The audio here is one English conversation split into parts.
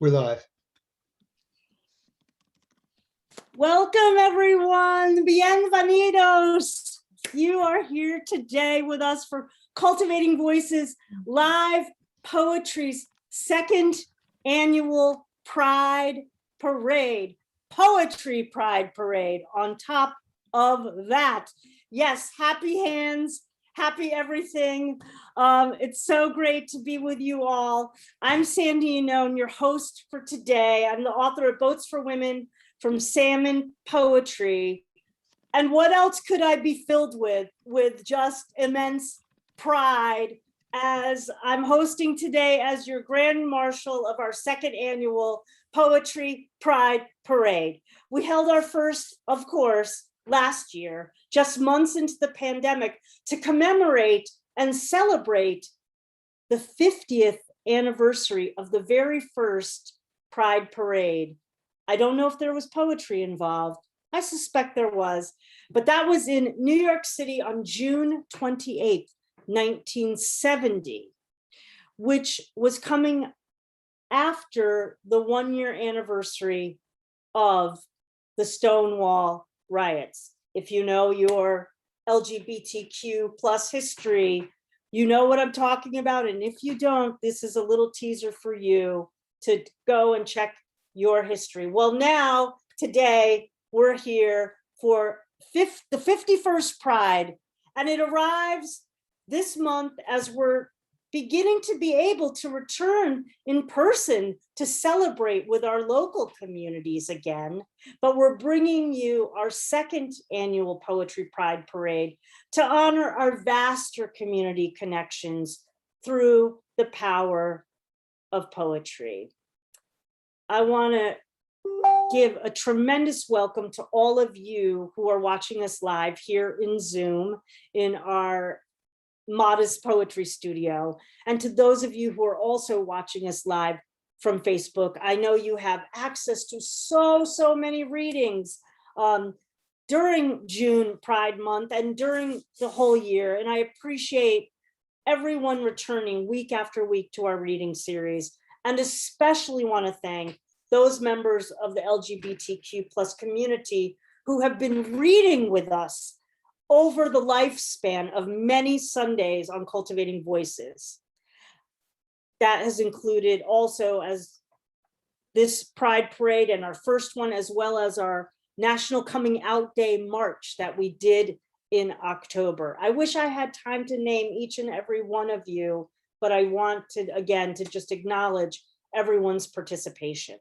We're live. Welcome, everyone. Bienvenidos. You are here today with us for Cultivating Voices Live Poetry's second annual Pride Parade, Poetry Pride Parade. On top of that, yes, happy hands, happy everything. It's so great to be with you all. I'm Sandy Yannone, your host for today. I'm the author of Boats for Women from Salmon Poetry. And what else could I be filled with just immense pride as I'm hosting today as your Grand Marshal of our second annual Poetry Pride Parade. We held our first, of course, last year, just months into the pandemic, to commemorate and celebrate the 50th anniversary of the very first Pride Parade. I don't know if there was poetry involved. I suspect there was, but that was in New York City on June 28th, 1970, which was coming after the 1-year anniversary of the Stonewall riots. If you know your LGBTQ plus history, you know what I'm talking about. And if you don't, this is a little teaser for you to go and check your history. Well, now, today, we're here for the 51st Pride, and it arrives this month as we're beginning to be able to return in person to celebrate with our local communities again. But we're bringing you our second annual Poetry Pride Parade to honor our vaster community connections through the power of poetry. I want to give a tremendous welcome to all of you who are watching us live here in Zoom in our modest poetry studio, and to those of you who are also watching us live from Facebook. I know you have access to so many readings during June Pride Month and during the whole year, and I appreciate everyone returning week after week to our reading series, and especially want to thank those members of the LGBTQ plus community who have been reading with us over the lifespan of many Sundays on Cultivating Voices. That has included also as this Pride Parade and our first one, as well as our National Coming Out Day March that we did in October. I wish I had time to name each and every one of you, but I want to, again, to just acknowledge everyone's participation.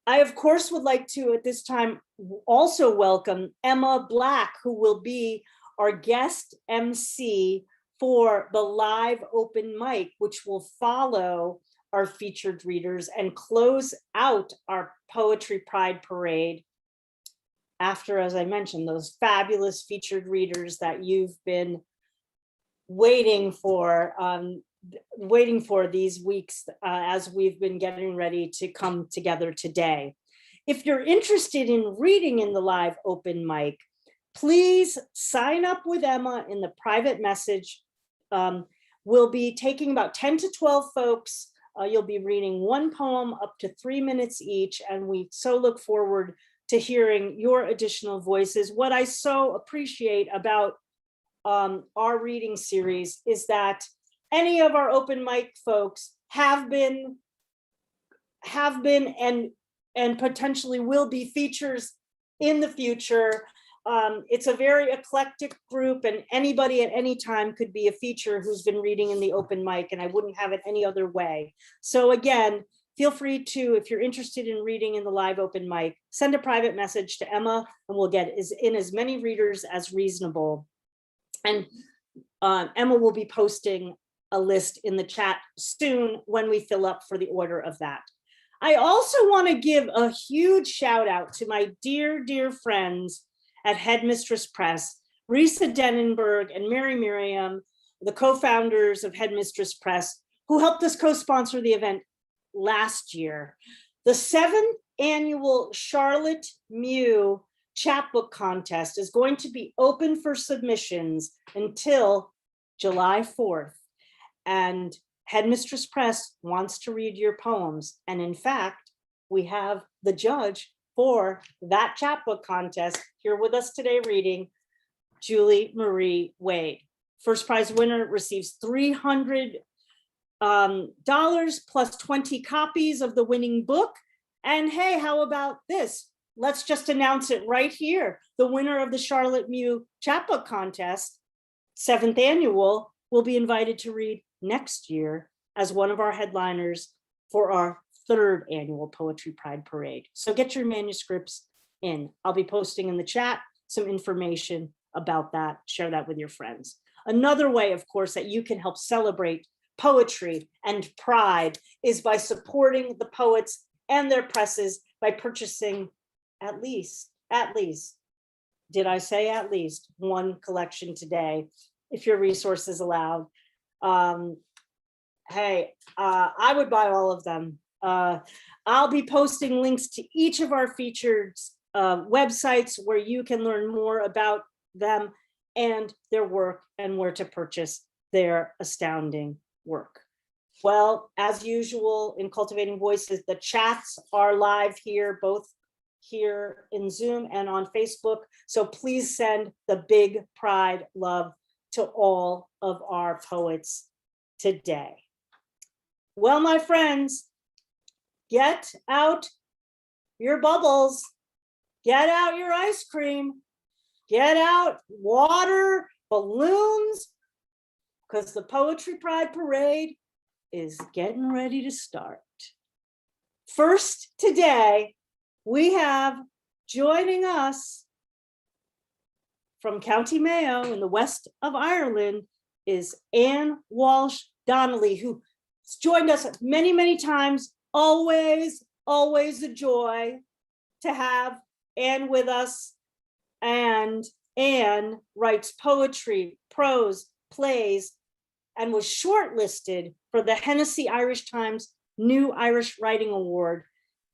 I, of course, would like to, at this time, also welcome Emma Black, who will be our guest MC for the live open mic, which will follow our featured readers and close out our Poetry Pride Parade after, as I mentioned, those fabulous featured readers that you've been waiting for these weeks as we've been getting ready to come together today. If you're interested in reading in the live open mic, please sign up with Emma in the private message. We'll be taking about 10 to 12 folks. You'll be reading one poem up to 3 minutes each, and we so look forward to hearing your additional voices. What I so appreciate about our reading series is that any of our open mic folks have been and potentially will be features in the future. It's a very eclectic group, and anybody at any time could be a feature who's been reading in the open mic, and I wouldn't have it any other way. So again, feel free to, if you're interested in reading in the live open mic, send a private message to Emma, and we'll get in as many readers as reasonable. And Emma will be posting a list in the chat soon when we fill up for the order of that. I also want to give a huge shout out to my dear friends at Headmistress Press, Risa Dennenberg and Mary Miriam, the co-founders of Headmistress Press, who helped us co-sponsor the event last year. The 7th annual Charlotte Mew chapbook contest is going to be open for submissions until July 4th. And Headmistress Press wants to read your poems. And in fact, we have the judge for that chapbook contest here with us today reading, Julie Marie Wade. First prize winner receives $300 plus 20 copies of the winning book. And hey, how about this? Let's just announce it right here. The winner of the Charlotte Mew chapbook contest, 7th annual, will be invited to read next year as one of our headliners for our 3rd annual Poetry Pride Parade. So get your manuscripts in. I'll be posting in the chat some information about that. Share that with your friends. Another way, of course, that you can help celebrate poetry and pride is by supporting the poets and their presses by purchasing at least, did I say at least, one collection today, if your resources allowed. Hey, I would buy all of them. I'll be posting links to each of our featured websites where you can learn more about them and their work and where to purchase their astounding work. Well, as usual in Cultivating Voices, the chats are live here, both here in Zoom and on Facebook. So please send the big pride love to all of our poets today. Well, my friends, get out your bubbles, get out your ice cream, get out water, balloons, because the Poetry Pride Parade is getting ready to start. First today, we have joining us from County Mayo in the west of Ireland is Anne Walsh Donnelly, who has joined us many, many times. Always a joy to have Anne with us. And Anne writes poetry, prose, plays, and was shortlisted for the Hennessy Irish Times New Irish Writing Award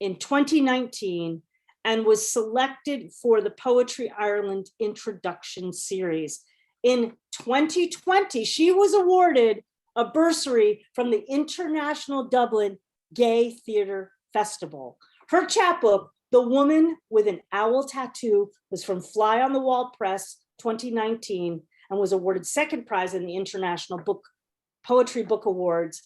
in 2019 and was selected for the Poetry Ireland Introduction Series. In 2020, she was awarded a bursary from the International Dublin Gay Theatre Festival. Her chapbook, The Woman with an Owl Tattoo, was from Fly on the Wall Press 2019 and was awarded 2nd prize in the International Poetry Book Awards.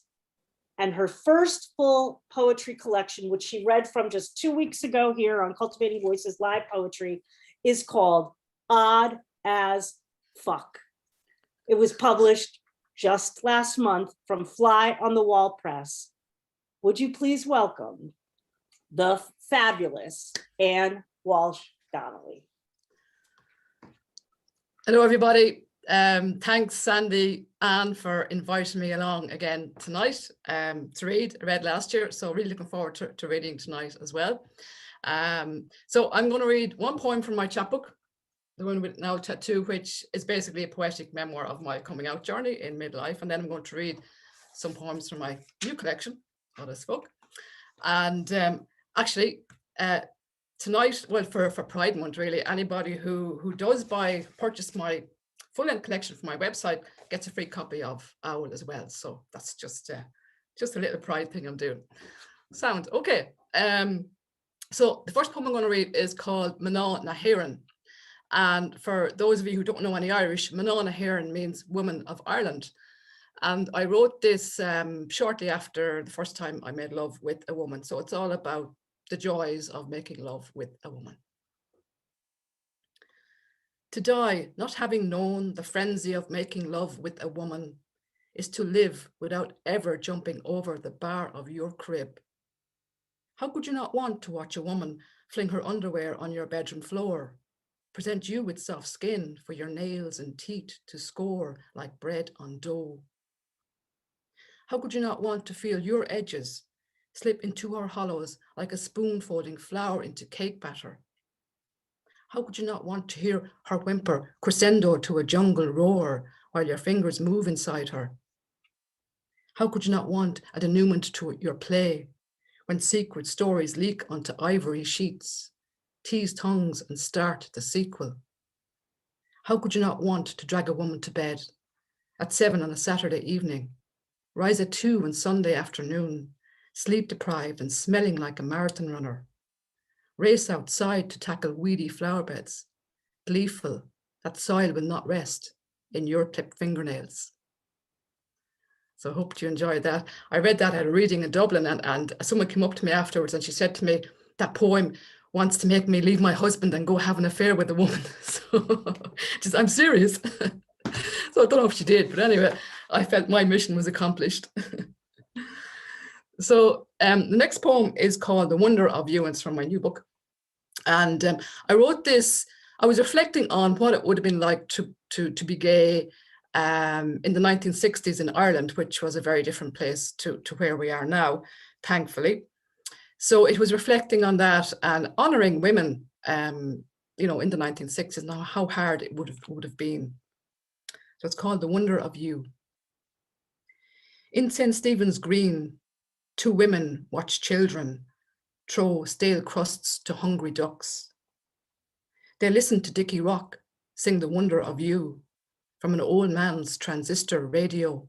And her first full poetry collection, which she read from just 2 weeks ago here on Cultivating Voices Live Poetry, is called Odd as Fuck. It was published just last month from Fly on the Wall Press. Would you please welcome the fabulous Anne Walsh Donnelly. Hello, everybody. Thanks, Sandy, Anne, for inviting me along again tonight to read. I read last year, so really looking forward to reading tonight as well. So I'm going to read one poem from my chapbook, The Woman with an Owl Tattoo, which is basically a poetic memoir of my coming out journey in midlife. And then I'm going to read some poems from my new collection, Odd as Fuck. And actually, tonight, well, for Pride Month, really, anybody who does purchase my full-length collection from my website gets a free copy of Owl as well. So that's just a little pride thing I'm doing. Sound okay. So the first poem I'm going to read is called Minnie na hÉireann. And for those of you who don't know any Irish, Minnie na hÉireann means woman of Ireland. And I wrote this shortly after the first time I made love with a woman. So it's all about the joys of making love with a woman. To die, not having known the frenzy of making love with a woman, is to live without ever jumping over the bar of your crib. How could you not want to watch a woman fling her underwear on your bedroom floor, present you with soft skin for your nails and teeth to score like bread on dough? How could you not want to feel your edges slip into her hollows like a spoon folding flour into cake batter? How could you not want to hear her whimper crescendo to a jungle roar while your fingers move inside her? How could you not want a denouement to your play when secret stories leak onto ivory sheets, tease tongues and start the sequel? How could you not want to drag a woman to bed at 7 on a Saturday evening rise at 2 on Sunday afternoon, sleep deprived and smelling like a marathon runner, race outside to tackle weedy flower beds, gleeful that soil will not rest in your clipped fingernails. So I hope you enjoyed that. I read that at a reading in Dublin, and someone came up to me afterwards and she said to me, that poem wants to make me leave my husband and go have an affair with a woman. So just, I'm serious. So I don't know if she did, but anyway, I felt my mission was accomplished. So the next poem is called The Wonder of You, and it's from my new book. And I wrote this, I was reflecting on what it would have been like to be gay in the 1960s in Ireland, which was a very different place to where we are now, thankfully. So it was reflecting on that and honouring women, you know, in the 1960s, and how hard it would have been. So it's called The Wonder of You. In St. Stephen's Green, 2 women watch children throw stale crusts to hungry ducks. They listen to Dickie Rock sing The Wonder of You from an old man's transistor radio.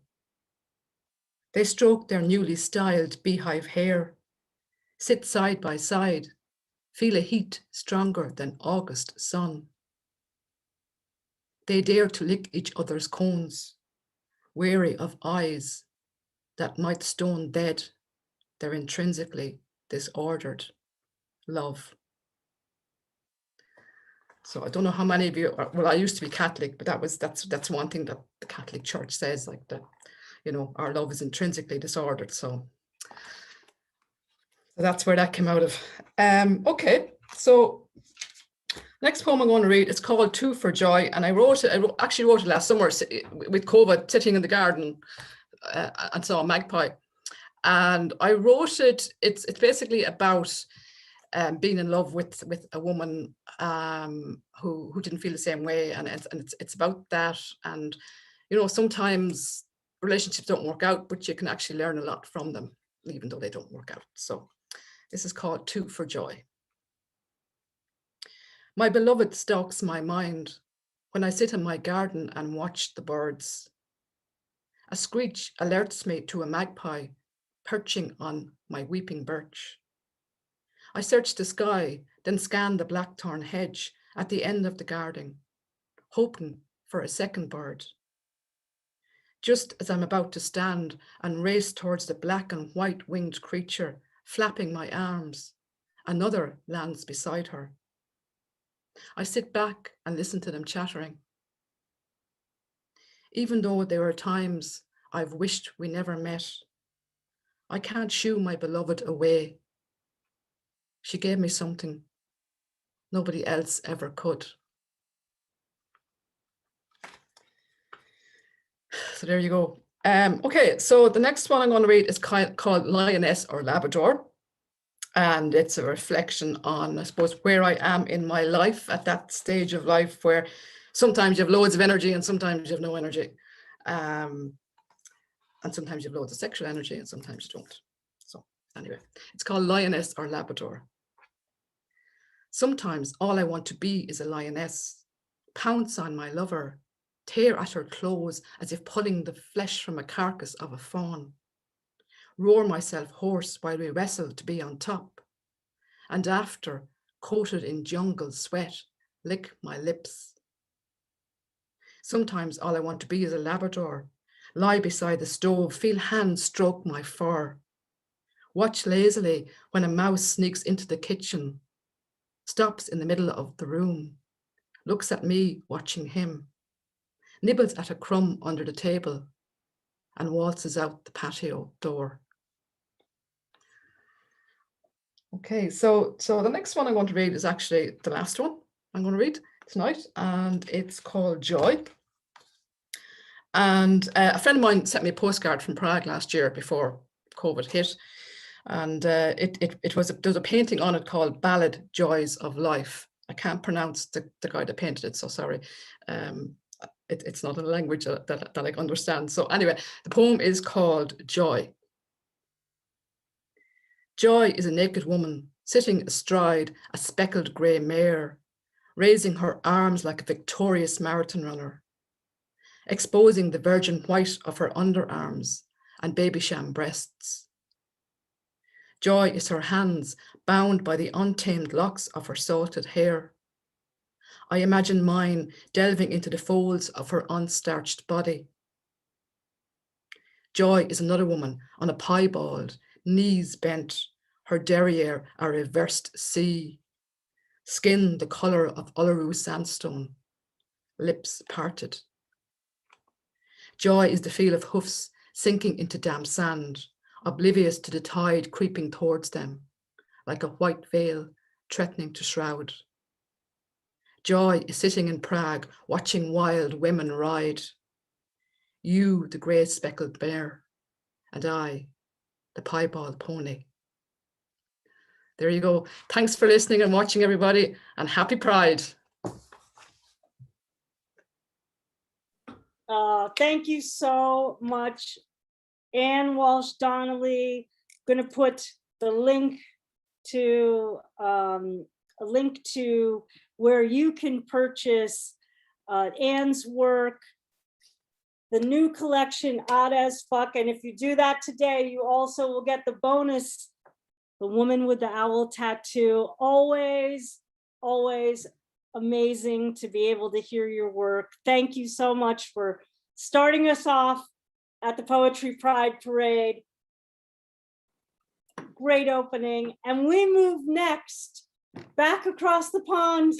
They stroke their newly styled beehive hair, sit side by side, feel a heat stronger than August sun. They dare to lick each other's cones, weary of eyes that might stone dead their intrinsically disordered love. So I don't know how many of you are, well, I used to be Catholic, but that's one thing that the Catholic Church says, like that, you know, our love is intrinsically disordered. So that's where that came out of. Okay, so next poem I'm going to read is called Two for Joy, and I actually wrote it last summer with COVID, sitting in the garden and saw a magpie. And I wrote it, it's basically about being in love with a woman who didn't feel the same way, and it's about that. And you know, sometimes relationships don't work out, but you can actually learn a lot from them, even though they don't work out. So this is called Two for Joy. My beloved stalks my mind when I sit in my garden and watch the birds. A screech alerts me to a magpie perching on my weeping birch. I search the sky, then scan the blackthorn hedge at the end of the garden, hoping for a second bird. Just as I'm about to stand and race towards the black and white winged creature, flapping my arms, another lands beside her. I sit back and listen to them chattering. Even though there are times I've wished we never met, I can't shoo my beloved away. She gave me something nobody else ever could. So there you go. Okay, so the next one I'm going to read is called Lioness or Labrador. And it's a reflection on, I suppose, where I am in my life at that stage of life where sometimes you have loads of energy and sometimes you have no energy. And sometimes you have loads of sexual energy and sometimes you don't. So anyway, it's called Lioness or Labrador. Sometimes all I want to be is a lioness, pounce on my lover, tear at her clothes as if pulling the flesh from a carcass of a fawn, roar myself hoarse while we wrestle to be on top, and after, coated in jungle sweat, lick my lips. Sometimes all I want to be is a Labrador, lie beside the stove, feel hands stroke my fur, watch lazily when a mouse sneaks into the kitchen, stops in the middle of the room, looks at me watching him, nibbles at a crumb under the table, and waltzes out the patio door. Okay, so the next one I'm going to read is actually the last one I'm going to read tonight, and it's called Joy. And a friend of mine sent me a postcard from Prague last year before COVID hit, and there was a painting on it called Ballad Joys of Life. I can't pronounce the guy that painted it, so sorry. It's not a language that I understand. So anyway, the poem is called Joy. Joy is a naked woman sitting astride a speckled grey mare, raising her arms like a victorious marathon runner, exposing the virgin white of her underarms and baby sham breasts. Joy is her hands bound by the untamed locks of her salted hair. I imagine mine delving into the folds of her unstarched body. Joy is another woman on a piebald, knees bent, her derriere a reversed C, skin the colour of Uluru sandstone, lips parted. Joy is the feel of hoofs sinking into damp sand, oblivious to the tide creeping towards them, like a white veil threatening to shroud. Joy is sitting in Prague, watching wild women ride. You, the grey speckled bear, and I, the piebald pony. There you go. Thanks for listening and watching, everybody, and happy Pride. Thank you so much, Ann Walsh Donnelly. I'm going to put the link to where you can purchase Ann's work, the new collection, Odd as Fuck. And if you do that today, you also will get the bonus, The Woman with the Owl Tattoo. Always, always amazing to be able to hear your work. Thank you so much for starting us off at the Poetry Pride Parade. Great opening. And we move next back across the pond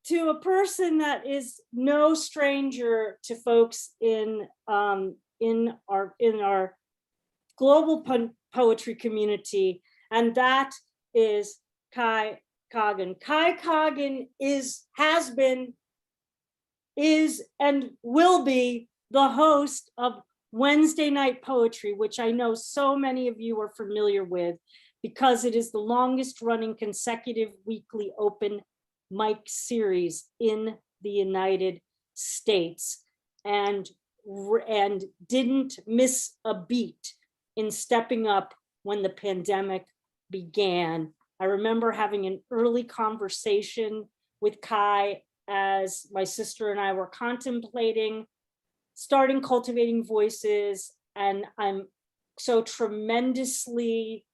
to a person that is no stranger to folks in our global poetry community, and that is Kai Coggin. Kai Coggin has been, and will be the host of Wednesday Night Poetry, which I know so many of you are familiar with because it is the longest running consecutive weekly open mic series in the United States, and didn't miss a beat in stepping up when the pandemic began. I remember having an early conversation with Kai as my sister and I were contemplating starting Cultivating Voices, and I'm so tremendously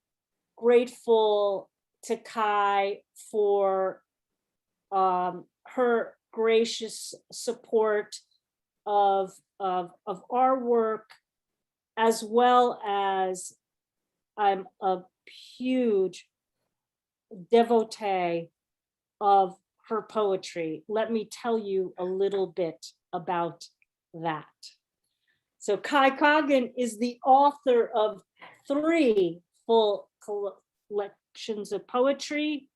grateful to Kai for her gracious support of our work, as well as I'm a huge devotee of her poetry. Let me tell you a little bit about that. So Kai Coggin is the author of 3 full collections of poetry,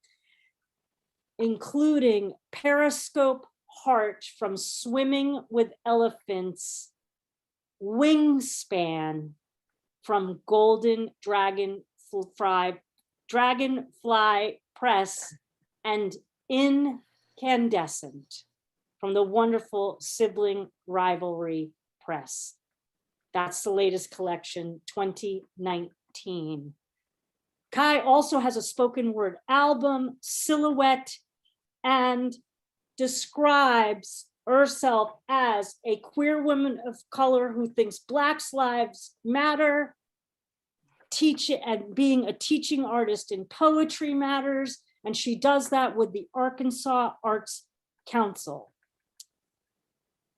including Periscope Heart from Swimming with Elephants, Wingspan from Golden Dragonfly Press, and Incandescent from the wonderful Sibling Rivalry Press. That's the latest collection, 2019. Kai also has a spoken word album, Silhouette, and describes herself as a queer woman of color who thinks Black's lives matter, and being a teaching artist in poetry matters, and she does that with the Arkansas Arts Council.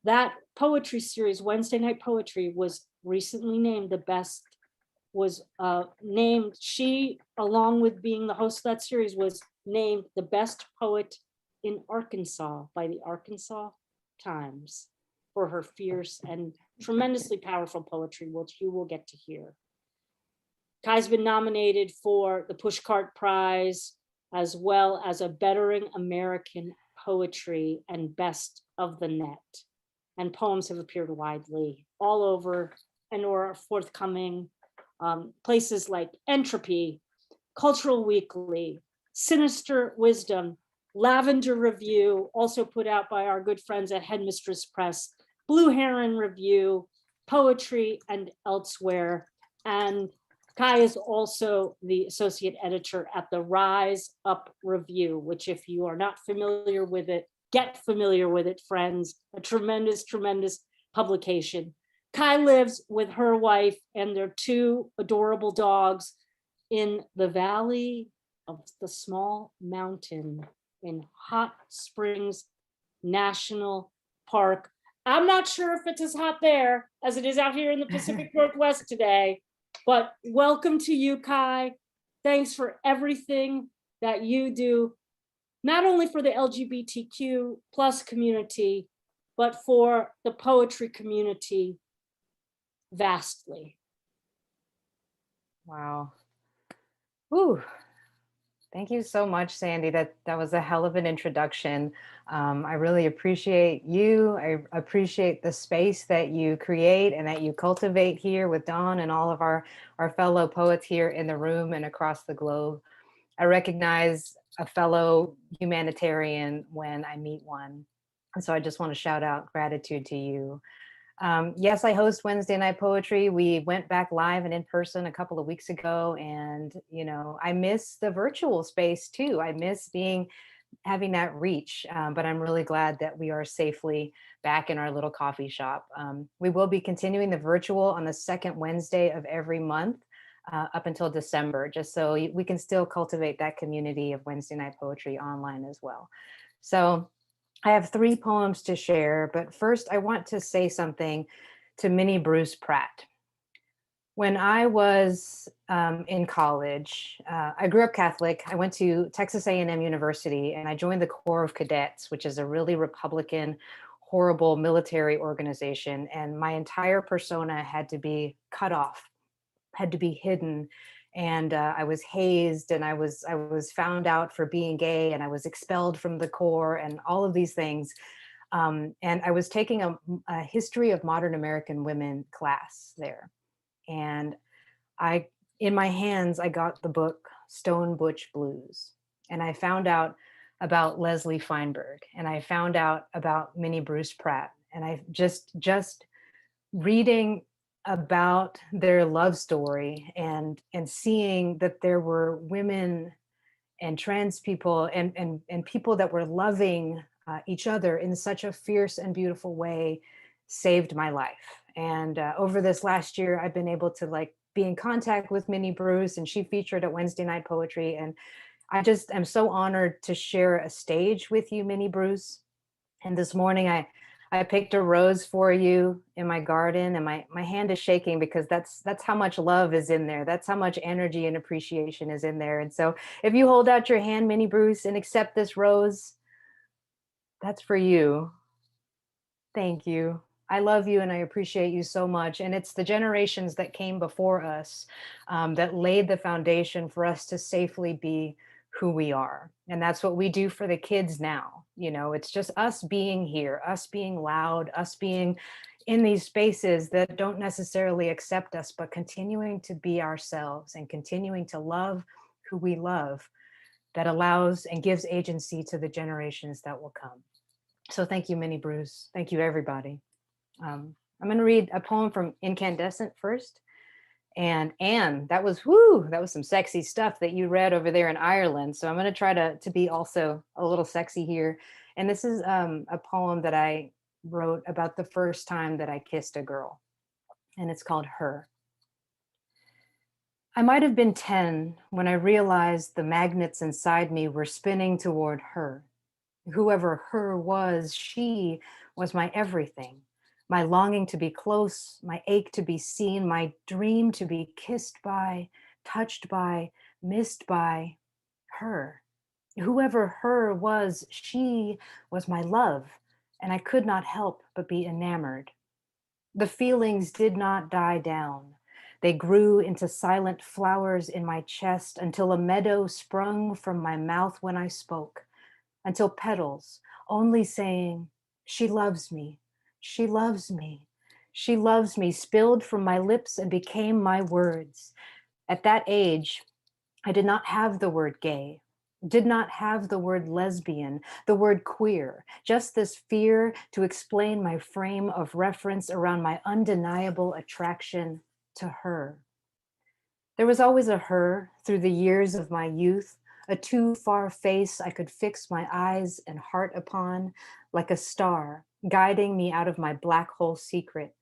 That poetry series, Wednesday Night Poetry, was recently named the best, she, along with being the host of that series, was named the best poet in Arkansas by the Arkansas Times for her fierce and tremendously powerful poetry, which you will get to hear. Kai's been nominated for the Pushcart Prize, as well as a Bettering American Poetry and Best of the Net. And poems have appeared widely all over and or are forthcoming. Places like Entropy, Cultural Weekly, Sinister Wisdom, Lavender Review, also put out by our good friends at Headmistress Press, Blue Heron Review, Poetry, and elsewhere. And Kai is also the associate editor at the Rise Up Review, which, if you are not familiar with it, get familiar with it, friends. A tremendous, tremendous publication. Kai lives with her wife and their two adorable dogs in the valley of the small mountain in Hot Springs National Park. I'm not sure if it's as hot there as it is out here in the Pacific Northwest today, but welcome to you, Kai. Thanks for everything that you do, not only for the LGBTQ plus community, but for the poetry community vastly. Wow. Whew. Thank you so much, Sandy. That was a hell of an introduction. I really appreciate you. I appreciate the space that you create and that you cultivate here with Dawn and all of our fellow poets here in the room and across the globe. I recognize a fellow humanitarian when I meet one. And so I just want to shout out gratitude to you. Yes, I host Wednesday Night Poetry. We went back live and in person a couple of weeks ago, and I miss the virtual space too. I miss having that reach, but I'm really glad that we are safely back in our little coffee shop. We will be continuing the virtual on the second Wednesday of every month up until December, just so we can still cultivate that community of Wednesday Night Poetry online as well. So I have 3 poems to share, but first I want to say something to Minnie Bruce Pratt. When I was in college, I grew up Catholic. I went to Texas A&M University and I joined the Corps of Cadets, which is a really Republican, horrible military organization. And my entire persona had to be cut off, had to be hidden. And I was hazed and I was found out for being gay and I was expelled from the Corps and all of these things. And I was taking a history of modern American women class there. And in my hands, I got the book Stone Butch Blues. And I found out about Leslie Feinberg and I found out about Minnie Bruce Pratt. And I just reading about their love story and seeing that there were women and trans people and people that were loving each other in such a fierce and beautiful way saved my life. And over this last year, I've been able to be in contact with Minnie Bruce, and she featured at Wednesday Night Poetry. And I just am so honored to share a stage with you, Minnie Bruce. And this morning I picked a rose for you in my garden, and my hand is shaking because that's how much love is in there. That's how much energy and appreciation is in there. And so if you hold out your hand, Minnie Bruce, and accept this rose, that's for you. Thank you. I love you and I appreciate you so much. And it's the generations that came before us that laid the foundation for us to safely be who we are. And that's what we do for the kids now. It's just us being here, us being loud, us being in these spaces that don't necessarily accept us, but continuing to be ourselves and continuing to love who we love, that allows and gives agency to the generations that will come. So thank you, Minnie Bruce. Thank you, everybody. I'm going to read a poem from Incandescent first. And Anne, that was some sexy stuff that you read over there in Ireland. So I'm going to try to be also a little sexy here. And this is a poem that I wrote about the first time that I kissed a girl. And it's called Her. I might have been 10 when I realized the magnets inside me were spinning toward her. Whoever her was, she was my everything. My longing to be close, my ache to be seen, my dream to be kissed by, touched by, missed by her. Whoever her was, she was my love, and I could not help but be enamored. The feelings did not die down. They grew into silent flowers in my chest until a meadow sprung from my mouth when I spoke, until petals only saying, "She loves me. She loves me. She loves me," spilled from my lips and became my words. At that age, I did not have the word gay, did not have the word lesbian, the word queer, just this fear to explain my frame of reference around my undeniable attraction to her. There was always a her through the years of my youth, a too far face I could fix my eyes and heart upon, like a star guiding me out of my black hole secret,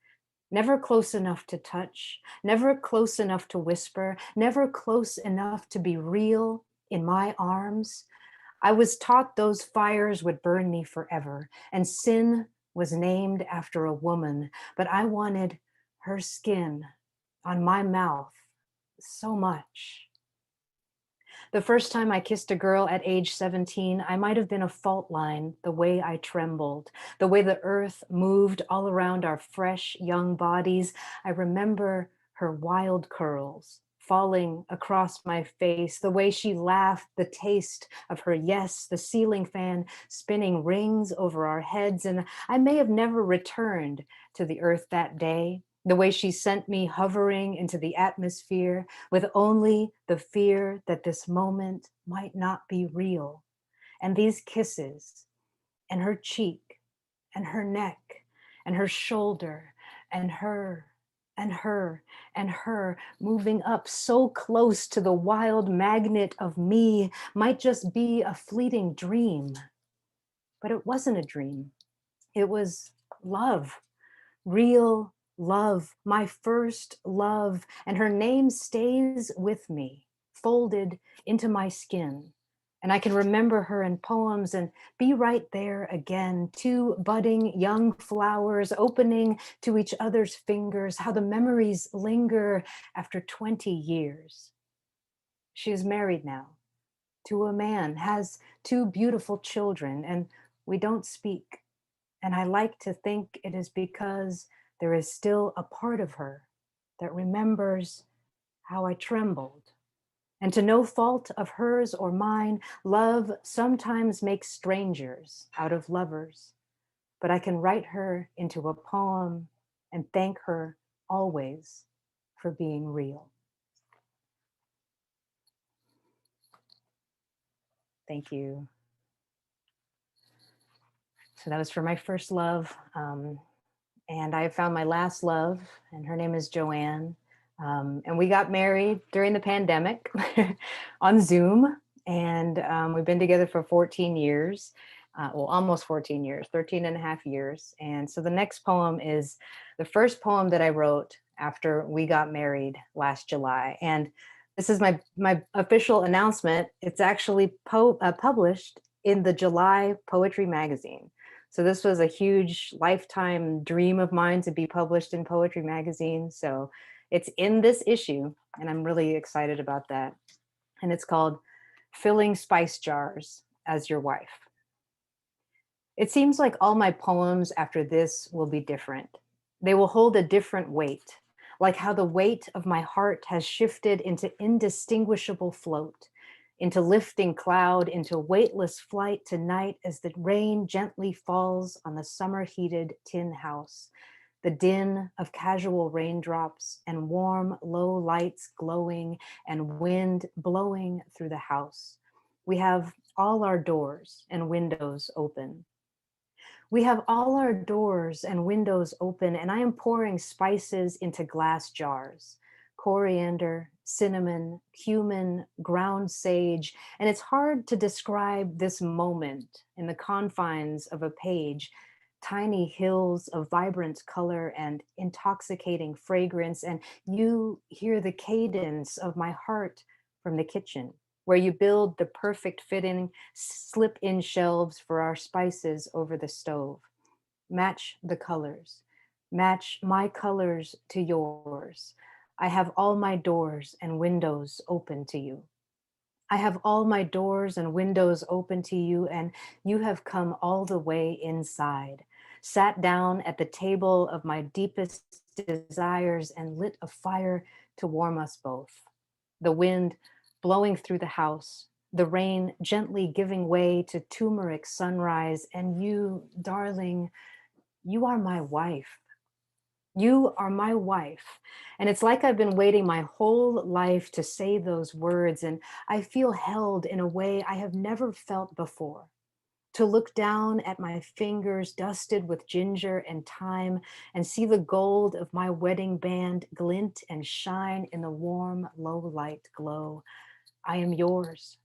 Never close enough to touch, never close enough to whisper, never close enough to be real in my arms. I was taught those fires would burn me forever, and sin was named after a woman, but I wanted her skin on my mouth so much. The first time I kissed a girl at age 17, I might have been a fault line, the way I trembled, the way the earth moved all around our fresh, young bodies. I remember her wild curls falling across my face, the way she laughed, the taste of her yes, the ceiling fan spinning rings over our heads. And I may have never returned to the earth that day, the way she sent me hovering into the atmosphere with only the fear that this moment might not be real. And these kisses, and her cheek, and her neck, and her shoulder, and her, and her, and her, moving up so close to the wild magnet of me, might just be a fleeting dream. But it wasn't a dream. It was love, real love, my first love, and her name stays with me, folded into my skin. And I can remember her in poems and be right there again, two budding young flowers opening to each other's fingers, how the memories linger after 20 years. She is married now to a man, has two beautiful children, and we don't speak. And I like to think it is because there is still a part of her that remembers how I trembled. And to no fault of hers or mine, love sometimes makes strangers out of lovers. But I can write her into a poem and thank her always for being real. Thank you. So that was for my first love. And I found my last love, and her name is Joanne. And we got married during the pandemic on Zoom. And we've been together for 14 years, well, almost 14 years, 13 and a half years. And so the next poem is the first poem that I wrote after we got married last July. And this is my official announcement. It's actually published in the July Poetry Magazine. So this was a huge lifetime dream of mine to be published in Poetry Magazine. So it's in this issue, and I'm really excited about that. And it's called Filling Spice Jars as Your Wife. It seems like all my poems after this will be different. They will hold a different weight, like how the weight of my heart has shifted into indistinguishable float, into lifting cloud, into weightless flight tonight as the rain gently falls on the summer-heated tin house, the din of casual raindrops and warm, low lights glowing and wind blowing through the house. We have all our doors and windows open. We have all our doors and windows open, and I am pouring spices into glass jars. Coriander, cinnamon, cumin, ground sage, and it's hard to describe this moment in the confines of a page. Tiny hills of vibrant color and intoxicating fragrance, and you hear the cadence of my heart from the kitchen, where you build the perfect fitting slip-in shelves for our spices over the stove. Match the colors. Match my colors to yours. I have all my doors and windows open to you. I have all my doors and windows open to you, and you have come all the way inside, sat down at the table of my deepest desires and lit a fire to warm us both. The wind blowing through the house, the rain gently giving way to turmeric sunrise, and you, darling, you are my wife. You are my wife. And it's like I've been waiting my whole life to say those words, and I feel held in a way I have never felt before. To look down at my fingers dusted with ginger and thyme and see the gold of my wedding band glint and shine in the warm, low light glow. I am yours,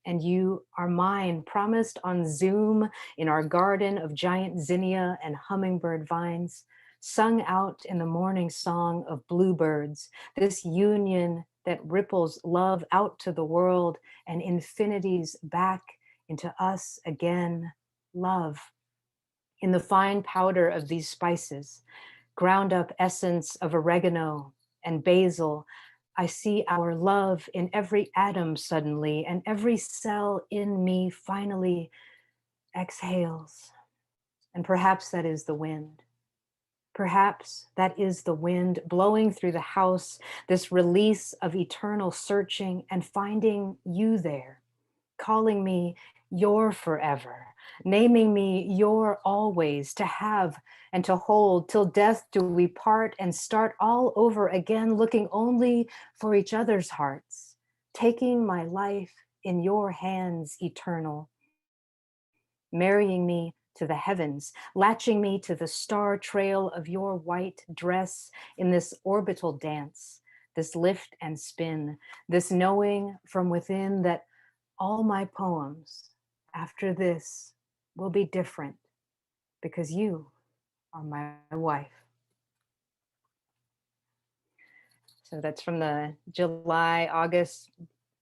and you are mine, promised on Zoom in our garden of giant zinnia and hummingbird vines. sung out in the morning song of bluebirds, this union that ripples love out to the world and infinities back into us again, love. In the fine powder of these spices, ground up essence of oregano and basil, I see our love in every atom suddenly, and every cell in me finally exhales. And perhaps that is the wind. Perhaps that is the wind blowing through the house, this release of eternal searching and finding you there, calling me your forever, naming me your always, to have and to hold till death do we part and start all over again, looking only for each other's hearts, taking my life in your hands eternal, marrying me to the heavens, latching me to the star trail of your white dress in this orbital dance, this lift and spin, this knowing from within that all my poems after this will be different because you are my wife. So that's from the July-August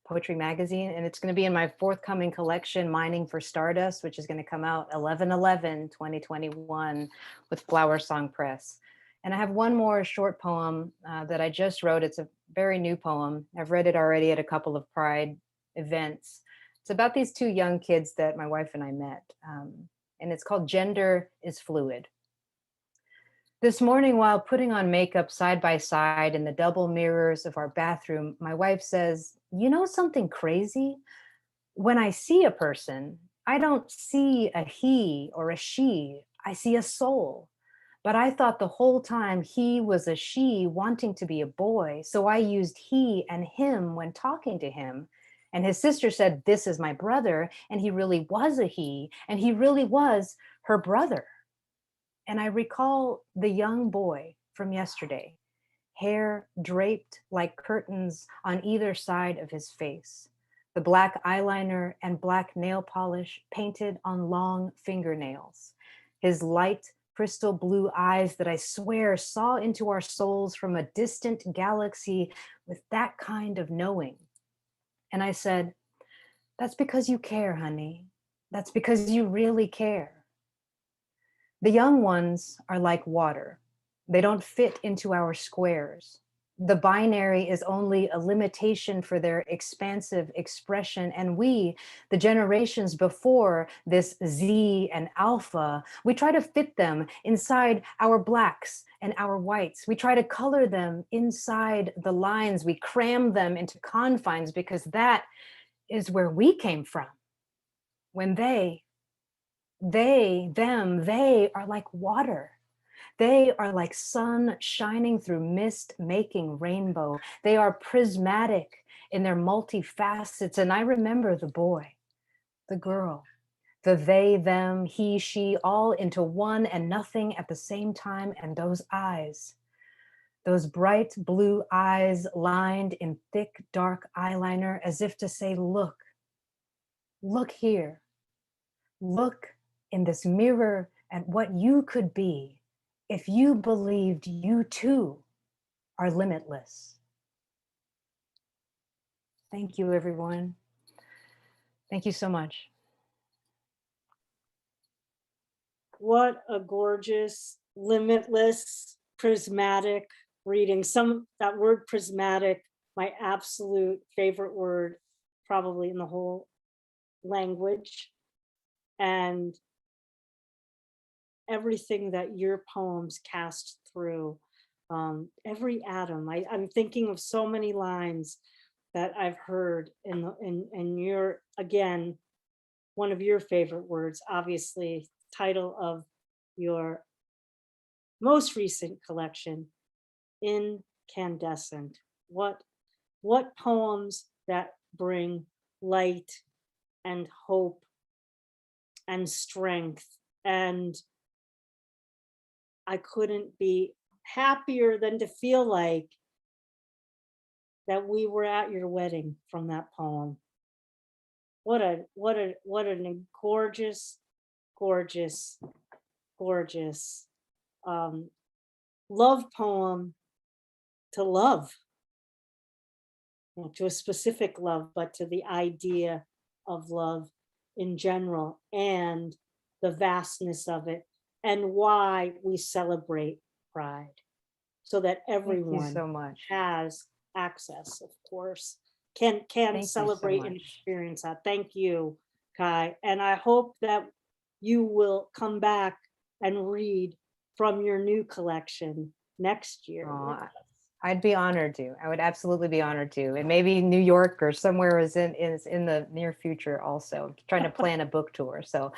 Poetry Magazine, and it's going to be in my forthcoming collection, Mining for Stardust, which is going to come out 11/11/2021 with Flower Song Press. And I have one more short poem that I just wrote. It's a very new poem. I've read it already at a couple of Pride events. It's about these two young kids that my wife and I met, and it's called Gender is Fluid. This morning, while putting on makeup side by side in the double mirrors of our bathroom, my wife says, "You know something crazy? When I see a person, I don't see a he or a she, I see a soul. But I thought the whole time he was a she wanting to be a boy, so I used he and him when talking to him. And his sister said, 'This is my brother,' and he really was a he, and he really was her brother." And I recall the young boy from yesterday, hair draped like curtains on either side of his face, the black eyeliner and black nail polish painted on long fingernails, his light crystal blue eyes that I swear saw into our souls from a distant galaxy with that kind of knowing. And I said, "That's because you care, honey. That's because you really care." The young ones are like water. They don't fit into our squares. The binary is only a limitation for their expansive expression. And we, the generations before this Z and alpha, we try to fit them inside our blacks and our whites. We try to color them inside the lines. We cram them into confines because that is where we came from. When they are like water. They are like sun shining through mist, making rainbow. They are prismatic in their multifacets. And I remember the boy, the girl, the they, them, he, she, all into one and nothing at the same time. And those eyes, those bright blue eyes lined in thick, dark eyeliner, as if to say, look here, look in this mirror at what you could be if you believed you too are limitless. Thank you, everyone. Thank you so much. What a gorgeous, limitless, prismatic reading. That word prismatic, my absolute favorite word, probably in the whole language. And everything that your poems cast through, every atom. I'm thinking of so many lines that I've heard in your, again, one of your favorite words, obviously, title of your most recent collection, Incandescent. What poems that bring light and hope and strength. And I couldn't be happier than to feel like that we were at your wedding from that poem. What a gorgeous, gorgeous, gorgeous love poem to love, not to a specific love, but to the idea of love in general and the vastness of it and why we celebrate Pride, so that Thank you everyone so much. has access, of course, Thank can you so celebrate and much. experience that. Thank you, Kai. And I hope that you will come back and read from your new collection next year. with Aw, us. I'd be honored to. I would absolutely be honored to. And maybe New York or somewhere is in the near future also. I'm trying to plan a book tour. So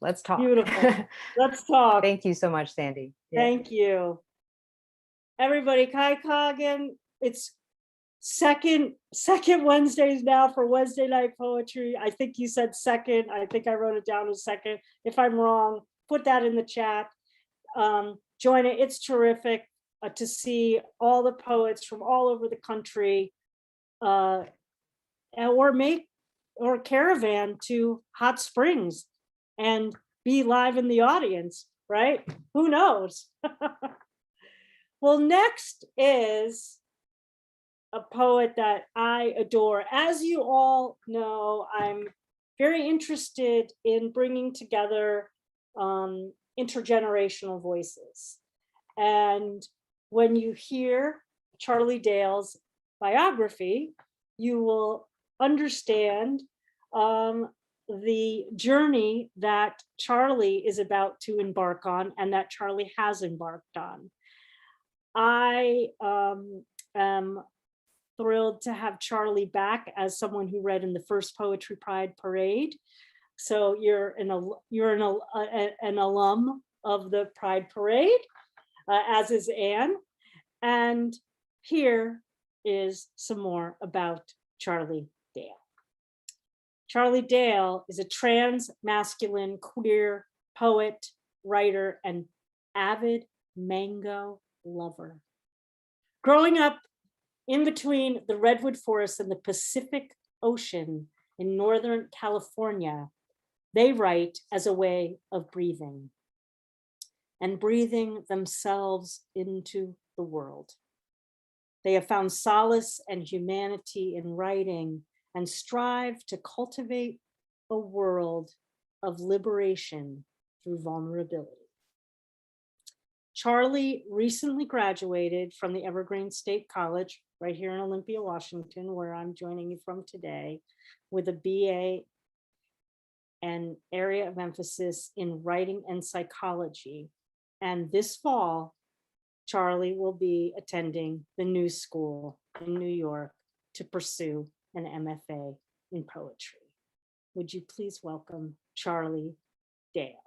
let's talk. Beautiful. Let's talk. Thank you so much, Sandy. Yeah. Thank you. Everybody, Kai Coggin, it's second Wednesdays now for Wednesday night poetry. I think you said second. I think I wrote it down as second. If I'm wrong, put that in the chat. Join it. It's terrific to see all the poets from all over the country, or caravan to Hot Springs and be live in the audience, right? Who knows? Well, next is a poet that I adore. As you all know, I'm very interested in bringing together intergenerational voices. And when you hear Charlie Dale's biography, you will understand the journey that Charlie is about to embark on and that Charlie has embarked on. I am thrilled to have Charlie back as someone who read in the first Poetry Pride Parade. So you're an alum of the Pride Parade, as is Anne. And here is some more about Charlie Dale. Charlie Dale is a trans masculine queer poet, writer, and avid mango lover. Growing up in between the redwood forest and the Pacific Ocean in Northern California, they write as a way of breathing and breathing themselves into the world. They have found solace and humanity in writing and strive to cultivate a world of liberation through vulnerability. Charlie recently graduated from the Evergreen State College right here in Olympia, Washington, where I'm joining you from today, with a BA and area of emphasis in writing and psychology. And this fall, Charlie will be attending the New School in New York to pursue an MFA in poetry. Would you please welcome Charlie Dale?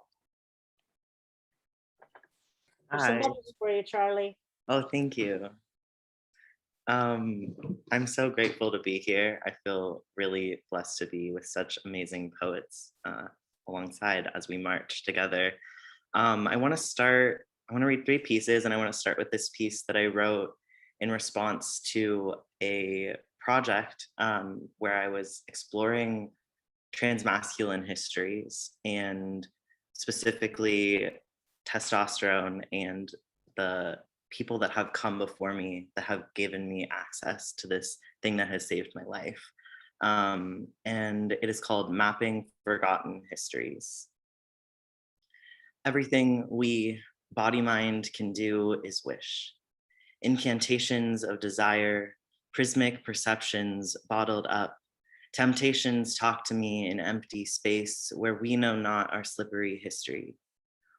There's some Hi. bubbles for you, Charlie. Oh, thank you. I'm so grateful to be here. I feel really blessed to be with such amazing poets alongside as we march together. I want to read 3 pieces, and I want to start with this piece that I wrote in response to a project where I was exploring transmasculine histories and specifically testosterone and the people that have come before me that have given me access to this thing that has saved my life. And it is called Mapping Forgotten Histories. Everything we body-mind can do is wish. Incantations of desire, prismic perceptions bottled up, temptations talk to me in empty space where we know not our slippery history.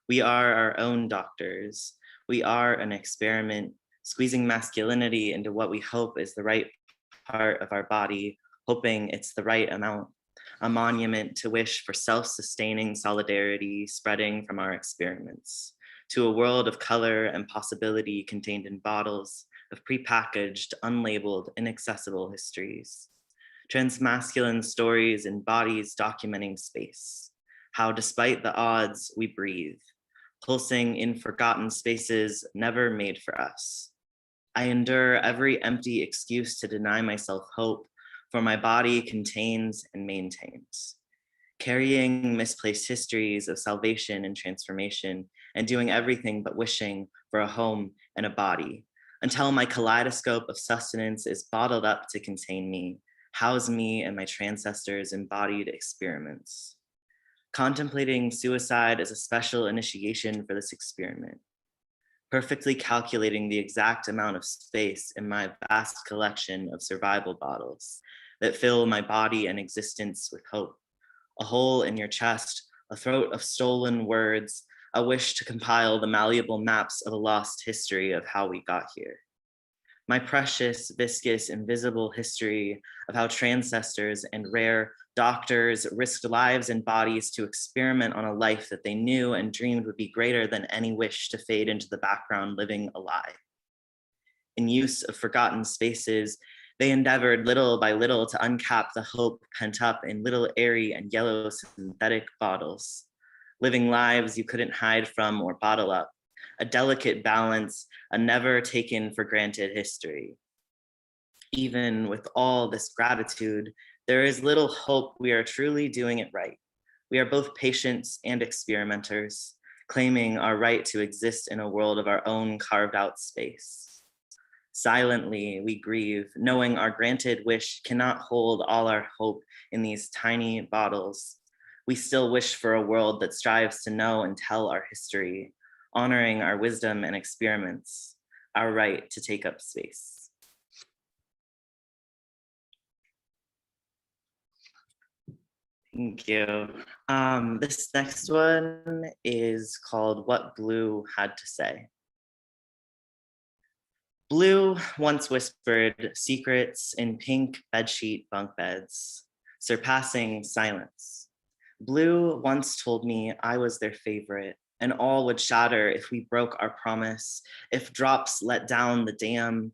We are our own doctors. We are an experiment, squeezing masculinity into what we hope is the right part of our body, hoping it's the right amount, a monument to wish for self-sustaining solidarity spreading from our experiments to a world of color and possibility contained in bottles of prepackaged, unlabeled, inaccessible histories. Transmasculine stories in bodies documenting space, how despite the odds we breathe, pulsing in forgotten spaces never made for us. I endure every empty excuse to deny myself hope, for my body contains and maintains. carrying misplaced histories of salvation and transformation, and doing everything but wishing for a home and a body, until my kaleidoscope of sustenance is bottled up to contain me, house me and my ancestors' embodied experiments. Contemplating suicide as a special initiation for this experiment, perfectly calculating the exact amount of space in my vast collection of survival bottles that fill my body and existence with hope, a hole in your chest, a throat of stolen words, a wish to compile the malleable maps of a lost history of how we got here. My precious, viscous, invisible history of how transcestors and rare doctors risked lives and bodies to experiment on a life that they knew and dreamed would be greater than any wish to fade into the background living a lie. In use of forgotten spaces, they endeavored little by little to uncap the hope pent up in little airy and yellow synthetic bottles, living lives you couldn't hide from or bottle up, a delicate balance, a never taken for granted history. Even with all this gratitude, there is little hope we are truly doing it right. We are both patients and experimenters, claiming our right to exist in a world of our own carved out space. Silently, we grieve, knowing our granted wish cannot hold all our hope in these tiny bottles. We still wish for a world that strives to know and tell our history, honoring our wisdom and experiments, our right to take up space. Thank you. This next one is called What Blue Had to Say. Blue once whispered secrets in pink bedsheet bunk beds, surpassing silence. Blue once told me I was their favorite, and all would shatter if we broke our promise, if drops let down the dam.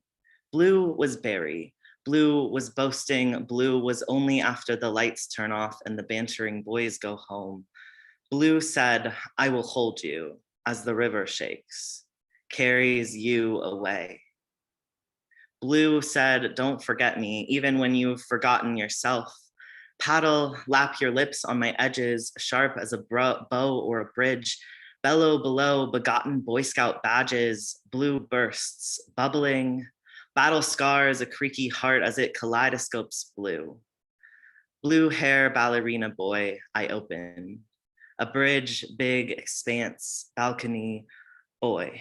Blue was Barry. Blue was boasting. Blue was only after the lights turn off and the bantering boys go home. Blue said, I will hold you as the river shakes, carries you away. Blue said, don't forget me, even when you've forgotten yourself. Paddle, lap your lips on my edges, sharp as a bow or a bridge. Bellow below, begotten Boy Scout badges. Blue bursts, bubbling. Battle scars a creaky heart as it kaleidoscopes blue. Blue hair ballerina boy, I open. A bridge, big expanse, balcony, boy.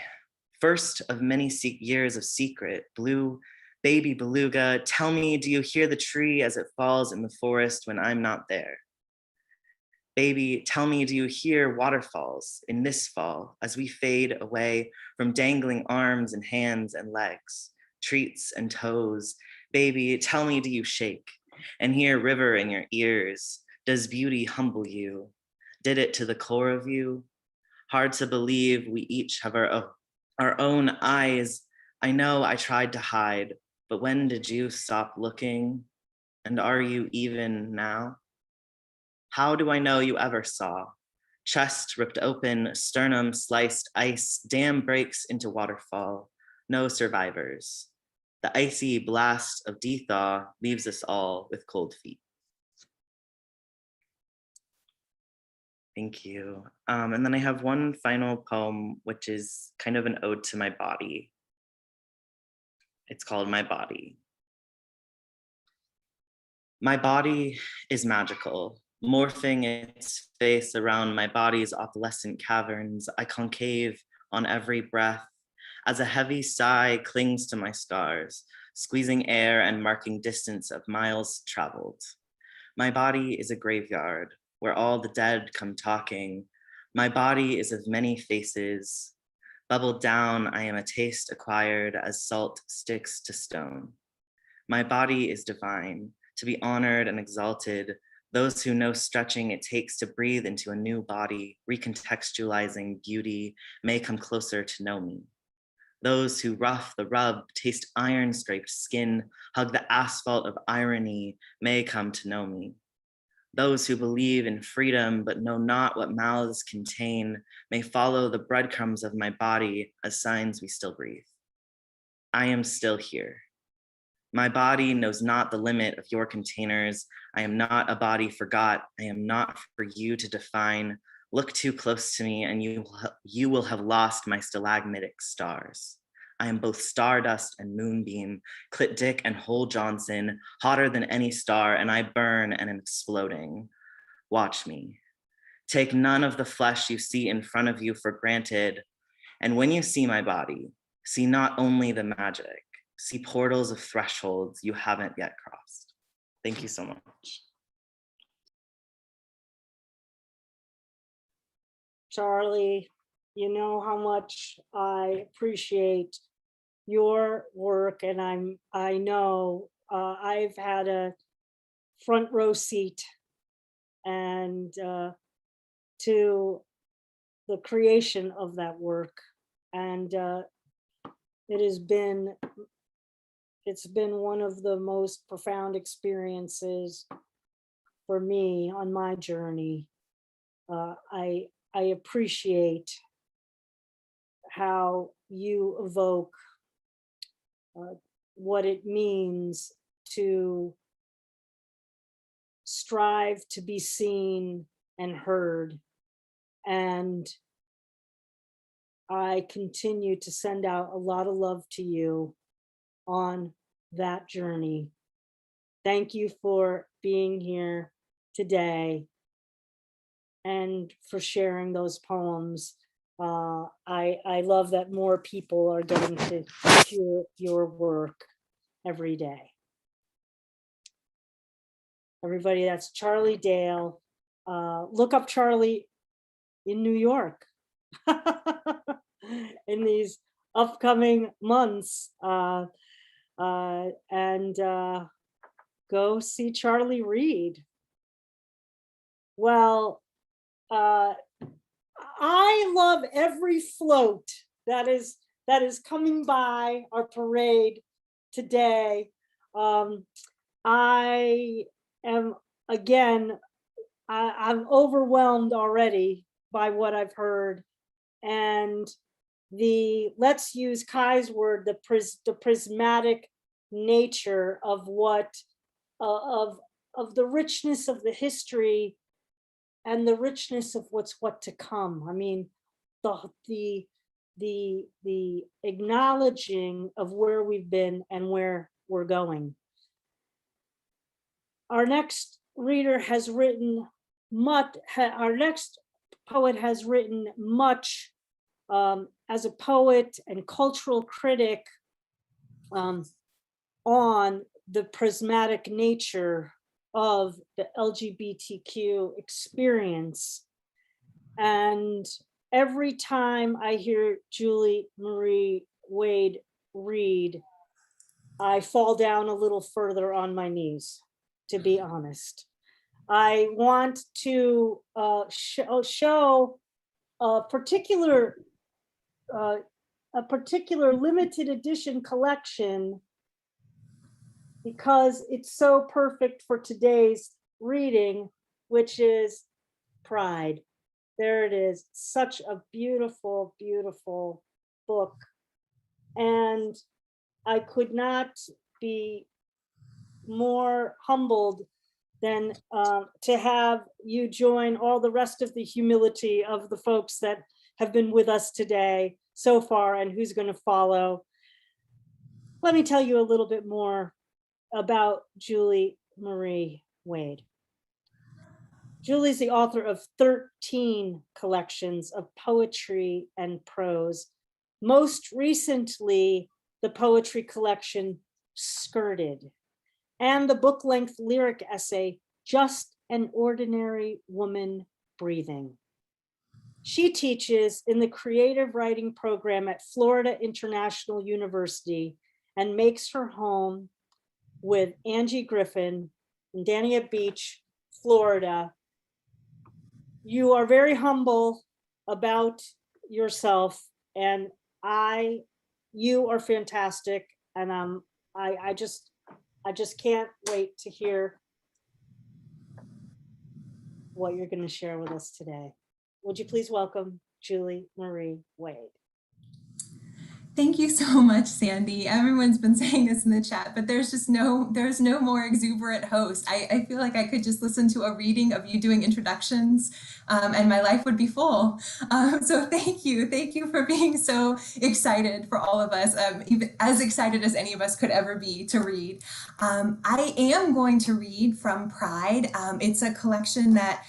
First of many years of secret, blue baby beluga, tell me, do you hear the tree as it falls in the forest when I'm not there? Baby, tell me, do you hear waterfalls in this fall as we fade away from dangling arms and hands and legs, treats and toes? Baby, tell me, do you shake and hear river in your ears? Does beauty humble you? Did it to the core of you? Hard to believe we each have our own eyes. I know I tried to hide, but when did you stop looking? And are you even now? How do I know you ever saw? Chest ripped open, sternum sliced ice, dam breaks into waterfall, no survivors. The icy blast of dethaw leaves us all with cold feet. Thank you. And then I have one final poem, which is kind of an ode to my body. It's called My Body. My body is magical, morphing its face around my body's opalescent caverns. I concave on every breath as a heavy sigh clings to my scars, squeezing air and marking distance of miles traveled. My body is a graveyard where all the dead come talking. My body is of many faces. Bubbled down, I am a taste acquired as salt sticks to stone. My body is divine, to be honored and exalted. Those who know stretching it takes to breathe into a new body, recontextualizing beauty, may come closer to know me. Those who rough the rub, taste iron-scraped skin, hug the asphalt of irony, may come to know me. Those who believe in freedom but know not what mouths contain may follow the breadcrumbs of my body as signs we still breathe. I am still here. My body knows not the limit of your containers. I am not a body forgot. I am not for you to define. Look too close to me and you will have lost my stalagmitic stars. I am both stardust and moonbeam, clit dick and hole Johnson, hotter than any star, and I burn and am exploding. Watch me. Take none of the flesh you see in front of you for granted. And when you see my body, see not only the magic, see portals of thresholds you haven't yet crossed. Thank you so much. Charlie, you know how much I appreciate your work, and I know I've had a front row seat and to the creation of that work, and it's been one of the most profound experiences for me on my journey. I appreciate how you evoke what it means to strive to be seen and heard. And I continue to send out a lot of love to you on that journey. Thank you for being here today and for sharing those poems. I love that more people are getting to hear your work every day. Everybody, that's Charlie Dale. Look up Charlie in New York in these upcoming months, and go see Charlie read. Well, I love every float that is coming by our parade today. I am, again, I'm overwhelmed already by what I've heard, and let's use Kai's word, the prismatic nature of what of the richness of the history and the richness of what to come. I mean, the acknowledging of where we've been and where we're going. Our next reader has written much, our next poet has written much as a poet and cultural critic on the prismatic nature of the LGBTQ experience. And every time I hear Julie Marie Wade read, I fall down a little further on my knees, to be honest. I want to show a particular limited edition collection because it's so perfect for today's reading, which is Pride. There it is, such a beautiful, beautiful book. And I could not be more humbled than to have you join all the rest of the humility of the folks that have been with us today so far and who's going to follow. Let me tell you a little bit more about Julie Marie Wade. Julie's the author of 13 collections of poetry and prose. Most recently, the poetry collection Skirted, and the book-length lyric essay, Just an Ordinary Woman Breathing. She teaches in the creative writing program at Florida International University and makes her home with Angie Griffin in Dania Beach, Florida. You are very humble about yourself, and you are fantastic, and I just can't wait to hear what you're going to share with us today. Would you please welcome Julie Marie Wade? Thank you so much, Sandy. Everyone's been saying this in the chat, but there's no more exuberant host. I feel like I could just listen to a reading of you doing introductions and my life would be full. So thank you for being so excited for all of us, even as excited as any of us could ever be to read. I am going to read from Pride. It's a collection that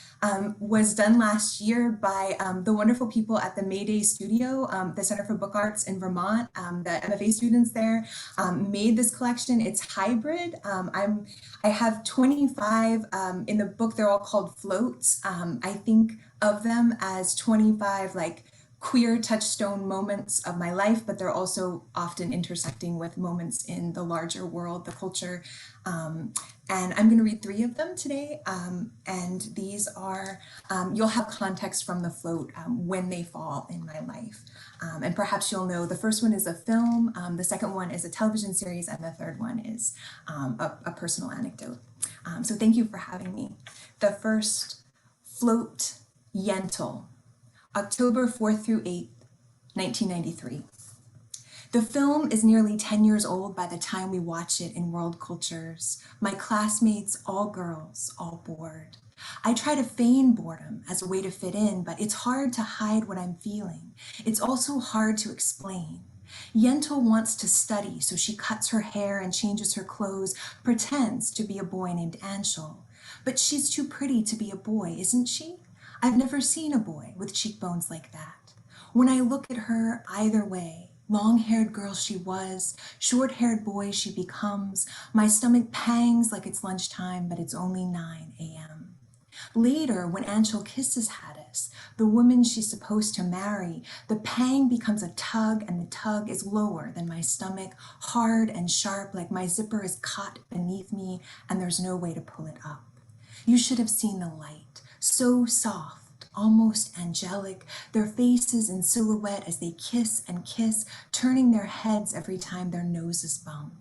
was done last year by the wonderful people at the Mayday Studio, the Center for Book Arts in Vermont. The MFA students there made this collection. It's hybrid. I have 25 in the book. They're all called floats. I think of them as 25 like queer touchstone moments of my life, but they're also often intersecting with moments in the larger world, the culture. And I'm going to read 3 of them today. And these are, you'll have context from the float when they fall in my life. And perhaps you'll know the first one is a film, the second one is a television series, and the third one is a personal anecdote. So thank you for having me. The first, Float, Yentl, October 4th through 8th, 1993. The film is nearly 10 years old by the time we watch it in world cultures. My classmates, all girls, all bored. I try to feign boredom as a way to fit in, but it's hard to hide what I'm feeling. It's also hard to explain. Yentl wants to study, so she cuts her hair and changes her clothes, pretends to be a boy named Anshul. But she's too pretty to be a boy, isn't she? I've never seen a boy with cheekbones like that. When I look at her, either way, long-haired girl she was, short-haired boy she becomes, my stomach pangs like it's lunchtime, but it's only 9 a.m. Later, when Anshul kisses Haddis, the woman she's supposed to marry, the pang becomes a tug, and the tug is lower than my stomach, hard and sharp, like my zipper is caught beneath me, and there's no way to pull it up. You should have seen the light, so soft, almost angelic, their faces in silhouette as they kiss and kiss, turning their heads every time their noses bump.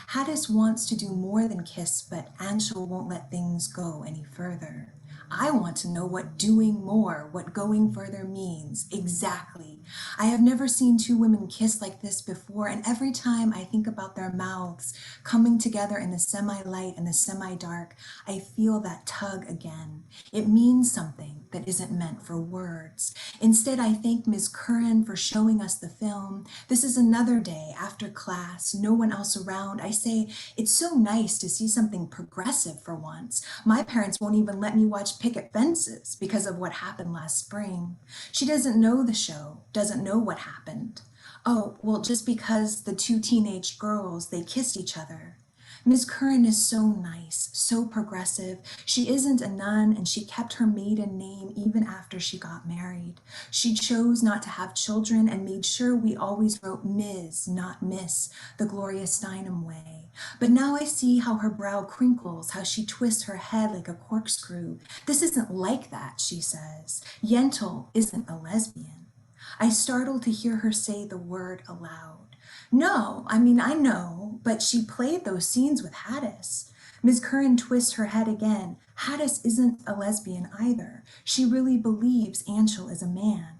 Haddis wants to do more than kiss, but Anshul won't let things go any further. I want to know what doing more, what going further means, exactly. I have never seen 2 women kiss like this before, and every time I think about their mouths coming together in the semi-light and the semi-dark, I feel that tug again. It means something that isn't meant for words. Instead, I thank Ms. Curran for showing us the film. This is another day after class, no one else around. I say, it's so nice to see something progressive for once. My parents won't even let me watch picket fences because of what happened last spring. She doesn't know the show, doesn't know what happened. Oh, well, just because the 2 teenage girls, they kissed each other. Ms. Curran is so nice, so progressive. She isn't a nun, and she kept her maiden name even after she got married. She chose not to have children and made sure we always wrote Ms., not Miss, the Gloria Steinem way. But now I see how her brow crinkles, how she twists her head like a corkscrew. This isn't like that, she says. Yentl isn't a lesbian. I startle to hear her say the word aloud. No, I mean, I know, but she played those scenes with Haddis. Ms. Curran twists her head again. Haddis isn't a lesbian either. She really believes Anshul is a man.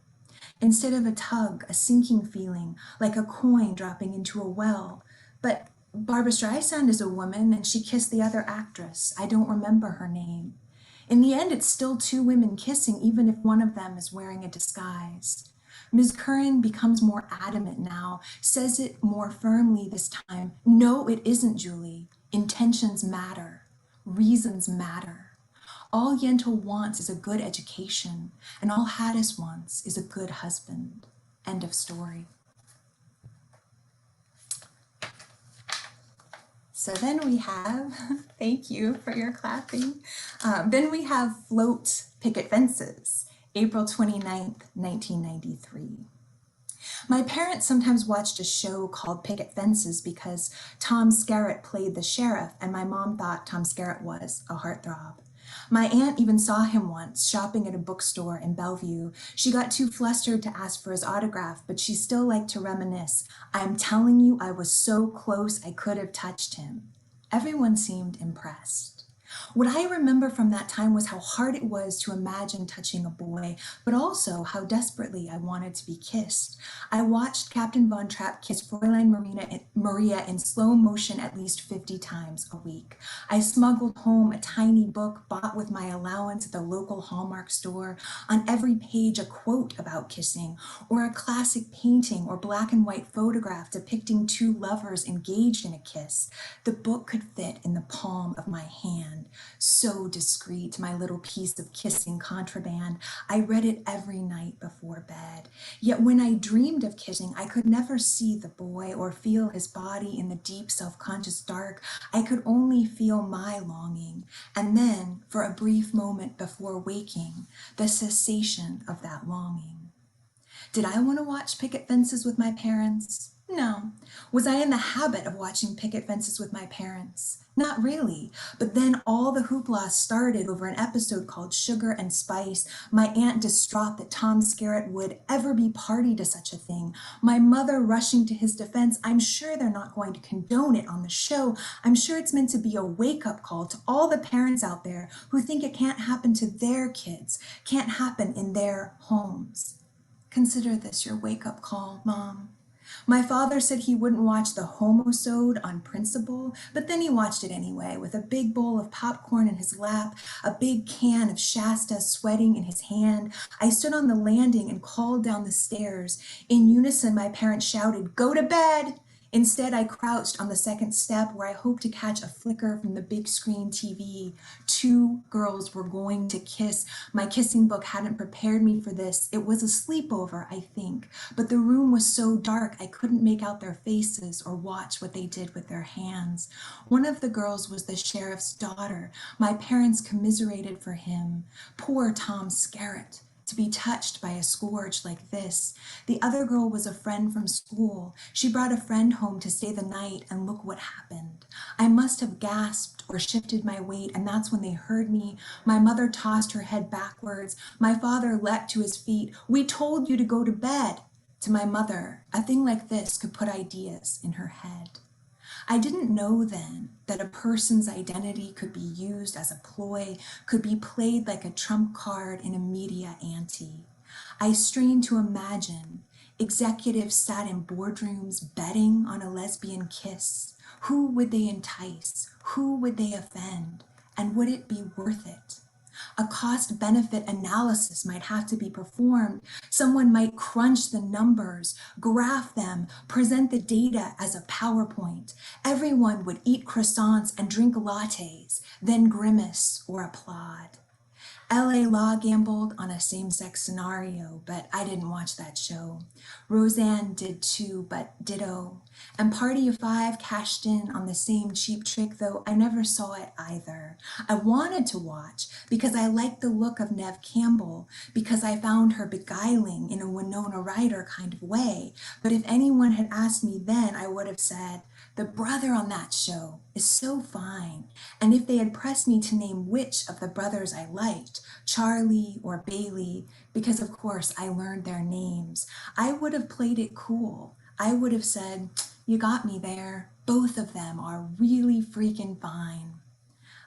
Instead of a tug, a sinking feeling, like a coin dropping into a well. But Barbra Streisand is a woman, and she kissed the other actress. I don't remember her name. In the end, it's still 2 women kissing, even if one of them is wearing a disguise. Ms. Curran becomes more adamant now, says it more firmly this time. No, it isn't, Julie. Intentions matter. Reasons matter. All Yentl wants is a good education, and all Haddis wants is a good husband. End of story. So then we have, thank you for your clapping. Then we have Float, Picket Fences, April 29th, 1993. My parents sometimes watched a show called Picket Fences because Tom Skerritt played the sheriff, and my mom thought Tom Skerritt was a heartthrob. My aunt even saw him once shopping at a bookstore in Bellevue. She got too flustered to ask for his autograph, but she still liked to reminisce. I'm telling you, I was so close I could have touched him. Everyone seemed impressed. What I remember from that time was how hard it was to imagine touching a boy, but also how desperately I wanted to be kissed. I watched Captain Von Trapp kiss Fräulein Maria in slow motion at least 50 times a week. I smuggled home a tiny book bought with my allowance at the local Hallmark store. On every page, a quote about kissing, or a classic painting or black and white photograph depicting two lovers engaged in a kiss. The book could fit in the palm of my hand. So discreet, my little piece of kissing contraband. I read it every night before bed. Yet when I dreamed of kissing, I could never see the boy or feel his body in the deep self-conscious dark. I could only feel my longing. And then, for a brief moment before waking, the cessation of that longing. Did I want to watch picket fences with my parents? No. Was I in the habit of watching picket fences with my parents? Not really. But then all the hoopla started over an episode called Sugar and Spice, my aunt distraught that Tom Skerritt would ever be party to such a thing, my mother rushing to his defense. I'm sure they're not going to condone it on the show. I'm sure it's meant to be a wake-up call to all the parents out there who think it can't happen to their kids, can't happen in their homes. Consider this your wake-up call, Mom. My father said he wouldn't watch the Homosode on principle, but then he watched it anyway, with a big bowl of popcorn in his lap, a big can of Shasta sweating in his hand. I stood on the landing and called down the stairs. In unison, my parents shouted, "Go to bed!" Instead, I crouched on the second step where I hoped to catch a flicker from the big screen TV. Two girls were going to kiss. My kissing book hadn't prepared me for this. It was a sleepover, I think, but the room was so dark I couldn't make out their faces or watch what they did with their hands. One of the girls was the sheriff's daughter. My parents commiserated for him. Poor Tom Skerritt. To be touched by a scourge like this. The other girl was a friend from school. She brought a friend home to stay the night, and look what happened. I must have gasped or shifted my weight, and that's when they heard me. My mother tossed her head backwards. My father leapt to his feet. "We told you to go to bed." To my mother, a thing like this could put ideas in her head. I didn't know then that a person's identity could be used as a ploy, could be played like a trump card in a media ante. I strained to imagine. Executives sat in boardrooms betting on a lesbian kiss. Who would they entice? Who would they offend? And would it be worth it? A cost-benefit analysis might have to be performed. Someone might crunch the numbers, graph them, present the data as a PowerPoint. Everyone would eat croissants and drink lattes, then grimace or applaud. LA Law gambled on a same-sex scenario, but I didn't watch that show. Roseanne did too, but ditto. And Party of Five cashed in on the same cheap trick, though I never saw it either. I wanted to watch because I liked the look of Neve Campbell, because I found her beguiling in a Winona Ryder kind of way. But if anyone had asked me then, I would have said, the brother on that show is so fine. And if they had pressed me to name which of the brothers I liked, Charlie or Bailey, because of course I learned their names, I would have played it cool. I would have said, you got me there. Both of them are really freaking fine.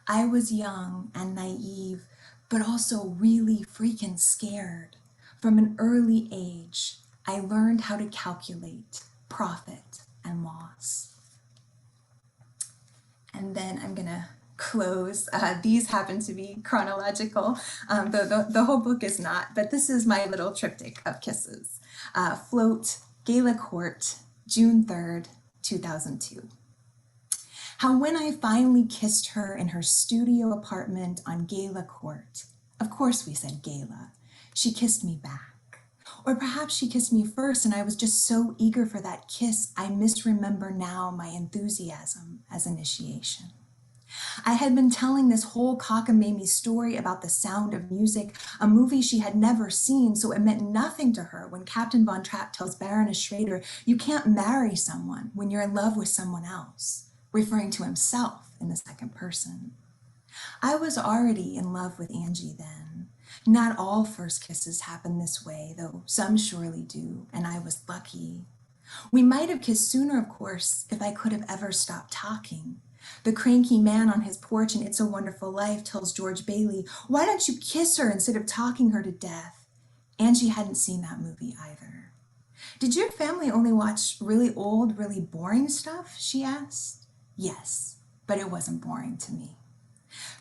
I was young and naive, but also really freaking scared. From an early age, I learned how to calculate profit and loss. And then I'm gonna close. These happen to be chronological, though the whole book is not, but this is my little triptych of kisses. Float, Gala Court, June 3rd, 2002. How when I finally kissed her in her studio apartment on Gala Court, of course we said Gala, she kissed me back. Or perhaps she kissed me first and I was just so eager for that kiss, I misremember now my enthusiasm as initiation. I had been telling this whole cockamamie story about The Sound of Music, a movie she had never seen, so it meant nothing to her when Captain Von Trapp tells Baroness Schrader, you can't marry someone when you're in love with someone else, referring to himself in the second person. I was already in love with Angie then. Not all first kisses happen this way, though some surely do, and I was lucky. We might have kissed sooner, of course, if I could have ever stopped talking. The cranky man on his porch in It's a Wonderful Life tells George Bailey, "Why don't you kiss her instead of talking her to death?" Angie hadn't seen that movie either. "Did your family only watch really old, really boring stuff?" she asked. Yes, but it wasn't boring to me.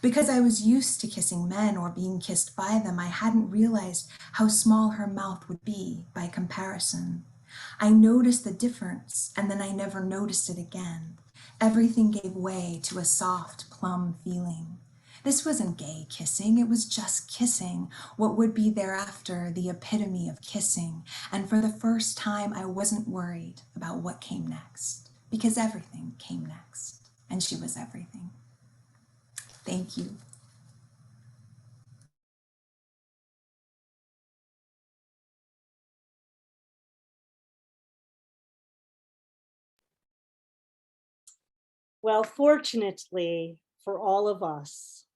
Because I was used to kissing men or being kissed by them, I hadn't realized how small her mouth would be by comparison. I noticed the difference, and then I never noticed it again. Everything gave way to a soft, plum feeling. This wasn't gay kissing, it was just kissing, what would be thereafter the epitome of kissing. And for the first time, I wasn't worried about what came next, because everything came next, and she was everything. Thank you. Well, fortunately for all of us,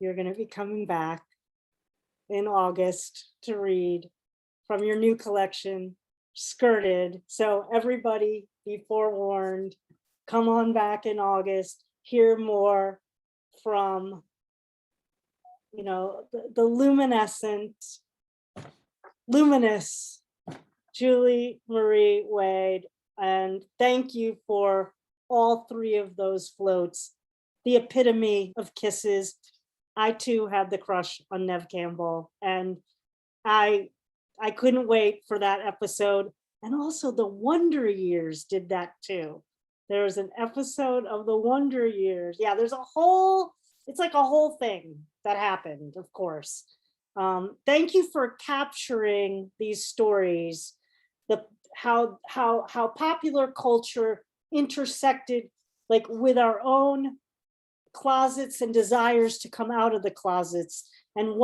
you're going to be coming back in August to read from your new collection, Skirted. So everybody be forewarned, come on back in August, hear more from, the luminous Julie Marie Wade. And thank you for all three of those floats, the epitome of kisses. I too had the crush on Nev Campbell, and I couldn't wait for that episode. And also the Wonder Years did that too. There was an episode of the Wonder Years. Yeah, it's like a whole thing that happened, of course. Thank you for capturing these stories, how popular culture intersected like with our own closets and desires to come out of the closets, and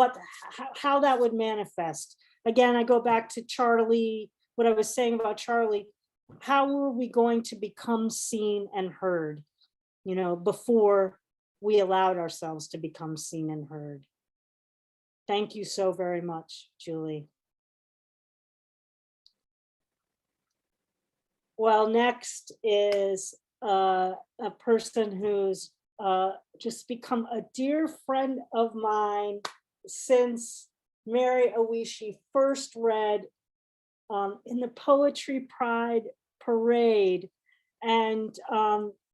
how that would manifest. Again, I go back to Charlie, what I was saying about Charlie. How were we going to become seen and heard, before we allowed ourselves to become seen and heard? Thank you so very much, Julie. Well, next is a person who's just become a dear friend of mine since Mary Oishi first read in the Poetry Pride Parade, and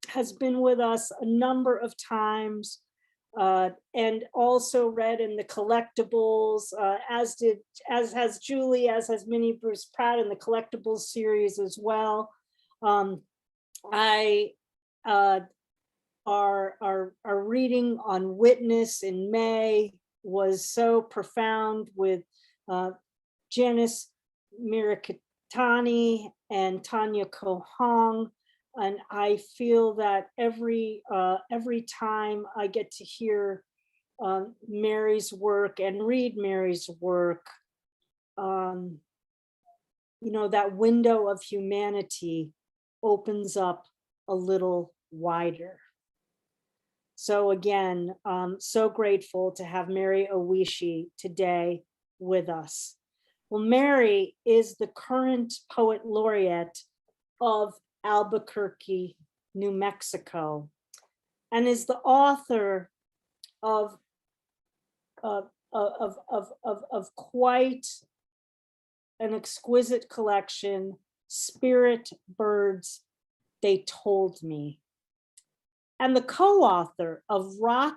has been with us a number of times, and also read in the collectibles, as has Julie, as has Minnie Bruce Pratt in the collectibles series as well. Our reading on Witness in May was so profound with Janice Mirikitani and Tanya Kohong. And I feel that every time I get to hear Mary's work and read Mary's work, that window of humanity opens up a little wider. So again, so grateful to have Mary Oishi today with us. Well, Mary is the current poet laureate of Albuquerque, New Mexico, and is the author of quite an exquisite collection, Spirit Birds, They Told Me, and the co-author of Rock,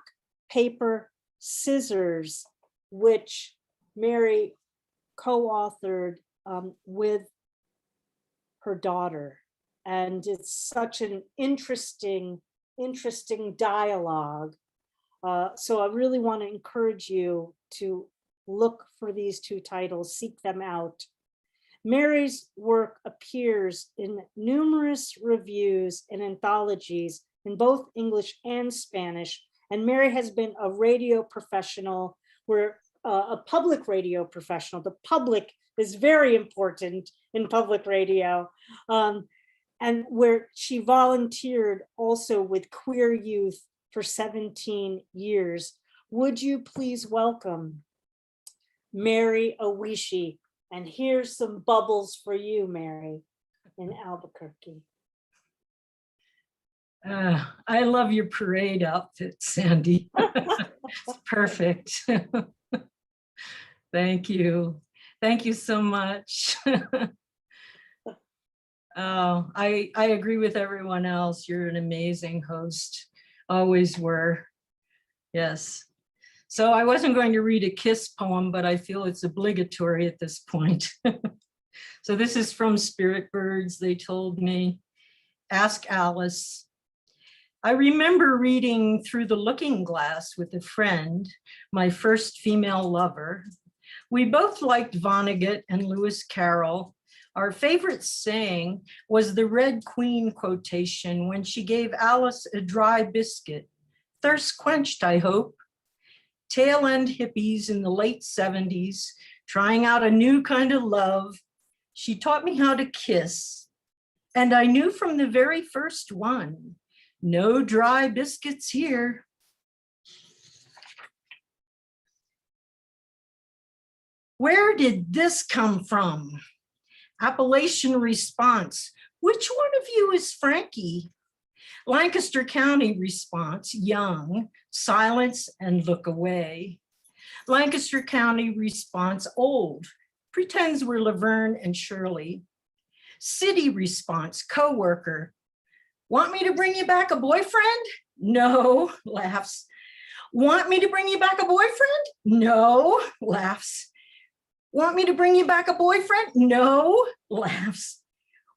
Paper, Scissors, which Mary co-authored with her daughter. And it's such an interesting dialogue. So I really want to encourage you to look for these two titles, seek them out. Mary's work appears in numerous reviews and anthologies in both English and Spanish. And Mary has been a radio professional, a public radio professional. The public is very important in public radio. And where she volunteered also with queer youth for 17 years. Would you please welcome Mary Oishi? And here's some bubbles for you, Mary, in Albuquerque. I love your parade outfit, Sandy. It's perfect. Thank you. Thank you so much. Oh, I agree with everyone else. You're an amazing host. Always were. Yes. So I wasn't going to read a kiss poem, but I feel it's obligatory at this point. So this is from Spirit Birds. They told me, ask Alice. I remember reading Through the Looking Glass with a friend, my first female lover. We both liked Vonnegut and Lewis Carroll. Our favorite saying was the Red Queen quotation when she gave Alice a dry biscuit. Thirst quenched, I hope. Tail end hippies in the late 70s, trying out a new kind of love. She taught me how to kiss. And I knew from the very first one, no dry biscuits here. Where did this come from? Appalachian response. Which one of you is Frankie? Lancaster County response, young, silence and look away. Lancaster County response, old, pretends we're Laverne and Shirley. City response, coworker. Want me to bring you back a boyfriend? No, laughs. Want me to bring you back a boyfriend? No, laughs. Want me to bring you back a boyfriend? No, laughs.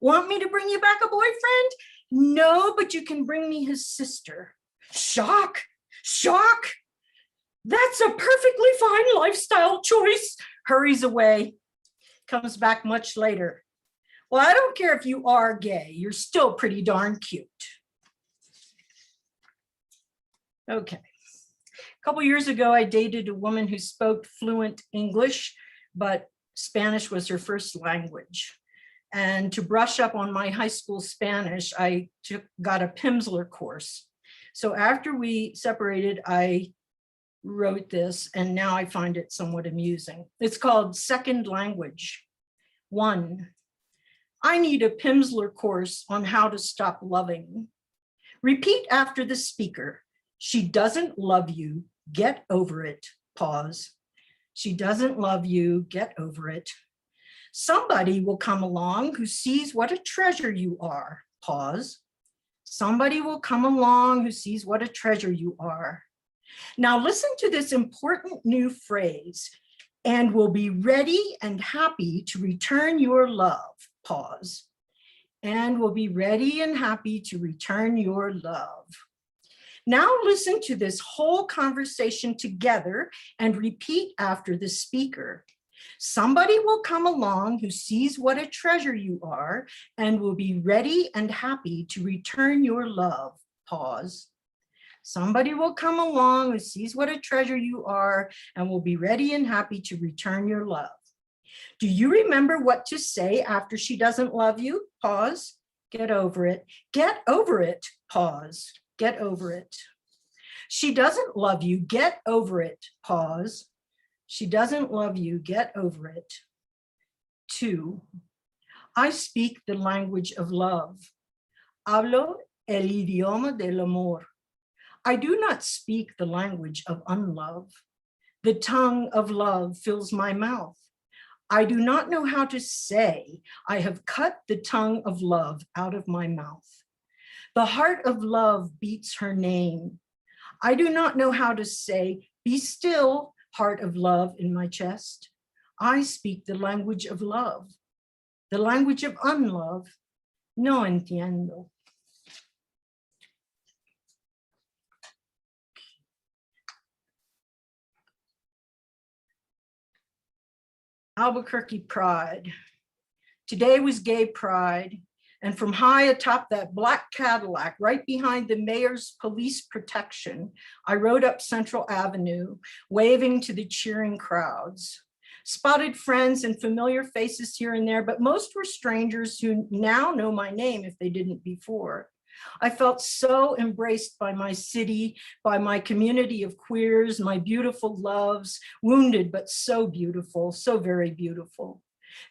Want me to bring you back a boyfriend? No, but you can bring me his sister. Shock, shock. That's a perfectly fine lifestyle choice. Hurries away, comes back much later. Well, I don't care if you are gay, you're still pretty darn cute. Okay. A couple years ago, I dated a woman who spoke fluent English, but Spanish was her first language. And to brush up on my high school Spanish, I got a Pimsleur course. So after we separated, I wrote this, and now I find it somewhat amusing. It's called Second Language. 1, I need a Pimsleur course on how to stop loving. Repeat after the speaker. She doesn't love you, get over it, pause. She doesn't love you, get over it. Somebody will come along who sees what a treasure you are, pause. Somebody will come along who sees what a treasure you are. Now listen to this important new phrase, and will be ready and happy to return your love, pause. And will be ready and happy to return your love. Now listen to this whole conversation together and repeat after the speaker. Somebody will come along who sees what a treasure you are and will be ready and happy to return your love, pause. Somebody will come along who sees what a treasure you are and will be ready and happy to return your love. Do you remember what to say after she doesn't love you? Pause. Get over it. Get over it. Pause. Get over it. She doesn't love you. Get over it. Pause. She doesn't love you. Get over it. 2, I speak the language of love. Hablo el idioma del amor. I do not speak the language of unlove. The tongue of love fills my mouth. I do not know how to say, I have cut the tongue of love out of my mouth. The heart of love beats her name. I do not know how to say, be still, heart of love in my chest. I speak the language of love. The language of unlove, no entiendo. Albuquerque Pride. Today was Gay Pride, and from high atop that black Cadillac, right behind the mayor's police protection, I rode up Central Avenue, waving to the cheering crowds. Spotted friends and familiar faces here and there, but most were strangers who now know my name if they didn't before. I felt so embraced by my city, by my community of queers, my beautiful loves, wounded but so beautiful, so very beautiful.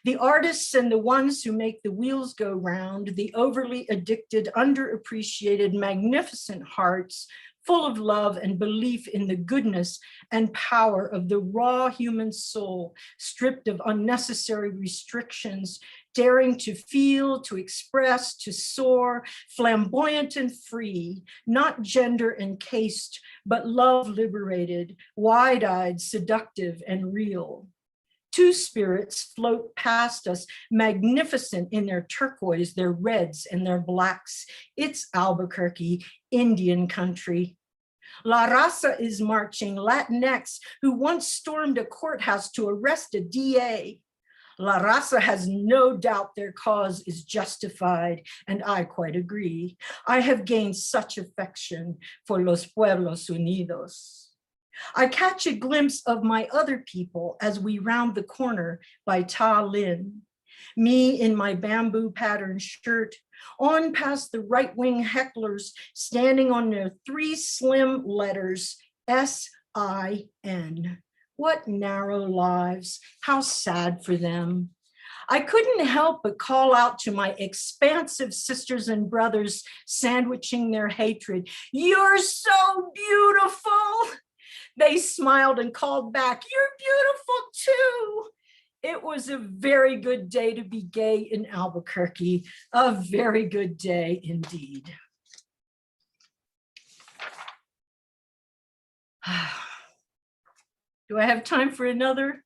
The artists and the ones who make the wheels go round, the overly addicted, underappreciated, magnificent hearts, full of love and belief in the goodness and power of the raw human soul, stripped of unnecessary restrictions, daring to feel, to express, to soar, flamboyant and free, not gender encased, but love liberated, wide-eyed, seductive, and real. Two spirits float past us, magnificent in their turquoise, their reds, and their blacks. It's Albuquerque, Indian country. La Raza is marching, Latinx, who once stormed a courthouse to arrest a DA. La Raza has no doubt their cause is justified, and I quite agree. I have gained such affection for Los Pueblos Unidos. I catch a glimpse of my other people as we round the corner by Ta Lin. Me in my bamboo patterned shirt, on past the right-wing hecklers standing on their three slim letters, S-I-N. What narrow lives, how sad for them. I couldn't help but call out to my expansive sisters and brothers sandwiching their hatred, "You're so beautiful." They smiled and called back, "You're beautiful too." It was a very good day to be gay in Albuquerque, a very good day indeed. Do I have time for another?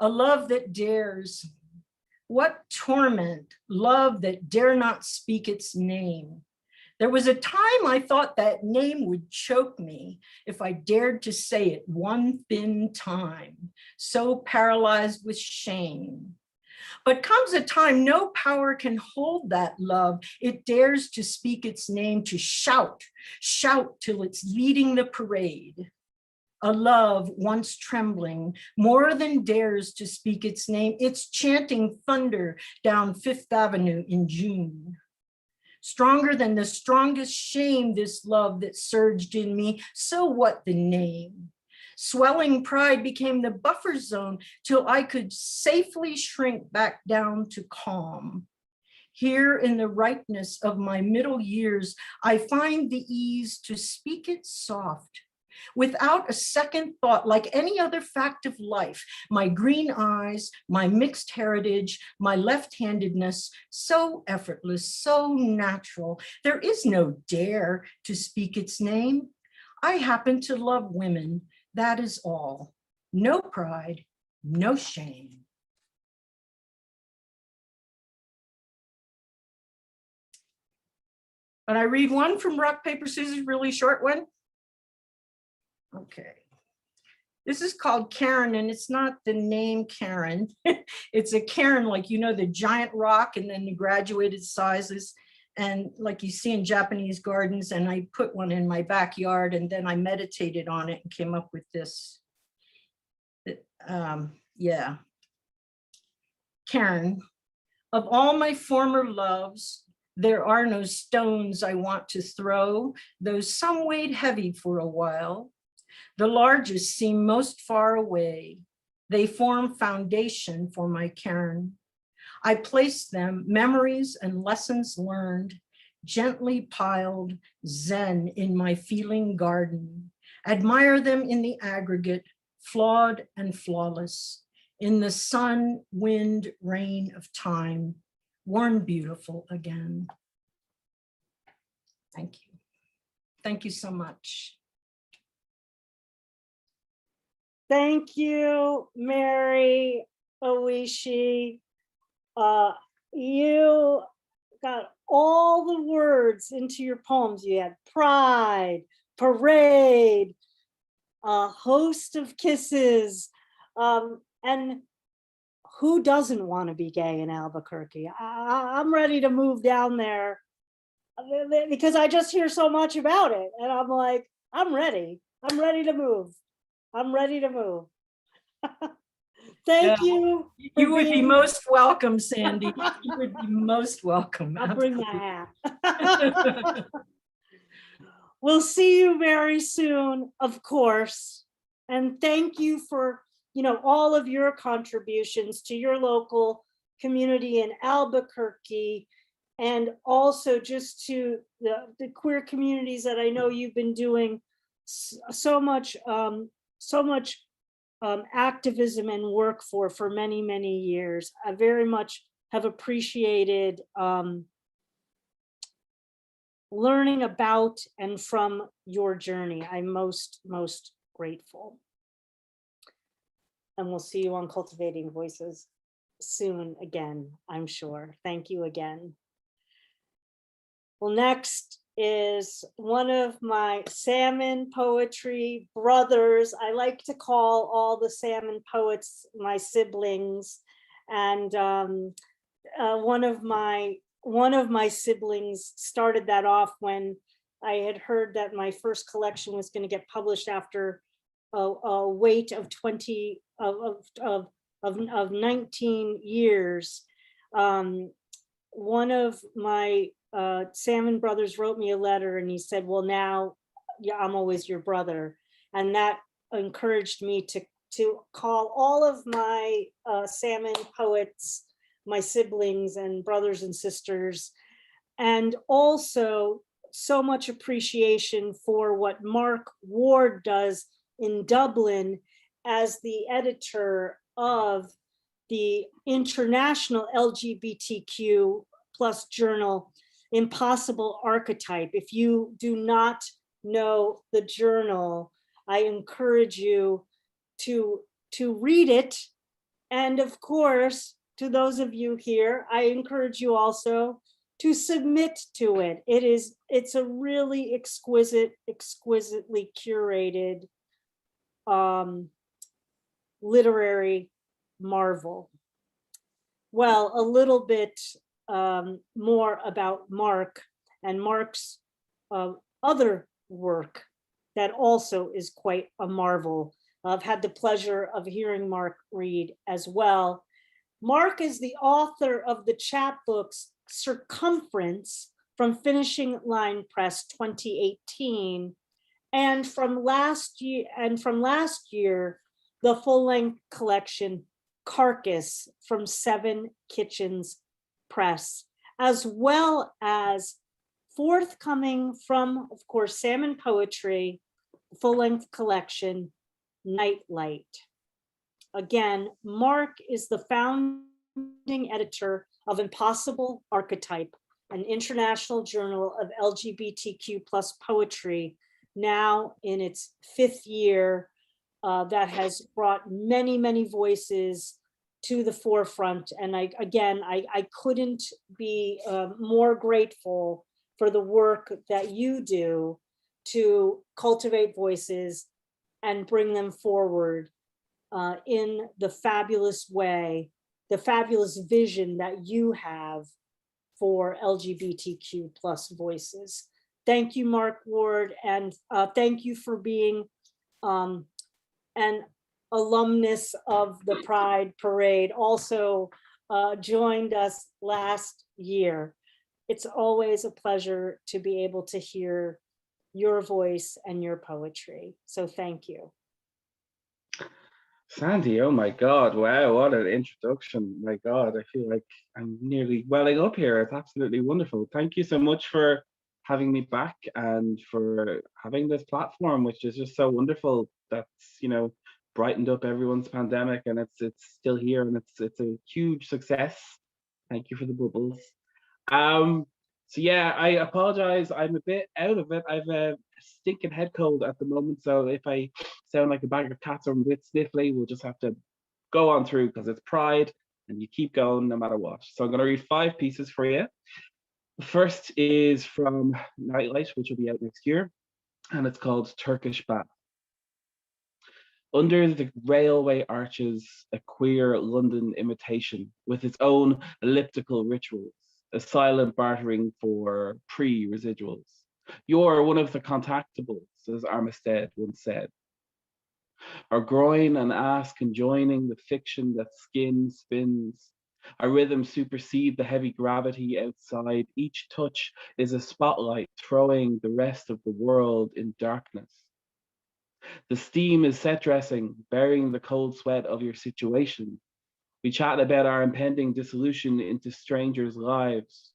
A love that dares. What torment, love that dare not speak its name. There was a time I thought that name would choke me if I dared to say it one thin time, so paralyzed with shame. But comes a time no power can hold that love. It dares to speak its name, to shout, shout till it's leading the parade. A love once trembling, more than dares to speak its name. It's chanting thunder down Fifth Avenue in June. Stronger than the strongest shame, this love that surged in me. So what the name? Swelling pride became the buffer zone till I could safely shrink back down to calm. Here in the ripeness of my middle years, I find the ease to speak it soft, without a second thought, like any other fact of life. My green eyes, my mixed heritage, my left-handedness, so effortless, so natural. There is no dare to speak its name. I happen to love women, that is all. No pride, no shame. But I read one from Rock, Paper, Scissors, really short one. Okay. This is called Karen, and it's not the name Karen. It's a Karen, like, you know, the giant rock and then the graduated sizes. And like you see in Japanese gardens, and I put one in my backyard, and then I meditated on it and came up with this. Yeah. Karen, of all my former loves, there are no stones I want to throw, though some weighed heavy for a while. The largest seem most far away. They form foundation for my cairn. I place them, memories and lessons learned, gently piled, zen in my feeling garden. Admire them in the aggregate, flawed and flawless, in the sun, wind, rain of time, worn beautiful again. Thank you. Thank you so much. Thank you, Mary Oishi. You got all the words into your poems. You had pride, parade, a host of kisses, and who doesn't want to be gay in Albuquerque? I'm ready to move down there because I just hear so much about it, and I'm like, I'm ready to move. I'm ready to move. Thank you. You would be most welcome, Sandy. You would be most welcome. I'll bring my hat. We'll see you very soon, of course. And thank you for all of your contributions to your local community in Albuquerque, and also just to the queer communities that I know you've been doing so much activism and work for many, many years. I very much have appreciated learning about and from your journey. I'm most grateful. And we'll see you on Cultivating Voices soon again, I'm sure. Thank you again. Well, next is one of my salmon poetry brothers. I like to call all the salmon poets my siblings. And one of my siblings started that off when I had heard that my first collection was going to get published after a wait of 19 years. One of my salmon brothers wrote me a letter and he said, well, now yeah, I'm always your brother. And that encouraged me to call all of my salmon poets my siblings and brothers and sisters. And also so much appreciation for what Mark Ward does in Dublin as the editor of the international LGBTQ plus journal, Impossible Archetype. If you do not know the journal, I encourage you to read it. And of course, to those of you here, I encourage you also to submit to it. It's a really exquisitely curated literary marvel. Well, a little bit more about Mark and Mark's other work that also is quite a marvel. I've had the pleasure of hearing Mark read as well. Mark is the author of the chapbooks Circumference from Finishing Line Press 2018, and from last year, the full-length collection Carcass from Seven Kitchens Press, as well as forthcoming from, of course, Salmon Poetry, full-length collection Nightlight. Again, Mark is the founding editor of Impossible Archetype, an international journal of LGBTQ plus poetry, now in its 5th year, that has brought many, many voices to the forefront. And I couldn't be more grateful for the work that you do to cultivate voices and bring them forward in the fabulous way, the fabulous vision that you have for LGBTQ plus voices. Thank you, Mark Ward, and thank you for being an alumnus of the Pride Parade, also joined us last year. It's always a pleasure to be able to hear your voice and your poetry. So thank you. Sandy, oh my God, wow, what an introduction. My God, I feel like I'm nearly welling up here. It's absolutely wonderful. Thank you so much for having me back and for having this platform, which is just so wonderful. That's, brightened up everyone's pandemic, and it's still here, and it's a huge success. Thank you for the bubbles. So yeah, I apologize. I'm a bit out of it. I've a stinking head cold at the moment, so if I sound like a bag of cats or I'm a bit sniffly, we'll just have to go on through because it's Pride and you keep going no matter what. So I'm going to read 5 pieces for you. The first is from Nightlight, which will be out next year, and it's called Turkish Bath. Under the railway arches, a queer London imitation with its own elliptical rituals, a silent bartering for pre-residuals. You're one of the contactables, as Armistead once said. Our groin and ass conjoining the fiction that skin spins. Our rhythms supersede the heavy gravity outside. Each touch is a spotlight throwing the rest of the world in darkness. The steam is set dressing, burying the cold sweat of your situation. We chat about our impending dissolution into strangers' lives.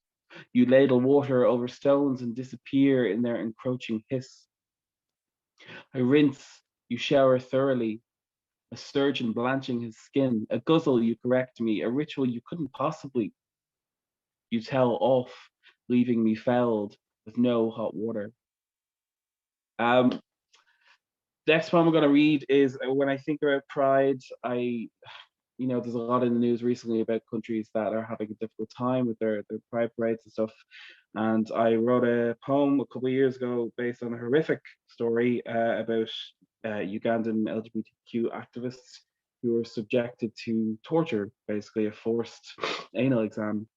You ladle water over stones and disappear in their encroaching hiss. I rinse, you shower thoroughly, a surgeon blanching his skin, a guzzle you correct me, a ritual you couldn't possibly. You tell off, leaving me fouled with no hot water. Next poem I'm going to read is when I think about pride, there's a lot in the news recently about countries that are having a difficult time with their pride parades and stuff. And I wrote a poem a couple of years ago based on a horrific story about Ugandan LGBTQ activists who were subjected to torture, basically a forced anal exam.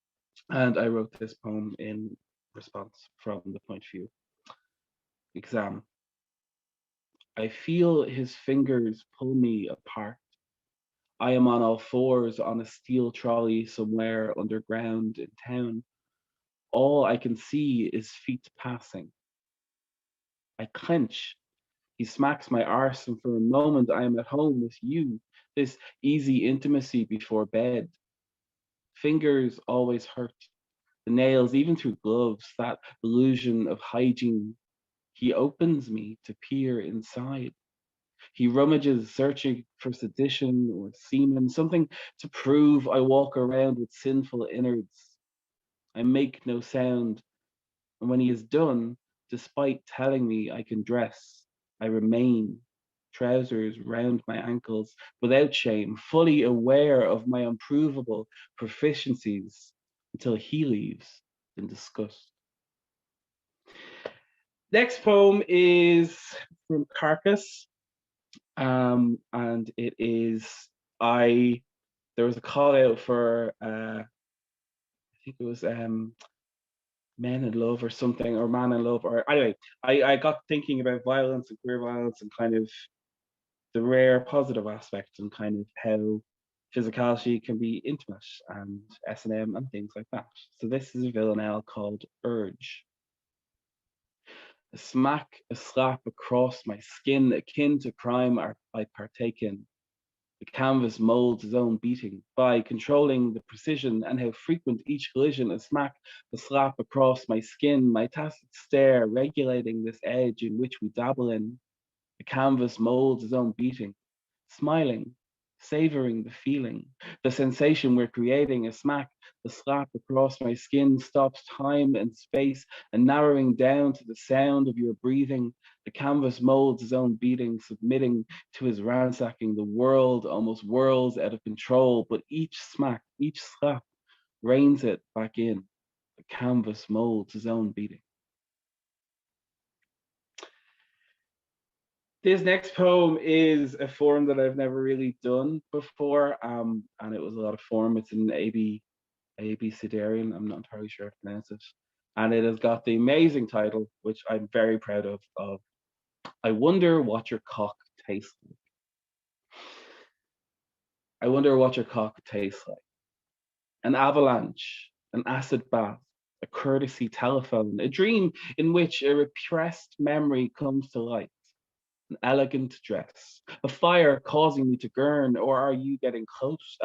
And I wrote this poem in response from the point of view. Exam. I feel his fingers pull me apart. I am on all fours on a steel trolley somewhere underground in town. All I can see is feet passing. I clench. He smacks my arse, and for a moment I am at home with you, this easy intimacy before bed. Fingers always hurt. The nails, even through gloves, that illusion of hygiene. He opens me to peer inside. He rummages, searching for sedition or semen, something to prove I walk around with sinful innards. I make no sound, and when he is done, despite telling me I can dress, I remain, trousers round my ankles, without shame, fully aware of my unprovable proficiencies, until he leaves in disgust. Next poem is from Carcass. And it is, there was a call out for, I think it was Men in Love or something, or Man in Love, or anyway, I got thinking about violence and queer violence and kind of the rare positive aspects and kind of how physicality can be intimate and S&M and things like that. So this is a villanelle called Urge. A smack, a slap across my skin, akin to crime I partake in. The canvas molds his own beating by controlling the precision and how frequent each collision, a smack, a slap across my skin, my tacit stare regulating this edge in which we dabble in. The canvas molds his own beating, smiling, savoring the feeling, the sensation we're creating, a smack, the slap across my skin stops time and space and narrowing down to the sound of your breathing. The canvas molds his own beating, submitting to his ransacking. The world almost whirls out of control, but each smack, each slap reins it back in. The canvas molds his own beating. This next poem is a form that I've never really done before, and it was a lot of form. It's an Abecedarian. I'm not entirely sure how to pronounce it. And it has got the amazing title, which I'm very proud of I Wonder What Your Cock Tastes Like. I wonder what your cock tastes like. An avalanche, an acid bath, a courtesy telephone, a dream in which a repressed memory comes to light. An elegant dress, a fire causing me to gurn, or are you getting close?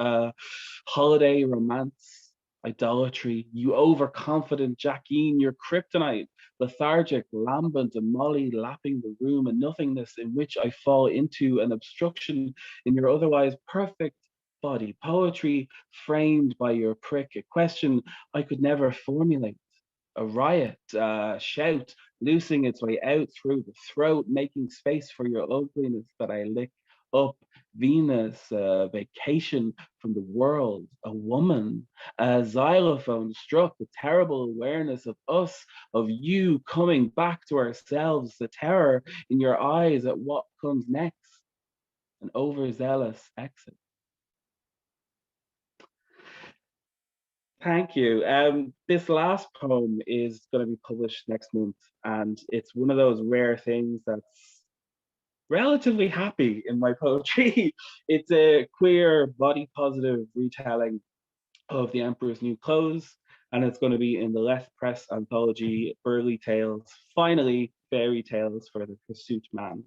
Holiday romance, idolatry, you overconfident Jacqueline, your kryptonite, lethargic, lambent, and Molly lapping the room, a nothingness in which I fall into, an obstruction in your otherwise perfect body, poetry framed by your prick, a question I could never formulate. A riot, shout, loosing its way out through the throat, making space for your ugliness that I lick up. Venus, vacation from the world, a woman, a xylophone struck, the terrible awareness of us, of you coming back to ourselves, the terror in your eyes at what comes next, an overzealous exit. Thank you. This last poem is going to be published next month, and it's one of those rare things that's relatively happy in my poetry. It's a queer, body positive retelling of The Emperor's New Clothes, and it's going to be in the Left Press anthology, Burly Tales, finally fairy tales for the pursuit man.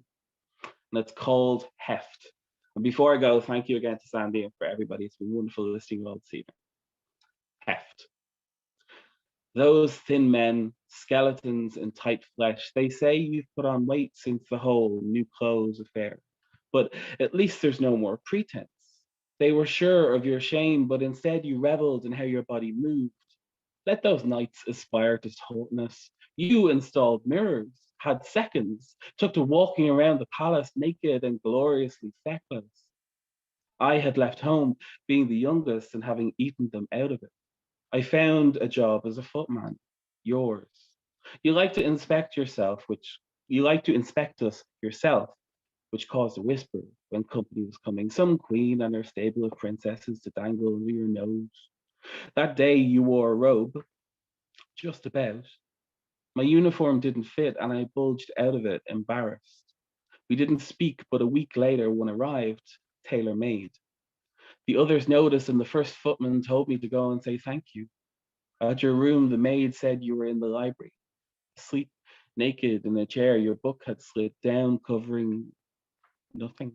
and it's called Heft. And before I go, thank you again to Sandy and for everybody. It's been wonderful listening to all this evening. Heft. Those thin men, skeletons in tight flesh, they say you've put on weight since the whole new clothes affair. But at least there's no more pretense. They were sure of your shame, but instead you reveled in how your body moved. Let those knights aspire to tautness. You installed mirrors, had seconds, took to walking around the palace naked and gloriously feckless. I had left home, being the youngest and having eaten them out of it. I found a job as a footman, yours. You like to inspect yourself, you like to inspect us yourself, which caused a whisper when company was coming. Some queen and her stable of princesses to dangle under your nose. That day you wore a robe, just about. My uniform didn't fit and I bulged out of it, embarrassed. We didn't speak, but a week later one arrived, tailor-made. The others noticed and the first footman told me to go and say thank you. At your room, the maid said you were in the library, asleep, naked in a chair. Your book had slid down, covering nothing.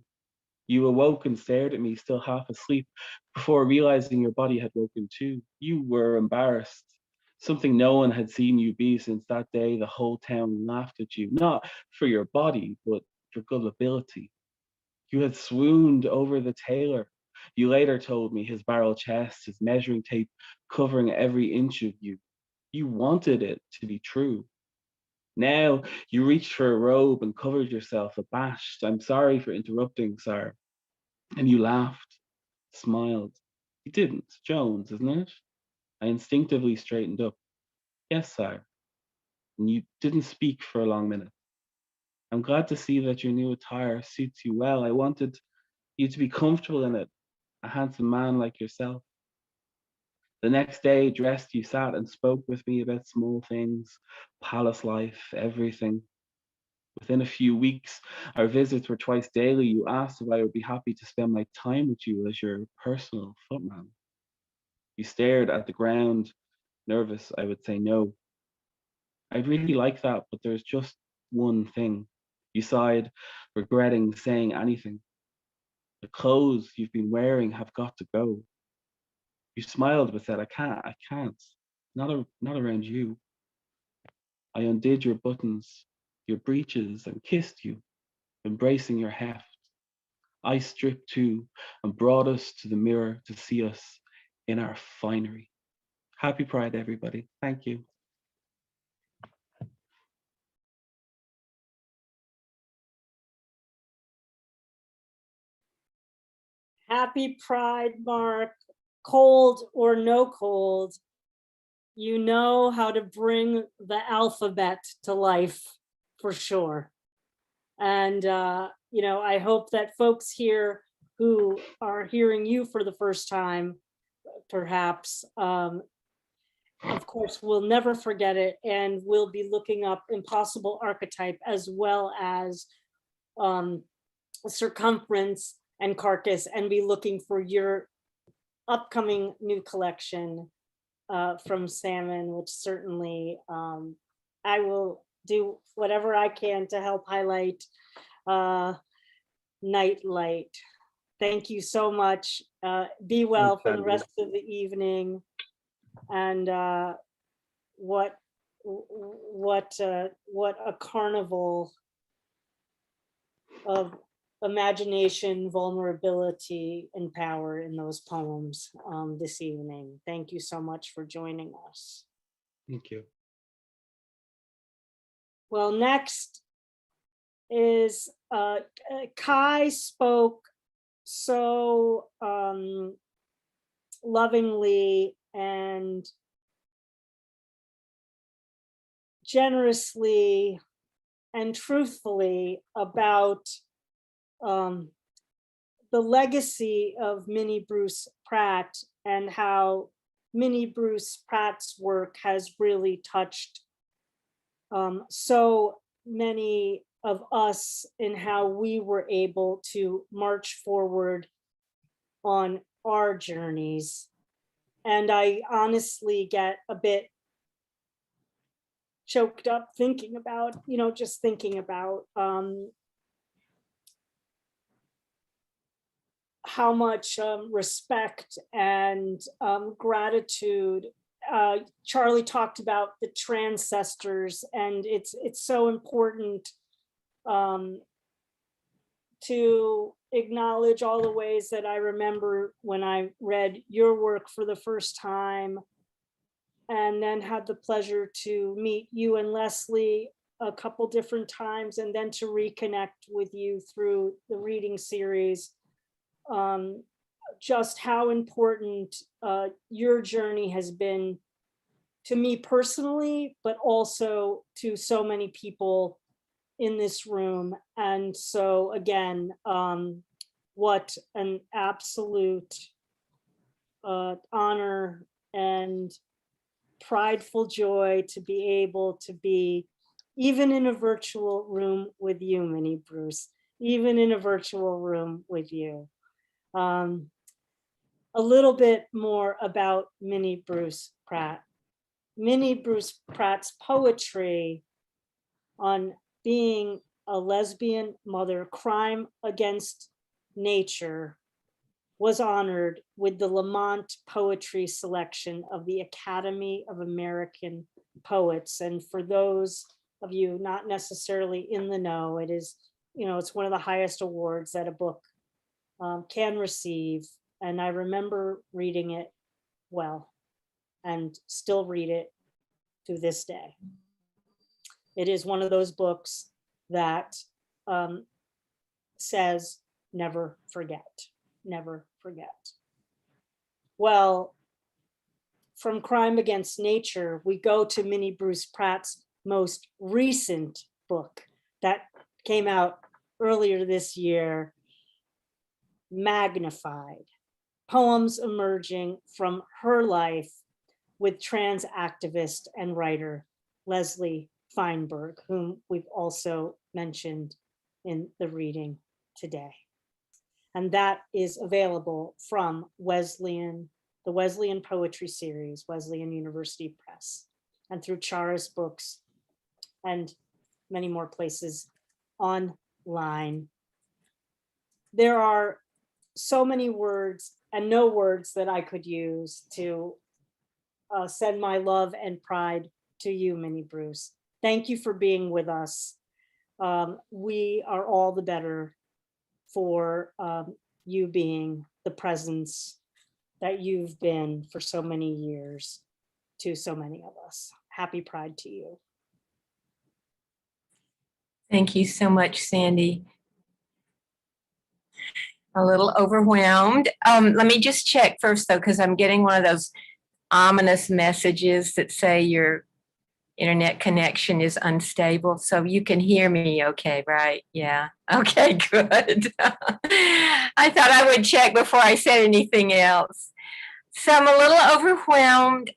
You awoke and stared at me, still half asleep, before realizing your body had woken too. You were embarrassed, something no one had seen you be since that day. The whole town laughed at you, not for your body, but your gullibility. You had swooned over the tailor. You later told me his barrel chest, his measuring tape covering every inch of you. You wanted it to be true. Now you reached for a robe and covered yourself, abashed. I'm sorry for interrupting, sir. And you laughed, smiled. You didn't, Jones, isn't it? I instinctively straightened up. Yes, sir. And you didn't speak for a long minute. I'm glad to see that your new attire suits you well. I wanted you to be comfortable in it, a handsome man like yourself. The next day, dressed, you sat and spoke with me about small things, palace life, everything. Within a few weeks, our visits were twice daily. You asked if I would be happy to spend my time with you as your personal footman. You stared at the ground, nervous. I would say no. I'd really like that, but there's just one thing. You sighed, regretting saying anything. The clothes you've been wearing have got to go. You smiled but said, I can't. Not around you. I undid your buttons, your breeches, and kissed you, embracing your heft. I stripped too and brought us to the mirror to see us in our finery. Happy Pride, everybody. Thank you. Happy Pride, Mark. Cold or no cold, you know how to bring the alphabet to life for sure. And, I hope that folks here who are hearing you for the first time, perhaps, of course, will never forget it and will be looking up Impossible Archetype as well as Circumference and Carcass and be looking for your upcoming new collection from Salmon, which certainly I will do whatever I can to help highlight Nightlight. Thank you so much. Be well for the rest of the evening. And what a carnival of imagination, vulnerability, and power in those poems this evening. Thank you so much for joining us. Thank you. Well, next is Kai spoke so lovingly and generously and truthfully about the legacy of Minnie Bruce Pratt and how Minnie Bruce Pratt's work has really touched so many of us in how we were able to march forward on our journeys. And I honestly get a bit choked up thinking about, just thinking about how much respect and gratitude. Charlie talked about the transcestors, and it's so important to acknowledge all the ways that I remember when I read your work for the first time, and then had the pleasure to meet you and Leslie a couple different times, and then to reconnect with you through the reading series. Just how important your journey has been to me personally, but also to so many people in this room. And so again, what an absolute honor and prideful joy to be able to be even in a virtual room with you, Minnie Bruce, even in a virtual room with you. A little bit more about Minnie Bruce Pratt. Minnie Bruce Pratt's poetry on being a lesbian mother, crime against nature, was honored with the Lamont Poetry Selection of the Academy of American Poets. And for those of you not necessarily in the know, it is, it's one of the highest awards that a book can receive. And I remember reading it well, and still read it to this day. It is one of those books that says, never forget, never forget. Well, from Crime Against Nature, we go to Minnie Bruce Pratt's most recent book that came out earlier this year, Magnified, poems emerging from her life with trans activist and writer Leslie Feinberg, whom we've also mentioned in the reading today. And that is available from the Wesleyan Poetry Series, Wesleyan University Press, and through Charis Books and many more places online. There are so many words and no words that I could use to send my love and pride to you, Minnie Bruce. Thank you for being with us. We are all the better for you being the presence that you've been for so many years to so many of us. Happy Pride to you. Thank you so much, Sandy. A little overwhelmed. Let me just check first though, because I'm getting one of those ominous messages that say your internet connection is unstable. So you can hear me okay, right? Yeah. Okay, good. I thought I would check before I said anything else. So I'm a little overwhelmed.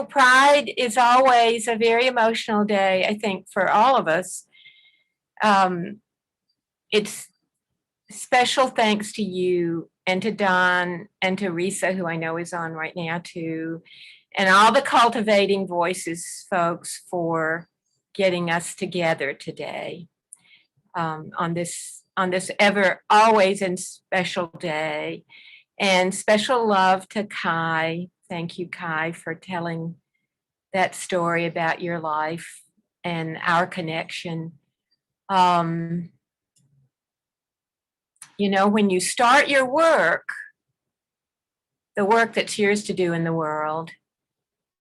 Pride is always a very emotional day, I think, for all of us. It's special thanks to you and to Don and to Risa, who I know is on right now too, and all the Cultivating Voices folks for getting us together today on this ever, always and special day. And special love to Kai. Thank you, Kai, for telling that story about your life and our connection. When you start your work, the work that's yours to do in the world,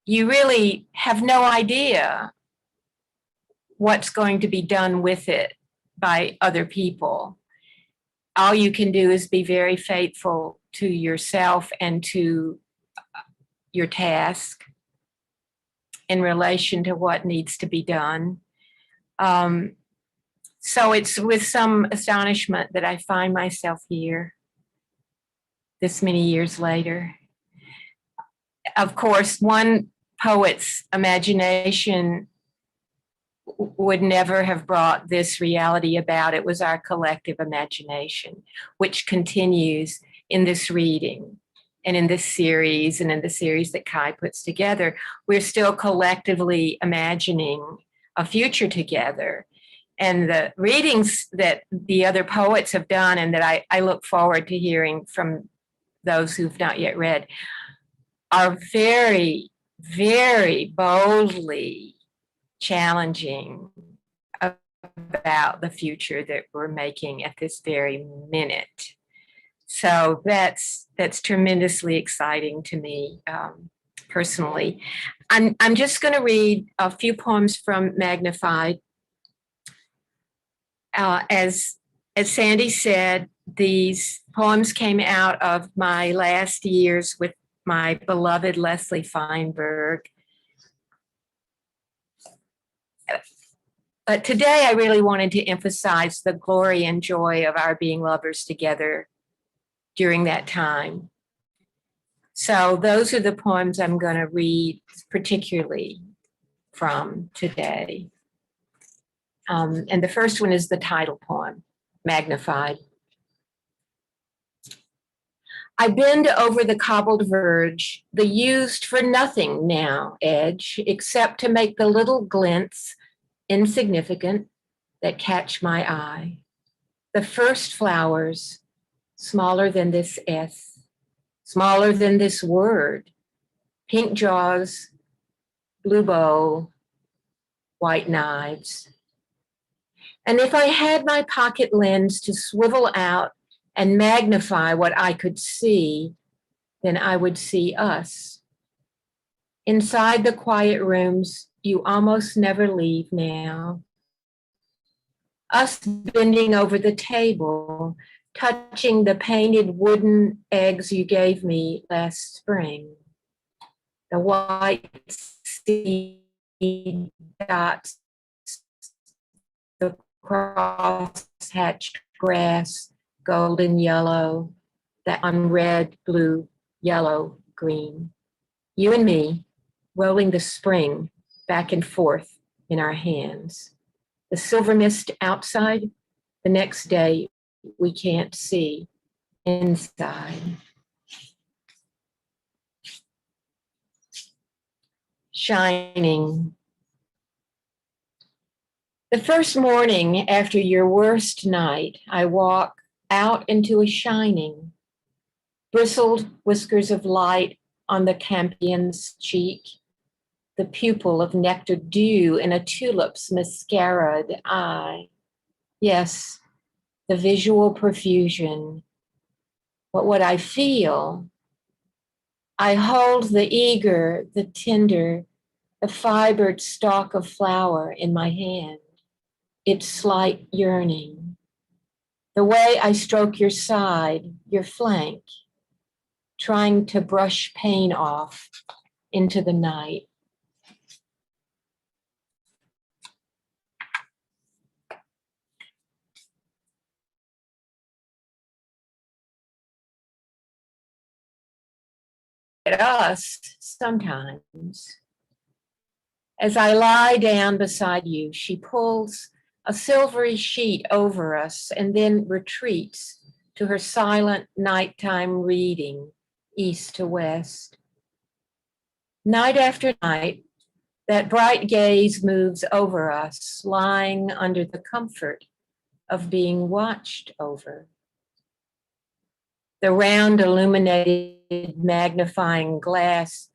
you really have no idea what's going to be done with it by other people. All you can do is be very faithful to yourself and to your task in relation to what needs to be done. So it's with some astonishment that I find myself here this many years later. Of course, one poet's imagination would never have brought this reality about. It was our collective imagination, which continues in this reading and in this series and in the series that Kai puts together. We're still collectively imagining a future together. and the readings that the other poets have done and that I look forward to hearing from those who've not yet read are very, very boldly challenging about the future that we're making at this very minute. So that's tremendously exciting to me personally. I'm just going to read a few poems from Magnified. As Sandy said, these poems came out of my last years with my beloved Leslie Feinberg. But today I really wanted to emphasize the glory and joy of our being lovers together during that time. So those are the poems I'm going to read particularly from today. And the first one is the title poem, Magnified. I bend over the cobbled verge, the used for nothing now edge, except to make the little glints insignificant that catch my eye. The first flowers, smaller than this S, smaller than this word, pink jaws, blue bow, white knives. And if I had my pocket lens to swivel out and magnify what I could see, then I would see us. Inside the quiet rooms, you almost never leave now. Us bending over the table, touching the painted wooden eggs you gave me last spring. The white seed dots, the cross-hatched grass, golden yellow, that unred, blue, yellow, green. You and me, rolling the spring back and forth in our hands. The silver mist outside, the next day we can't see inside. Shining. The first morning after your worst night, I walk out into a shining, bristled whiskers of light on the campion's cheek, the pupil of nectar dew in a tulip's mascaraed eye. Yes, the visual profusion. But what I feel, I hold the eager, the tender, the fibered stalk of flower in my hand, its slight yearning. The way I stroke your side, your flank, trying to brush pain off into the night. At us sometimes. As I lie down beside you, she pulls a silvery sheet over us and then retreats to her silent nighttime reading, east to west. Night after night, that bright gaze moves over us, lying under the comfort of being watched over. The round illuminated magnifying glass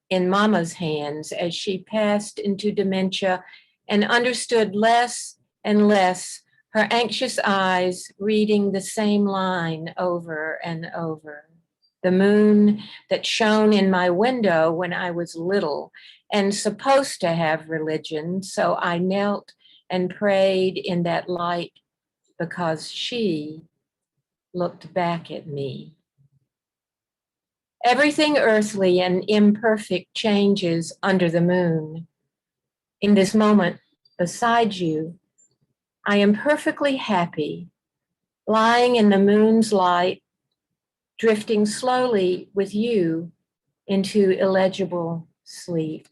in Mama's hands as she passed into dementia and understood less and less, her anxious eyes reading the same line over and over. The moon that shone in my window when I was little and supposed to have religion, so I knelt and prayed in that light because she looked back at me. Everything earthly and imperfect changes under the moon. In this moment, beside you, I am perfectly happy, lying in the moon's light, drifting slowly with you into illegible sleep.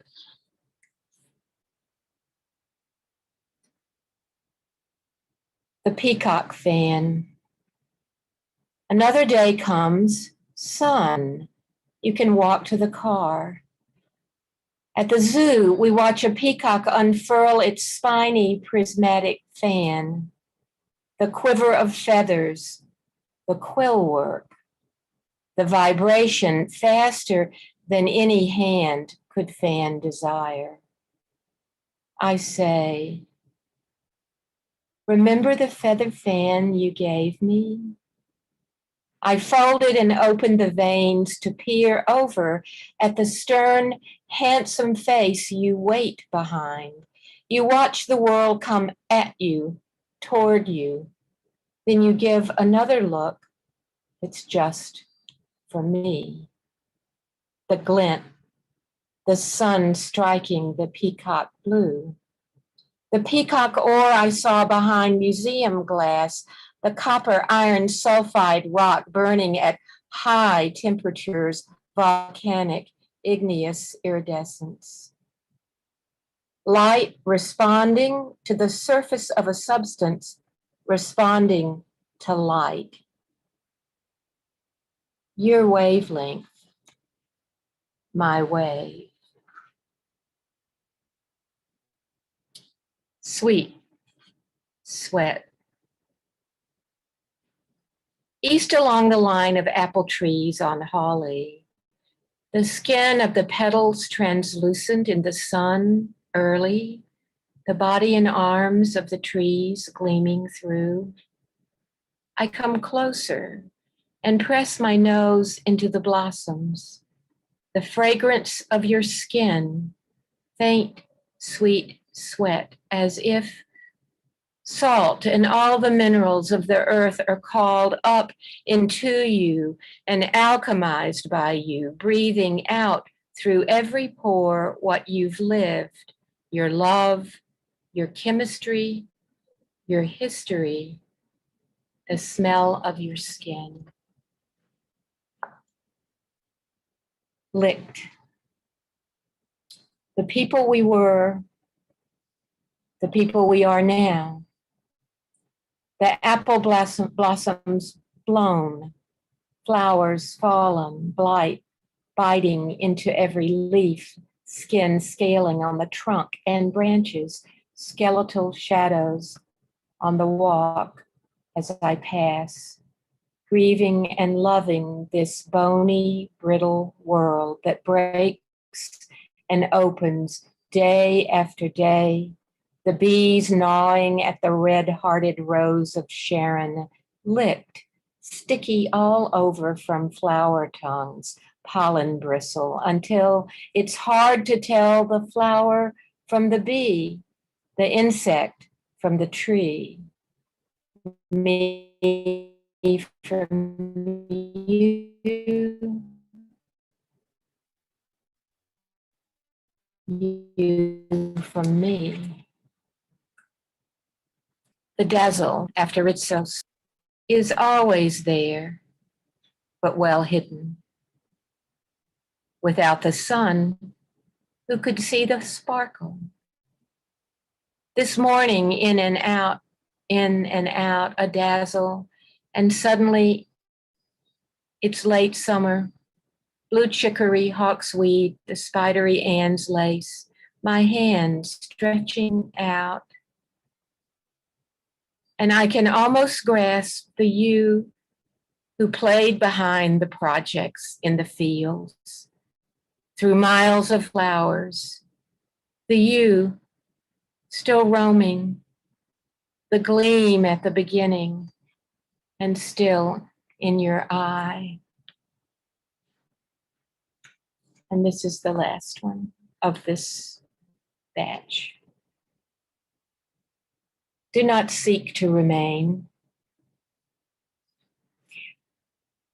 The peacock fan. Another day comes, sun. You can walk to the car. At the zoo, we watch a peacock unfurl its spiny prismatic fan, the quiver of feathers, the quill work, the vibration faster than any hand could fan desire. I say, remember the feather fan you gave me? I folded and opened the veins to peer over at the stern, handsome face you wait behind. You watch the world come at you, toward you. Then you give another look. It's just for me. The glint, the sun striking the peacock blue. The peacock ore I saw behind museum glass, the copper iron sulfide rock burning at high temperatures, volcanic igneous iridescence. Light responding to the surface of a substance, responding to light. Your wavelength, my wave. Sweet sweat. East along the line of apple trees on Holly, the skin of the petals translucent in the sun early, the body and arms of the trees gleaming through. I come closer and press my nose into the blossoms, the fragrance of your skin, faint, sweet sweat, as if salt and all the minerals of the earth are called up into you and alchemized by you, breathing out through every pore what you've lived, your love, your chemistry, your history, the smell of your skin. Licked. The people we were, the people we are now. The apple blossoms blown, flowers fallen, blight biting into every leaf, skin scaling on the trunk and branches, skeletal shadows on the walk as I pass, grieving and loving this bony, brittle world that breaks and opens day after day. The bees gnawing at the red-hearted rose of Sharon, licked, sticky all over from flower tongues, pollen bristle, until it's hard to tell the flower from the bee, the insect from the tree. Me from you, you from me. The dazzle, after it's so, is always there, but well hidden. Without the sun, who could see the sparkle? This morning, in and out, a dazzle, and suddenly it's late summer, blue chicory, hawksweed, the spidery Anne's lace, my hand stretching out. And I can almost grasp the you who played behind the projects in the fields, through miles of flowers, the you still roaming, the gleam at the beginning, and still in your eye. And this is the last one of this batch. Do not seek to remain.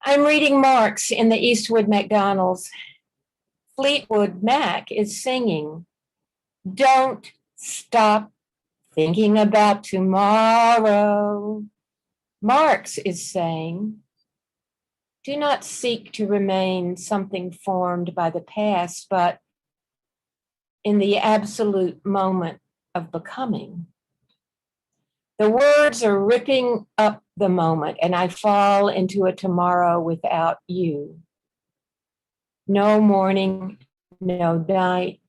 I'm reading Marx in the Eastwood McDonald's. Fleetwood Mac is singing, don't stop thinking about tomorrow. Marx is saying, do not seek to remain something formed by the past, but in the absolute moment of becoming. The words are ripping up the moment, and I fall into a tomorrow without you. No morning, no night,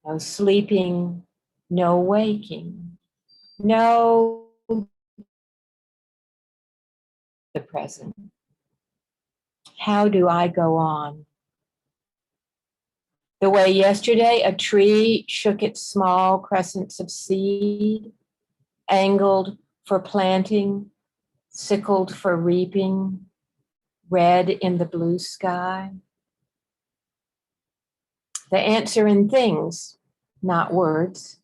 No sleeping, no waking, no the present. How do I go on? The way yesterday a tree shook its small crescents of seed, angled for planting, sickled for reaping, red in the blue sky. The answer in things, not words,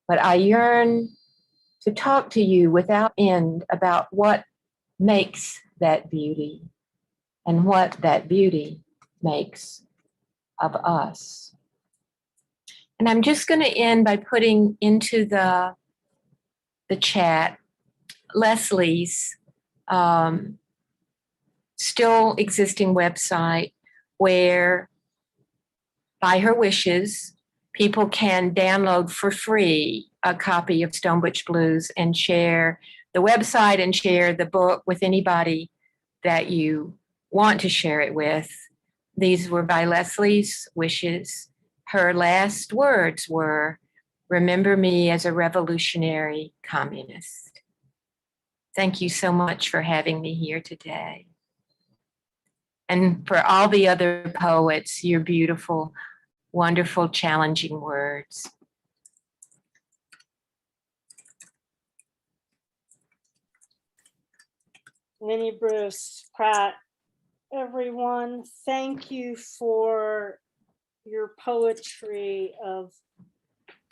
but I yearn to talk to you without end about what makes that beauty and what that beauty makes of us. And I'm just going to end by putting into the chat Leslie's still existing website where, by her wishes, people can download for free a copy of Stone Butch Blues and share the website and share the book with anybody that you want to share it with. These were by Leslie's wishes. Her last words were, "Remember me as a revolutionary communist." Thank you so much for having me here today. And for all the other poets, your beautiful, wonderful, challenging words. Minnie, Bruce, Pratt, everyone, thank you for your poetry of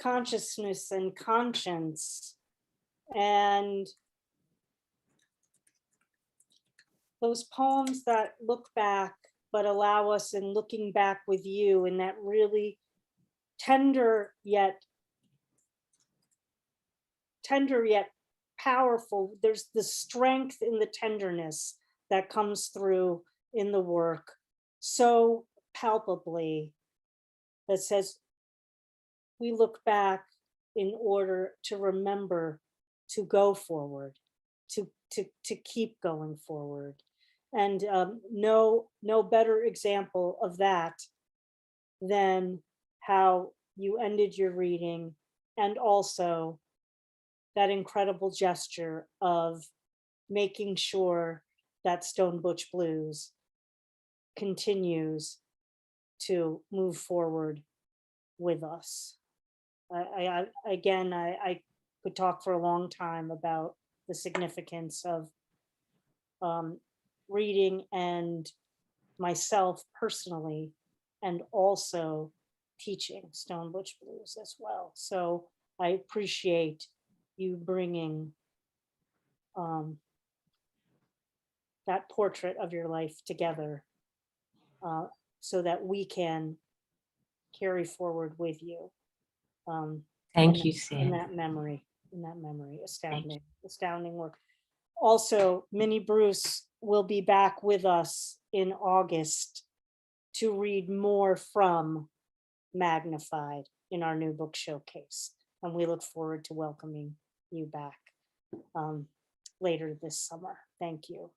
consciousness and conscience, and those poems that look back but allow us in looking back with you in that really tender yet powerful. There's the strength in the tenderness that comes through in the work so palpably, that says we look back in order to remember to go forward, to keep going forward. And no better example of that than how you ended your reading, and also that incredible gesture of making sure that Stone Butch Blues continues to move forward with us. I could talk for a long time about the significance of reading and myself personally, and also teaching Stone Butch Blues as well. So I appreciate you bringing that portrait of your life together so that we can carry forward with you. Thank you, in Sam. that memory, astounding work. Also, Minnie Bruce will be back with us in August to read more from Magnified in our new book showcase. And we look forward to welcoming you back later this summer. Thank you.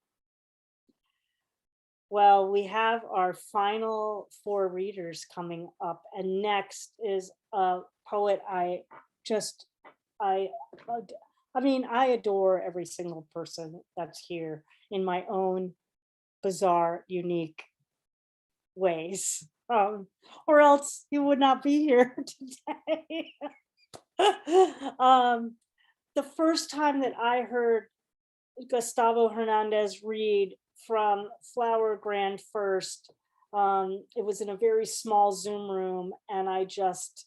Well, we have our final 4 readers coming up, and next is a poet I adore every single person that's here in my own bizarre, unique ways, or else you would not be here today. The first time that I heard Gustavo Hernandez read from Flower Grand First, it was in a very small Zoom room, and I just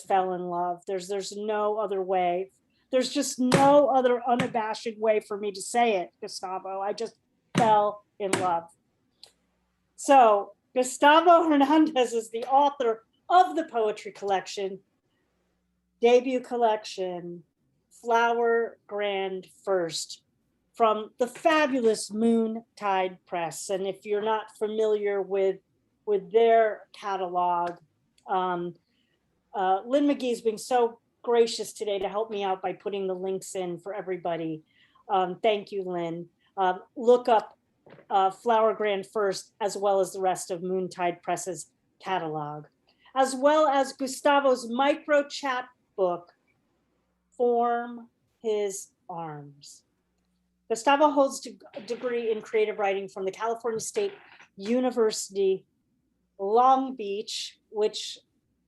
fell in love. There's no other way. There's just no other unabashed way for me to say it, Gustavo. I just fell in love. So Gustavo Hernandez is the author of the poetry collection, debut collection, Flower Grand First, from the fabulous Moontide Press. And if you're not familiar with their catalog, Lynn McGee's being so gracious today to help me out by putting the links in for everybody. Thank you, Lynn. Look up Flower Grand First, as well as the rest of Moontide Press's catalog. as well as Gustavo's micro chat book, Form His Arms. Gustavo holds a degree in creative writing from the California State University, Long Beach, which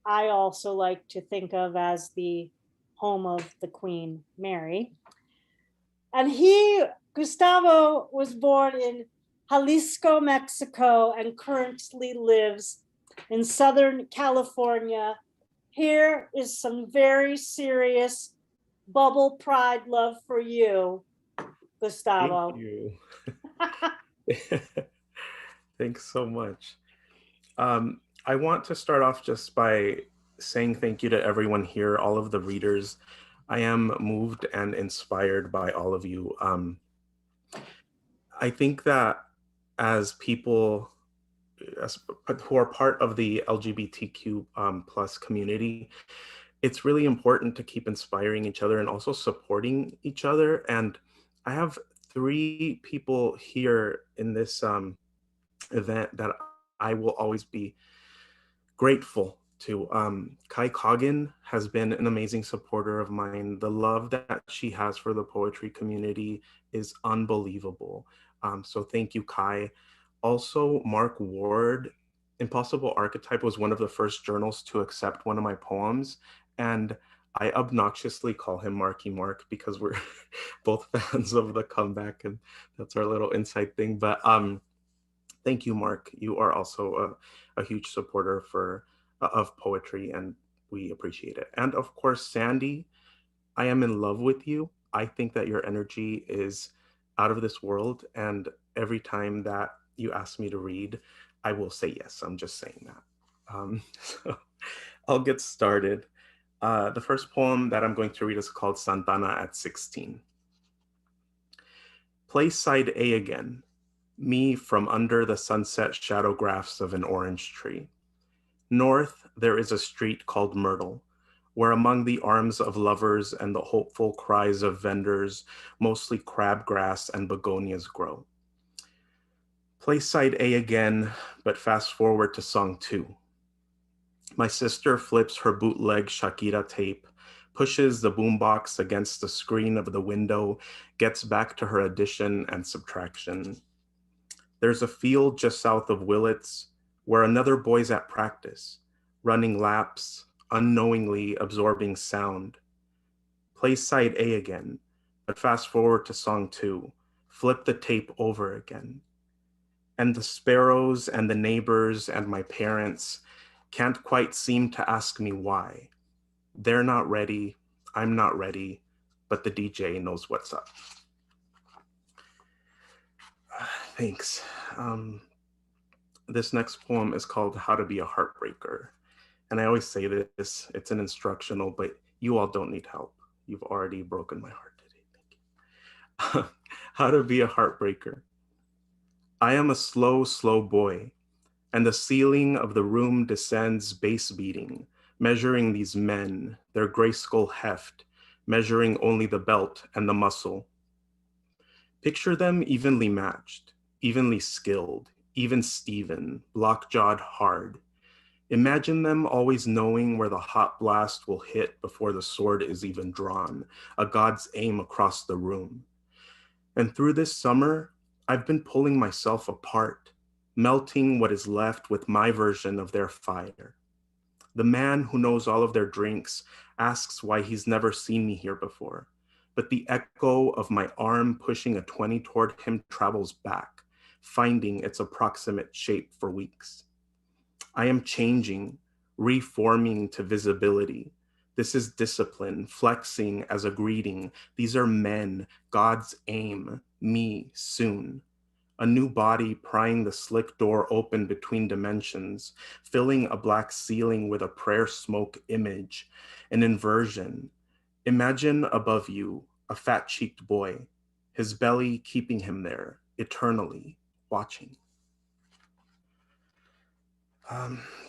I also like to think of as the home of the Queen Mary. And Gustavo was born in Jalisco, Mexico, and currently lives in Southern California. Here is some very serious bubble pride love for you, Gustavo. Thank you. Thanks so much. I want to start off just by saying thank you to everyone here, all of the readers. I am moved and inspired by all of you. I think that as people who are part of the LGBTQ plus community, it's really important to keep inspiring each other and also supporting each other. And I have 3 people here in this event that I will always be grateful to. Coggin has been an amazing supporter of mine. The love that she has for the poetry community is unbelievable. So thank you, Kai. Also, Mark Ward, Impossible Archetype was one of the first journals to accept one of my poems. And I obnoxiously call him Marky Mark because we're both fans of the comeback, and that's our little inside thing. But thank you, Mark. You are also a huge supporter of poetry, and we appreciate it. And of course, Sandy, I am in love with you. I think that your energy is out of this world, and every time that you ask me to read, I will say yes. I'm just saying that. So I'll get started. The first poem that I'm going to read is called Santana at 16. Place side A again, me from under the sunset shadowgraphs of an orange tree. North, there is a street called Myrtle, where among the arms of lovers and the hopeful cries of vendors, mostly crabgrass and begonias grow. Place side A again, but fast forward to song 2. My sister flips her bootleg Shakira tape, pushes the boombox against the screen of the window, gets back to her addition and subtraction. There's a field just south of Willits where another boy's at practice, running laps, unknowingly absorbing sound. Play side A again, but fast forward to song 2, flip the tape over again. And the sparrows and the neighbors and my parents can't quite seem to ask me why. They're not ready, I'm not ready, but the DJ knows what's up. Thanks. This next poem is called How to Be a Heartbreaker. And I always say this, it's an instructional, but you all don't need help. You've already broken my heart today, thank you. How to Be a Heartbreaker. I am a slow, slow boy, and the ceiling of the room descends bass beating, measuring these men, their grayskull heft, measuring only the belt and the muscle. Picture them evenly matched, evenly skilled, even Steven, block-jawed hard. Imagine them always knowing where the hot blast will hit before the sword is even drawn, a god's aim across the room. And through this summer, I've been pulling myself apart, melting what is left with my version of their fire. The man who knows all of their drinks asks why he's never seen me here before, but the echo of my arm pushing a 20 toward him travels back, finding its approximate shape for weeks. I am changing, reforming to visibility. This is discipline, flexing as a greeting. These are men, God's aim, me soon. A new body prying the slick door open between dimensions, filling a black ceiling with a prayer smoke image, an inversion. Imagine above you a fat-cheeked boy, his belly keeping him there, eternally watching.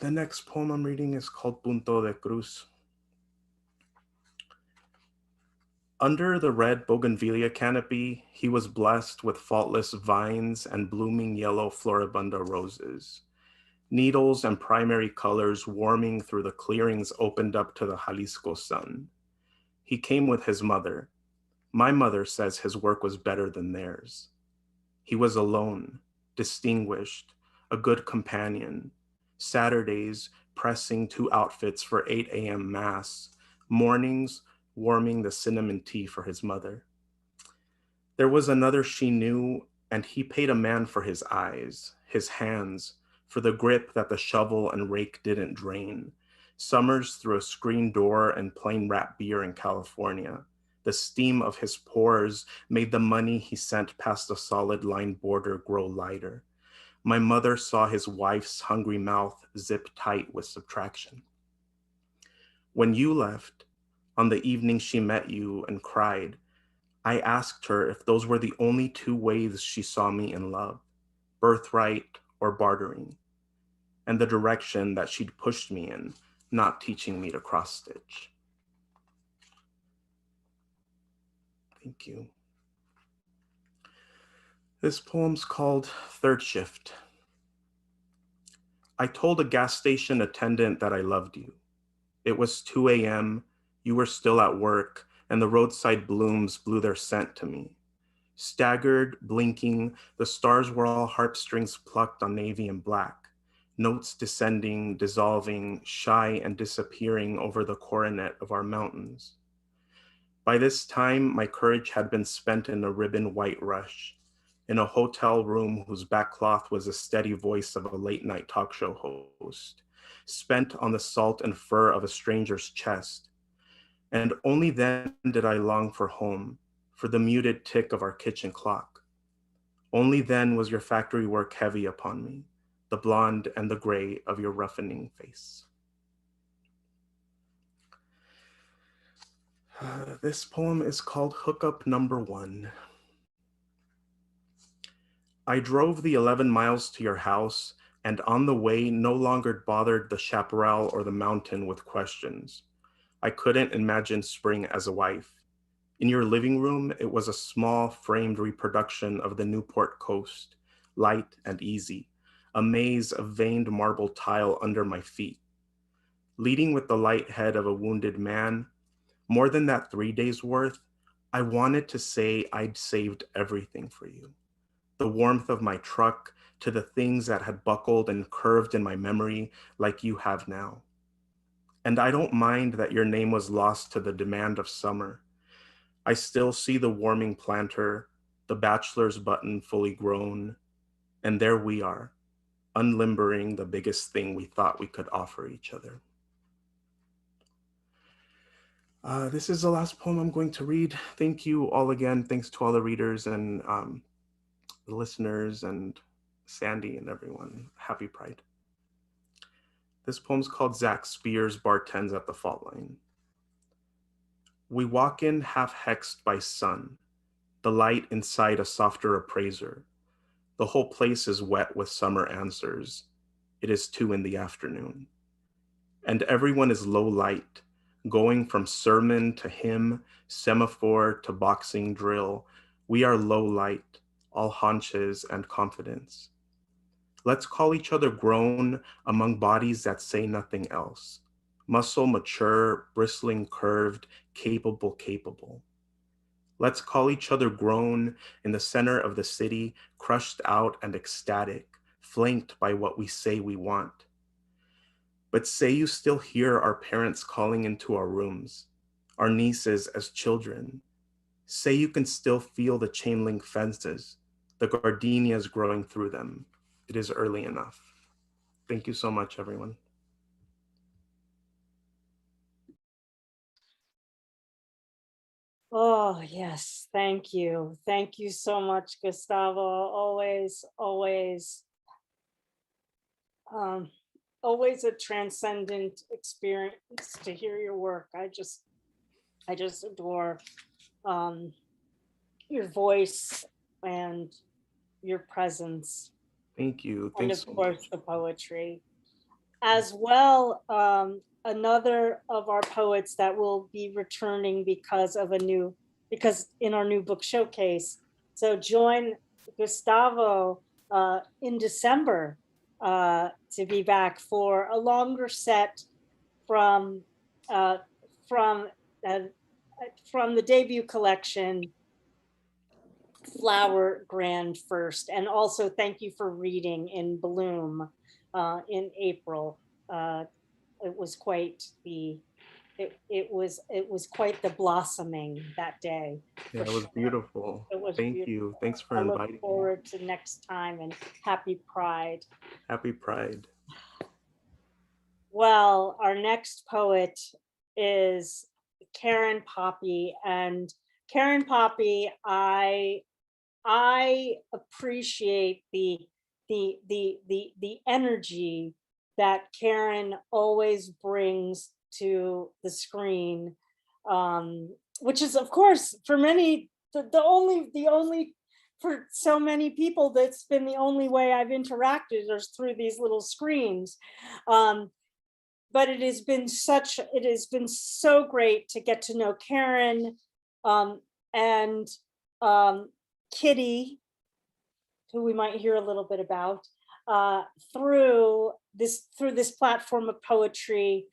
The next poem I'm reading is called Punto de Cruz. Under the red bougainvillea canopy, he was blessed with faultless vines and blooming yellow floribunda roses. Needles and primary colors warming through the clearings opened up to the Jalisco sun. He came with his mother. My mother says his work was better than theirs. He was alone, distinguished, a good companion. Saturdays, pressing 2 outfits for 8 a.m. mass. Mornings, warming the cinnamon tea for his mother. There was another she knew, and he paid a man for his eyes, his hands, for the grip that the shovel and rake didn't drain. Summers through a screen door and plain wrap beer in California. The steam of his pores made the money he sent past the solid line border grow lighter. My mother saw his wife's hungry mouth zip tight with subtraction. When you left, on the evening she met you and cried, I asked her if those were the only 2 ways she saw me in love, birthright or bartering, and the direction that she'd pushed me in, not teaching me to cross stitch. Thank you. This poem's called Third Shift. I told a gas station attendant that I loved you. It was 2 a.m., you were still at work, and the roadside blooms blew their scent to me. Staggered, blinking, the stars were all heartstrings plucked on navy and black, notes descending, dissolving, shy and disappearing over the coronet of our mountains. By this time, my courage had been spent in a ribbon white rush, in a hotel room whose backcloth was the steady voice of a late night talk show host, spent on the salt and fur of a stranger's chest. And only then did I long for home, for the muted tick of our kitchen clock. Only then was your factory work heavy upon me, the blonde and the gray of your roughening face. This poem is called Hookup Number 1. I drove the 11 miles to your house, and on the way no longer bothered the chaparral or the mountain with questions. I couldn't imagine spring as a wife. In your living room, it was a small framed reproduction of the Newport coast, light and easy, a maze of veined marble tile under my feet. Leading with the light head of a wounded man, more than that 3 days worth, I wanted to say I'd saved everything for you. The warmth of my truck to the things that had buckled and curved in my memory like you have now. And I don't mind that your name was lost to the demand of summer. I still see the warming planter, the bachelor's button fully grown, and there we are, unlimbering the biggest thing we thought we could offer each other. This is the last poem I'm going to read. Thank you all again. Thanks to all the readers and the listeners and Sandy and everyone. Happy Pride. This poem's called Zach Spears Bartends at the Fault Line. We walk in half hexed by sun, the light inside a softer appraiser. The whole place is wet with summer answers. It is 2 in the afternoon. And everyone is low light, going from sermon to hymn, semaphore to boxing drill. We are low light, all haunches and confidence. Let's call each other grown among bodies that say nothing else. Muscle mature, bristling curved, capable. Let's call each other grown in the center of the city, crushed out and ecstatic, flanked by what we say we want. But say you still hear our parents calling into our rooms, our nieces as children. Say you can still feel the chain link fences, the gardenias growing through them. It is early enough. Thank you so much, everyone. Oh, yes. Thank you. Thank you so much, Gustavo. Always a transcendent experience to hear your work. I just adore your voice and your presence. Thank you. And Thanks of so course, much. the poetry. As well, another of our poets that will be returning because in our new book showcase. So join Gustavo in December to be back for a longer set from uh, from uh, from the debut collection, Flower Grand First. And also thank you for reading in Bloom in April. It was quite the it was quite the blossoming that day. Yeah, for it was sure. beautiful. It was Thank beautiful. you. Thanks for I look inviting me. forward to next time, and happy Pride. Happy Pride. Well, our next poet is Karen Poppy, and Karen Poppy, I appreciate the energy that Karen always brings to the screen, which is, of course, for many the only for so many people, that's been the only way I've interacted is through these little screens. But it has been so great to get to know Karen and Kitty, who we might hear a little bit about, through this platform of poetry,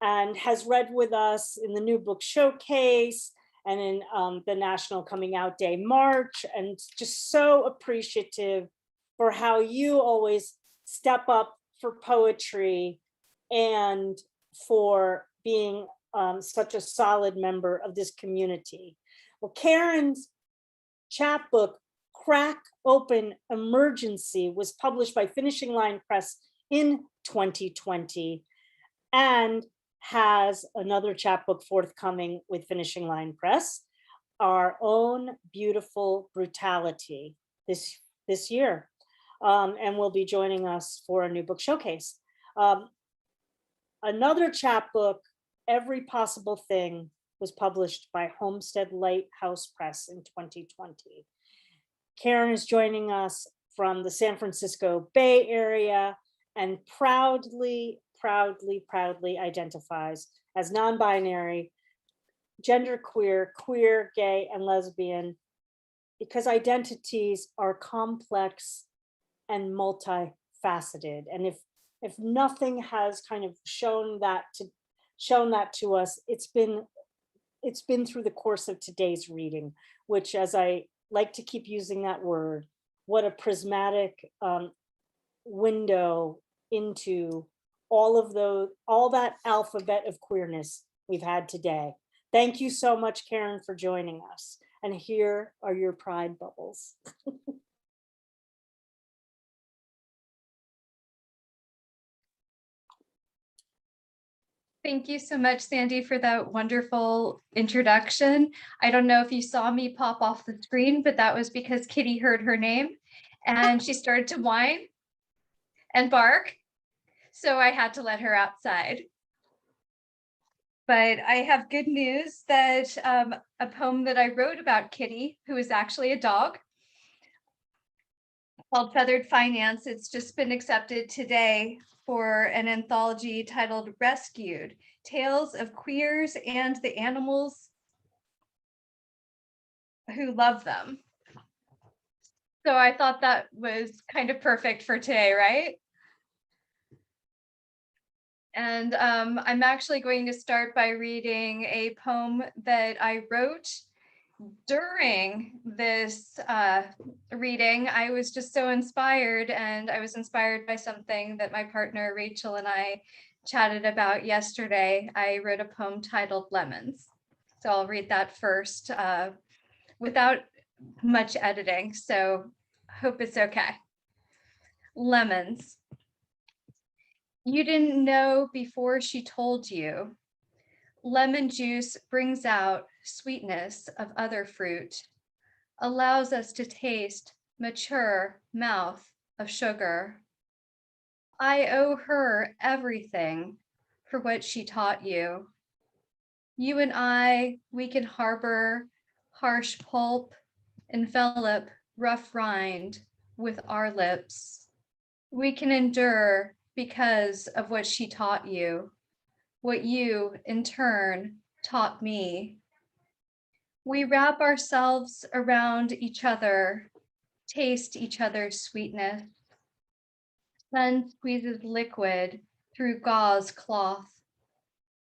and has read with us in the New Book Showcase and in the National Coming Out Day March, and just so appreciative for how you always step up for poetry and for being such a solid member of this community. Well, Karen's chapbook, Crack Open Emergency, was published by Finishing Line Press in 2020 and has another chapbook forthcoming with Finishing Line Press, Our Own Beautiful Brutality, this year, and will be joining us for a New Book Showcase. Another chapbook, Every Possible Thing, was published by Homestead Lighthouse Press in 2020. Karen is joining us from the San Francisco Bay Area and proudly identifies as non-binary, genderqueer, queer, gay, and lesbian, because identities are complex and multifaceted. And if nothing has kind of shown that to us, it's been through the course of today's reading, which, as I like to keep using that word, what a prismatic window into all that alphabet of queerness we've had today. Thank you so much, Karen, for joining us. And here are your pride bubbles. Thank you so much, Sandy, for that wonderful introduction. I don't know if you saw me pop off the screen, but that was because Kitty heard her name and she started to whine and bark. So I had to let her outside. But I have good news that a poem that I wrote about Kitty, who is actually a dog, called Feathered Finance, it's just been accepted today for an anthology titled Rescued, Tales of Queers and the Animals Who Love Them. So I thought that was kind of perfect for today, right? And I'm actually going to start by reading a poem that I wrote during this reading. I was just so inspired, and I was inspired by something that my partner Rachel and I chatted about yesterday. I wrote a poem titled Lemons. So I'll read that first without much editing, so hope it's okay. Lemons. You didn't know before she told you. Lemon juice brings out sweetness of other fruit, allows us to taste mature mouth of sugar. I owe her everything for what she taught you. You and I, we can harbor harsh pulp, envelop rough rind with our lips. We can endure because of what she taught you, what you in turn taught me. We wrap ourselves around each other, taste each other's sweetness. Sun squeezes liquid through gauze cloth,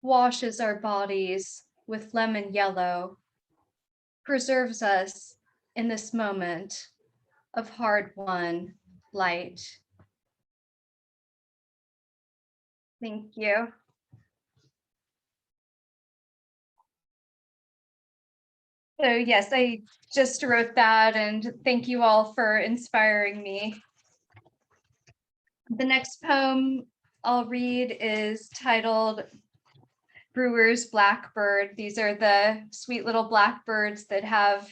washes our bodies with lemon yellow, preserves us in this moment of hard-won light. Thank you. So yes, I just wrote that, and thank you all for inspiring me. The next poem I'll read is titled Brewer's Blackbird. These are the sweet little blackbirds that have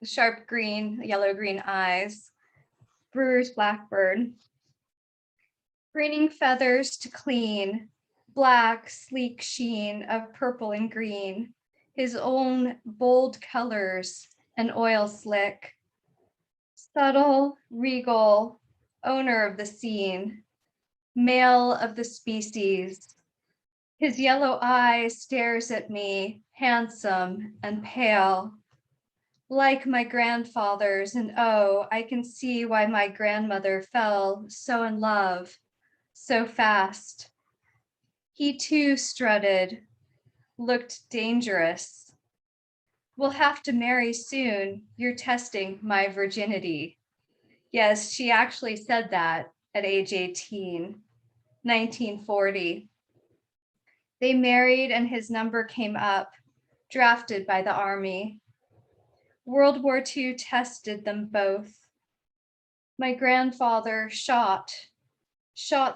sharp green, yellow-green eyes. Brewer's Blackbird. Graining feathers to clean, black, sleek sheen of purple and green, his own bold colors and oil slick. Subtle, regal, owner of the scene, male of the species. His yellow eye stares at me, handsome and pale, like my grandfather's, and oh, I can see why my grandmother fell so in love, so fast. He too strutted, looked dangerous. We'll have to marry soon. You're testing my virginity. Yes, she actually said that at age 18, 1940. They married and his number came up, drafted by the army. World War II tested them both. My grandfather shot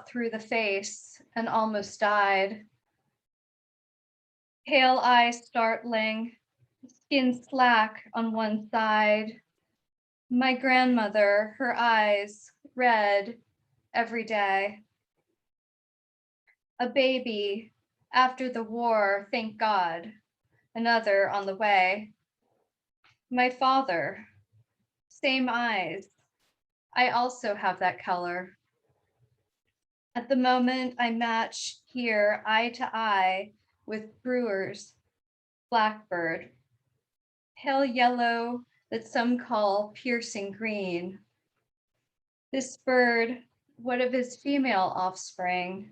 through the face and almost died. Pale eyes startling, skin slack on one side. My grandmother, her eyes red every day. A baby after the war, thank God, another on the way. My father, same eyes. I also have that color. At the moment, I match here eye to eye with Brewer's Blackbird, pale yellow that some call piercing green. This bird, what of his female offspring?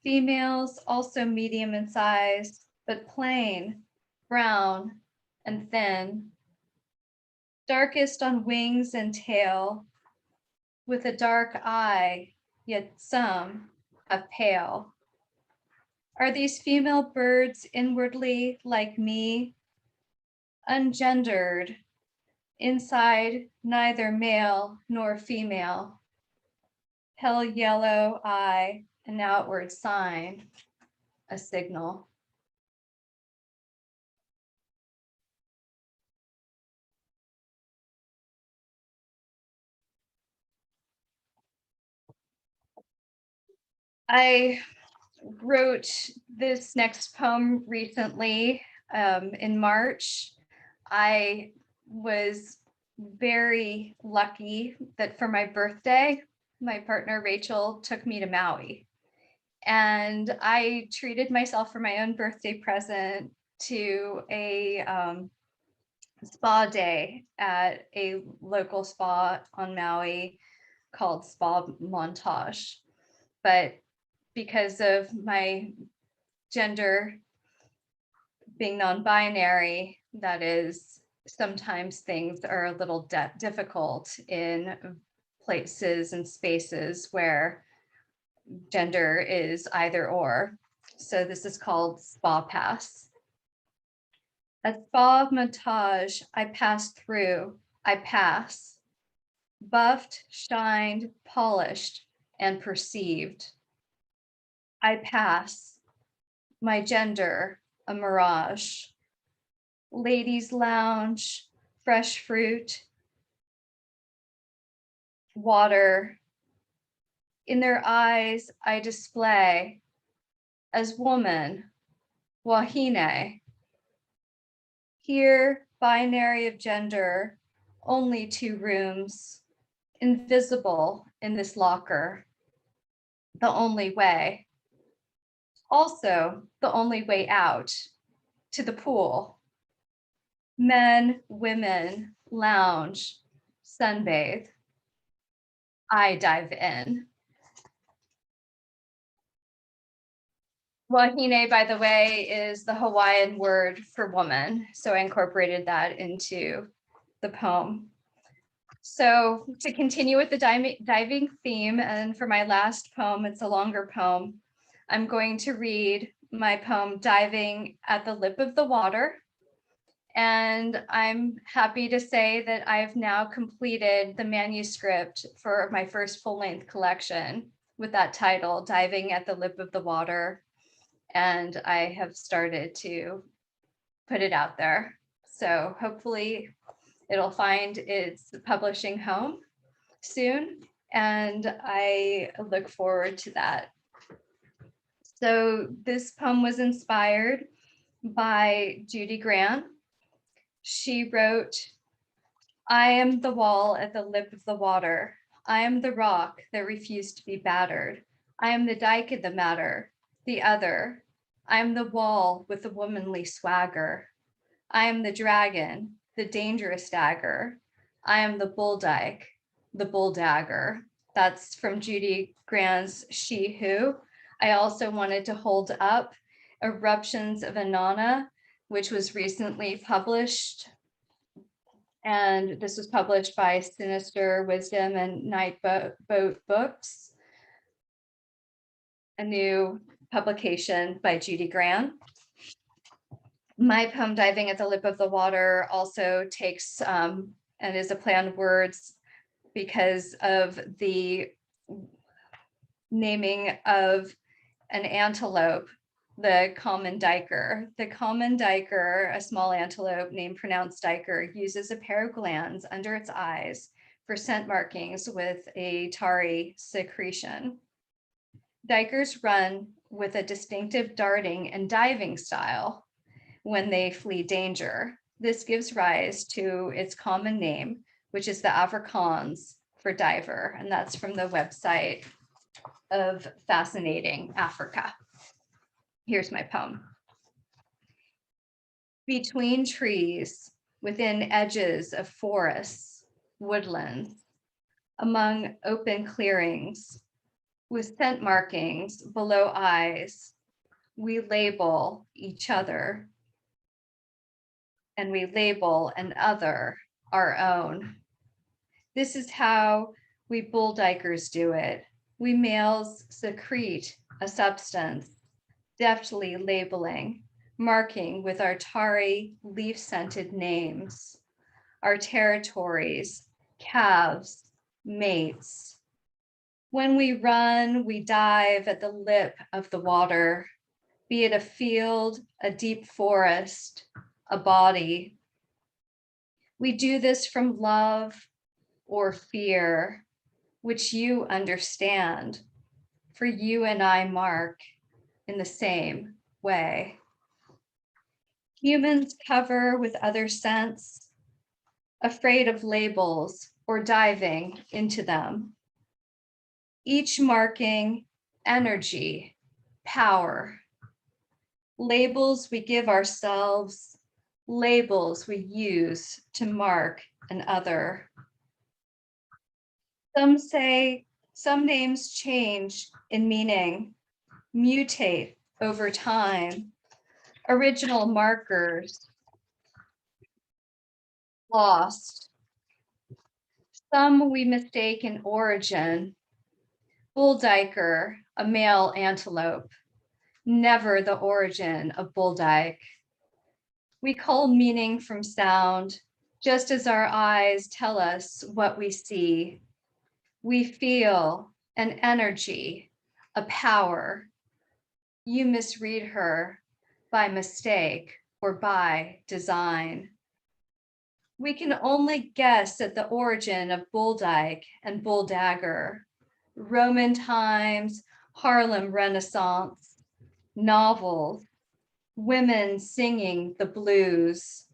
Females also medium in size, but plain, brown, and thin. Darkest on wings and tail, with a dark eye, yet some have pale. Are these female birds inwardly like me, ungendered, inside neither male nor female, pale yellow eye, an outward sign, a signal. I wrote this next poem recently in March. I was very lucky that for my birthday, my partner Rachel took me to Maui. And I treated myself for my own birthday present to a spa day at a local spa on Maui called Spa Montage. But because of my gender being non-binary, that is, sometimes things are a little difficult in places and spaces where gender is either or. So this is called Spa Pass. At Spa Montage, I pass through, I pass, buffed, shined, polished, and perceived. I pass, my gender, a mirage. Ladies lounge, fresh fruit, water. In their eyes, I display as woman, wahine. Here, binary of gender, only 2 rooms, invisible in this locker, the only way. Also, the only way out, to the pool. Men, women, lounge, sunbathe. I dive in. Wahine, by the way, is the Hawaiian word for woman. So I incorporated that into the poem. So to continue with the diving theme, and for my last poem, it's a longer poem, I'm going to read my poem, Diving at the Lip of the Water. And I'm happy to say that I've now completed the manuscript for my first full-length collection with that title, Diving at the Lip of the Water. And I have started to put it out there. So hopefully it'll find its publishing home soon. And I look forward to that. So this poem was inspired by Judy Grant. She wrote, I am the wall at the lip of the water. I am the rock that refused to be battered. I am the dike in the matter, the other. I am the wall with the womanly swagger. I am the dragon, the dangerous dagger. I am the bull dike, the bull dagger. That's from Judy Grant's She Who. I also wanted to hold up Eruptions of Yannone, which was recently published. And this was published by Sinister Wisdom and Night Boat Books, a new publication by Judy Grant. My poem, Diving at the Lip of the Water, also takes and is a play on words because of the naming of an antelope, the common diker. The common diker, a small antelope named pronounced diker, uses a pair of glands under its eyes for scent markings with a tarry secretion. Dikers run with a distinctive darting and diving style when they flee danger. This gives rise to its common name, which is the Afrikaans for diver, and that's from the website of Fascinating Africa. Here's my poem. Between trees, within edges of forests, woodlands, among open clearings, with scent markings below eyes, we label each other, and we label an other our own. This is how we bull dikers do it. We males secrete a substance, deftly labeling, marking with our tarry leaf-scented names, our territories, calves, mates. When we run, we dive at the lip of the water, be it a field, a deep forest, a body. We do this from love or fear, which you understand, for you and I mark in the same way. Humans cover with other scents, afraid of labels or diving into them. Each marking energy, power. Labels we give ourselves, labels we use to mark an other. Some say some names change in meaning, mutate over time. Original markers lost. Some we mistake in origin. Bull diker, a male antelope, never the origin of bull dike. We cull meaning from sound, just as our eyes tell us what we see. We feel an energy, a power. You misread her by mistake or by design. We can only guess at the origin of bull dike and bull dagger. Roman times, Harlem Renaissance, novels, women singing the blues,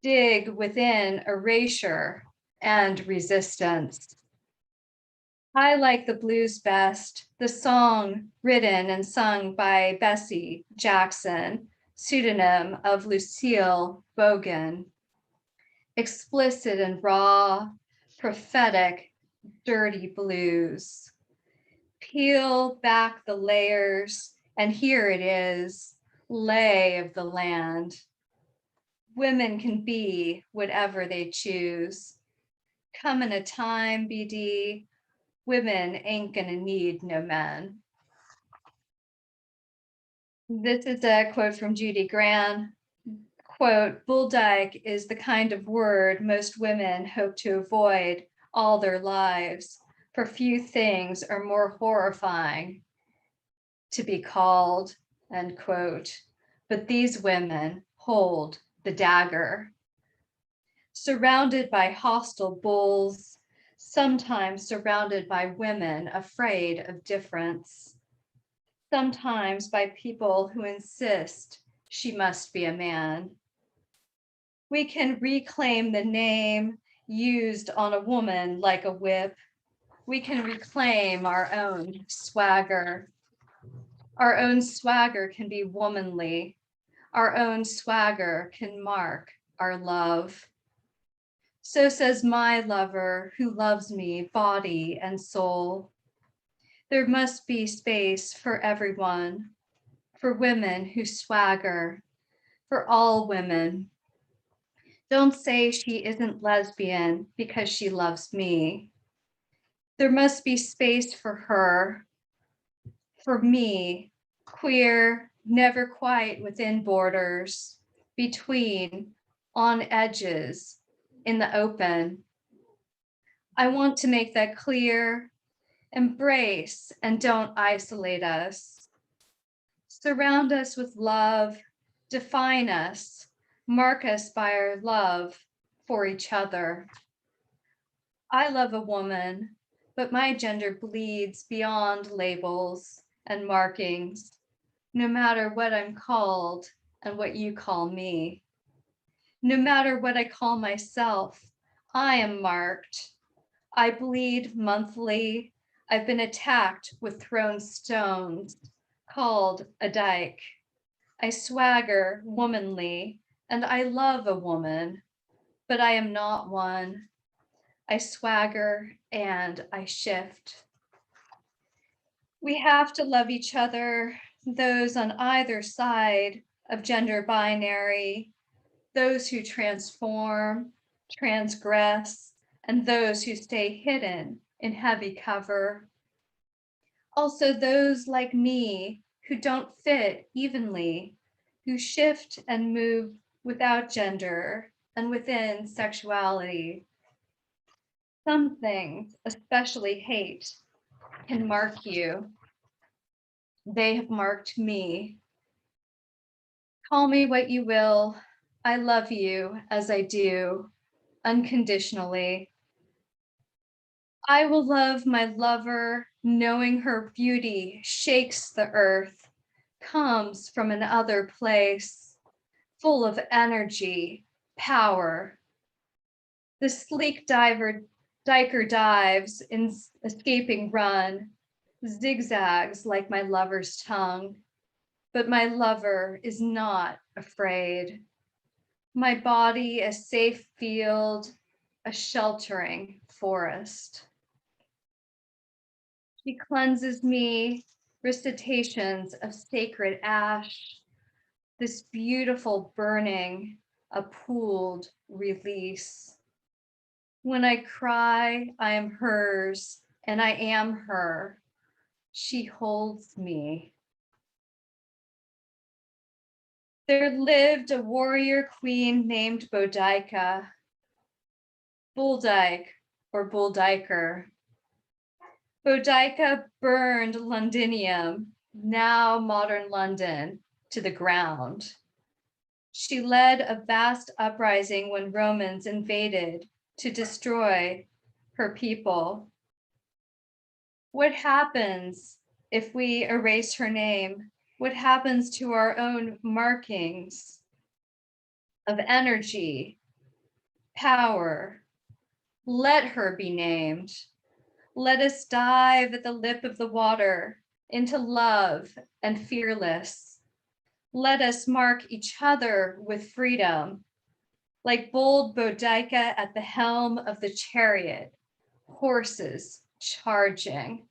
dig within erasure and resistance. I like the blues best, the song written and sung by Bessie Jackson, pseudonym of Lucille Bogan. Explicit and raw, prophetic, dirty blues. Peel back the layers, and here it is, lay of the land. Women can be whatever they choose. Come in a time, BD, women ain't gonna need no men. This is a quote from Judy Gran. Quote, bull dyke is the kind of word most women hope to avoid all their lives, for few things are more horrifying to be called, end quote. But these women hold the dagger. Surrounded by hostile bulls, sometimes surrounded by women afraid of difference, sometimes by people who insist she must be a man. We can reclaim the name used on a woman like a whip. We can reclaim our own swagger. Our own swagger can be womanly. Our own swagger can mark our love. So says my lover who loves me body and soul. There must be space for everyone, for women who swagger, for all women. Don't say she isn't lesbian because she loves me. There must be space for her, for me, queer, never quite within borders, between, on edges, in the open. I want to make that clear. Embrace and don't isolate us. Surround us with love, define us, mark us by our love for each other. I love a woman, but my gender bleeds beyond labels and markings, no matter what I'm called and what you call me. No matter what I call myself, I am marked. I bleed monthly. I've been attacked with thrown stones, called a dyke. I swagger womanly, and I love a woman, but I am not one. I swagger and I shift. We have to love each other, those on either side of gender binary, those who transform, transgress, and those who stay hidden in heavy cover. Also those like me who don't fit evenly, who shift and move without gender and within sexuality. Some things, especially hate, can mark you. They have marked me. Call me what you will. I love you as I do, unconditionally. I will love my lover, knowing her beauty shakes the earth, comes from another place, full of energy, power. The sleek diker dives in escaping run, zigzags like my lover's tongue, but my lover is not afraid. My body a safe field, a sheltering forest. She cleanses me, recitations of sacred ash, this beautiful burning, a pooled release. When I cry, I am hers, and I am her. She holds me. There lived a warrior queen named Boudica, Bulldyke or Bulldyker. Boudica burned Londinium, now modern London, to the ground. She led a vast uprising when Romans invaded to destroy her people. What happens if we erase her name? What happens to our own markings of energy, power? Let her be named. Let us dive at the lip of the water into love and fearless. Let us mark each other with freedom, like bold Boudica at the helm of the chariot, horses charging,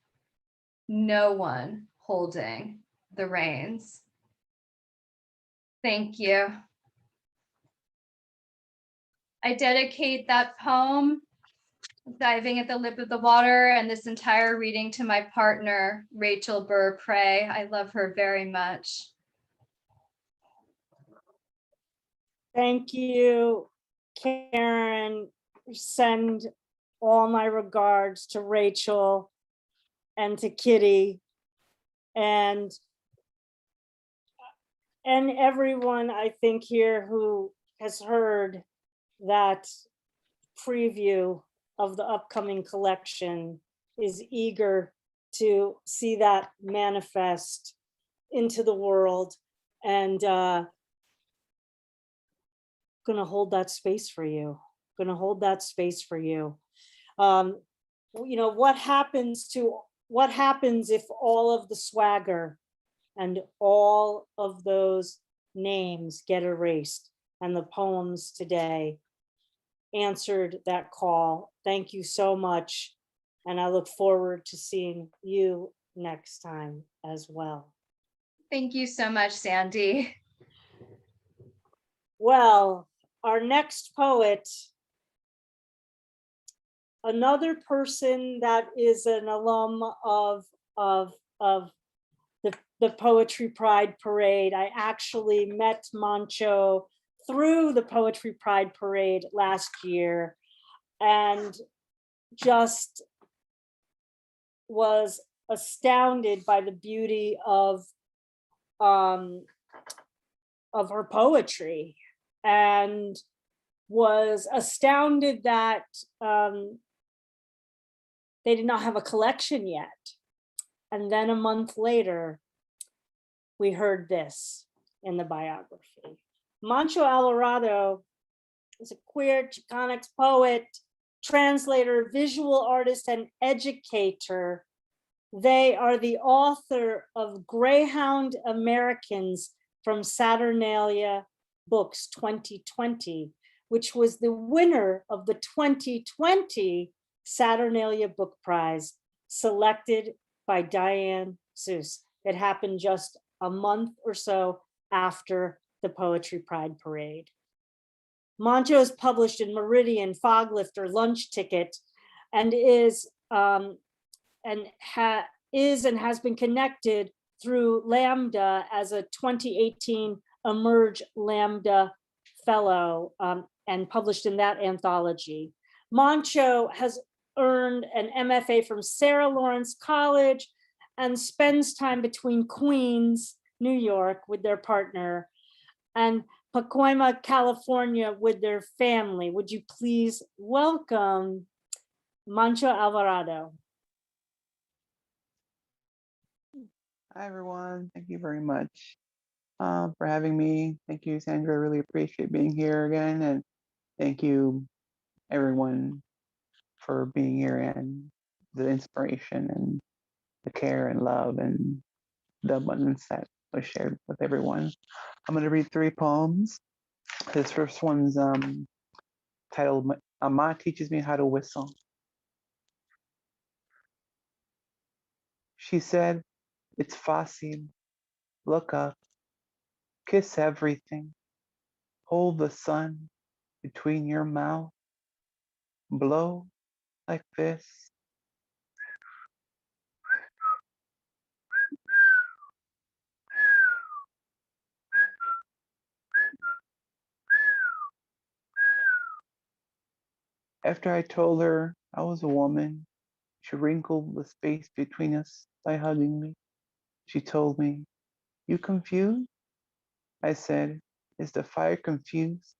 no one holding the reins. Thank you. I dedicate that poem, Diving at the Lip of the Water, and this entire reading to my partner, Rachel Burr Prey. I love her very much. Thank you, Karen. Send all my regards to Rachel and to Kitty and everyone I think here who has heard that preview of the upcoming collection is eager to see that manifest into the world, and gonna hold that space for you. Gonna hold that space for you. You know, what happens if all of the swagger and all of those names get erased? And the poems today answered that call. Thank you so much. And I look forward to seeing you next time as well. Thank you so much, Sandy. Well, our next poet, another person that is an alum of the Poetry Pride Parade. I actually met Moncho through the Poetry Pride Parade last year and just was astounded by the beauty of her poetry, and was astounded that they did not have a collection yet. And then a month later, we heard this in the biography. Moncho Alvarado is a queer Chicanx poet, translator, visual artist, and educator. They are the author of Greyhound Americans from Saturnalia Books 2020, which was the winner of the 2020 Saturnalia Book Prize, selected by Diane Seuss. It happened just a month or so after the Poetry Pride Parade. Moncho is published in Meridian, Foglifter, Lunch Ticket, and is and has been connected through Lambda as a 2018 Emerge Lambda Fellow, and published in that anthology. Moncho has earned an MFA from Sarah Lawrence College and spends time between Queens, New York with their partner, and Pacoima, California with their family. Would you please welcome Moncho Alvarado? Hi, everyone. Thank you very much for having me. Thank you, Sandra. I really appreciate being here again. And thank you, everyone, for being here and the inspiration and the care and love and the abundance that was shared with everyone. I'm going to read 3 poems. This first one's titled, "Ama Teaches Me How to Whistle." She said, "It's fácil. Look up. Kiss everything. Hold the sun between your mouth. Blow like this. After I told her I was a woman, she wrinkled the space between us by hugging me. She told me, "You confused?" I said, "Is the fire confused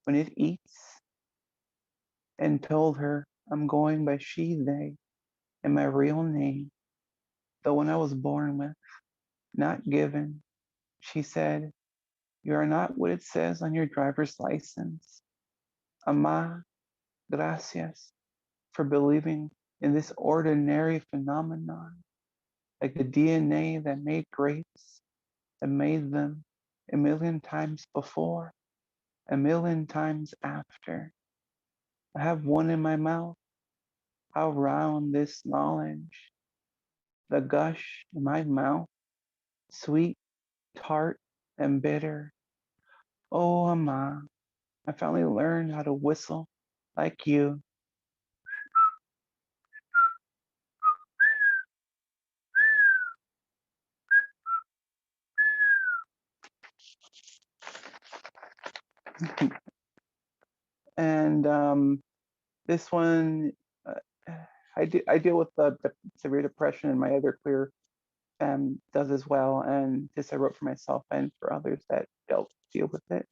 when it eats?" And told her I'm going by she, they, and my real name, the one I was born with, not given. She said, "You are not what it says on your driver's license. Ama, gracias for believing in this ordinary phenomenon, like the DNA that made grapes, that made them a million times before, a million times after. I have one in my mouth, how round this knowledge, the gush in my mouth, sweet, tart, and bitter. Oh, Ama, I finally learned how to whistle like you. And this one, I deal with the severe depression, and my other queer does as well. And this I wrote for myself and for others that deal with it.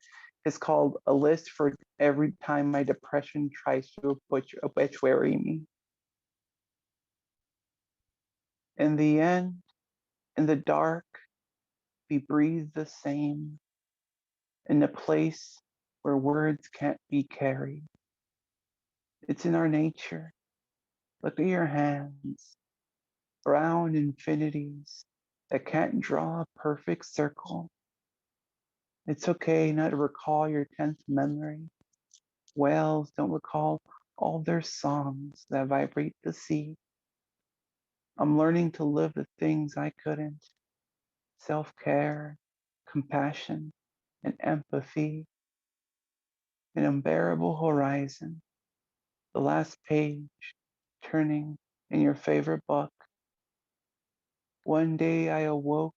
It's called A List for Every Time My Depression Tries to Obituary Me. In the end, in the dark, we breathe the same in a place where words can't be carried. It's in our nature. Look at your hands, brown infinities that can't draw a perfect circle. It's okay not to recall your 10th memory. Whales don't recall all their songs that vibrate the sea. I'm learning to live the things I couldn't. Self-care, compassion, and empathy. An unbearable horizon. The last page, turning in your favorite book. One day I awoke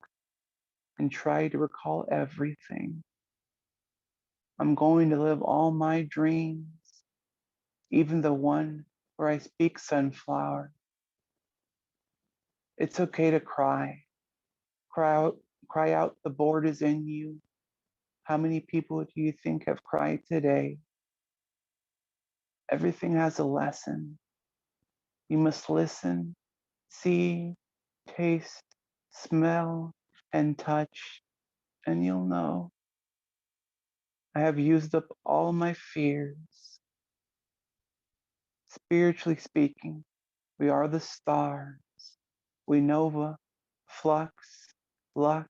and tried to recall everything. I'm going to live all my dreams, even the one where I speak sunflower. It's okay to cry. Cry out the board is in you. How many people do you think have cried today? Everything has a lesson. You must listen, see, taste, smell, and touch, and you'll know. I have used up all my fears. Spiritually speaking, we are the stars. We nova, flux, lux.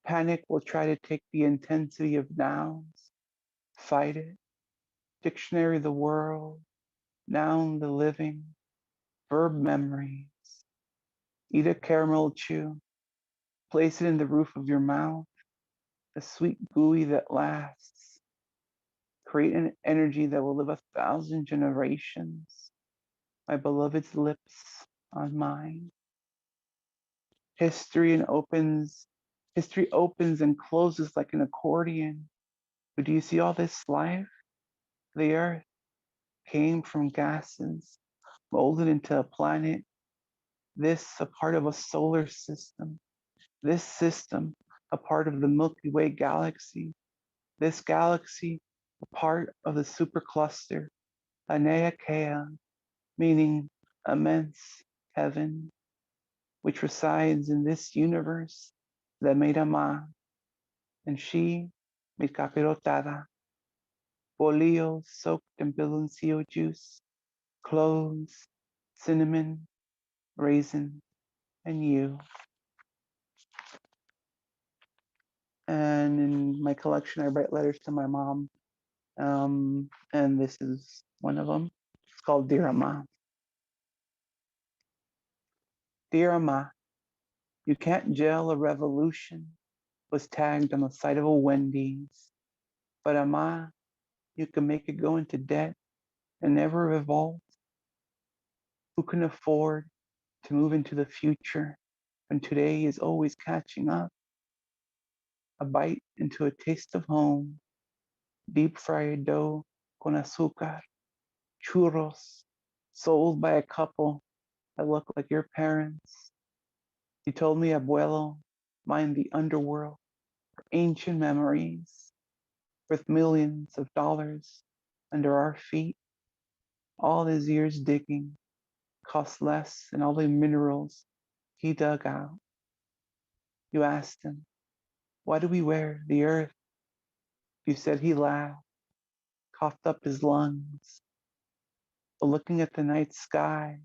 Panic will try to take the intensity of nouns. Fight it. Dictionary of the world. Noun the living. Verb memories. Eat a caramel chew. Place it in the roof of your mouth. A sweet gooey that lasts. Create an energy that will live 1,000 generations. My beloved's lips on mine. History opens and closes like an accordion. But do you see all this life? The earth came from gases, molded into a planet. This a part of a solar system. This system a part of the Milky Way galaxy. This galaxy a part of the supercluster, Anea Kea, meaning immense heaven, which resides in this universe that made Ama, and she made capirotada, bolillo soaked in piloncillo juice, cloves, cinnamon, raisin, and you. And in my collection, I write letters to my mom, and this is one of them. It's called Dear Ama. Dear Ama, you can't jail a revolution, was tagged on the side of a Wendy's. But Ama, you can make it go into debt and never revolt. Who can afford to move into the future when today is always catching up? A bite into a taste of home, deep fried dough con azúcar, churros, sold by a couple that look like your parents. You told me, abuelo, mind the underworld for ancient memories, with millions of dollars under our feet. All his years digging cost less than all the minerals he dug out. You asked him, why do we wear the earth? You said he laughed, coughed up his lungs. But looking at the night sky,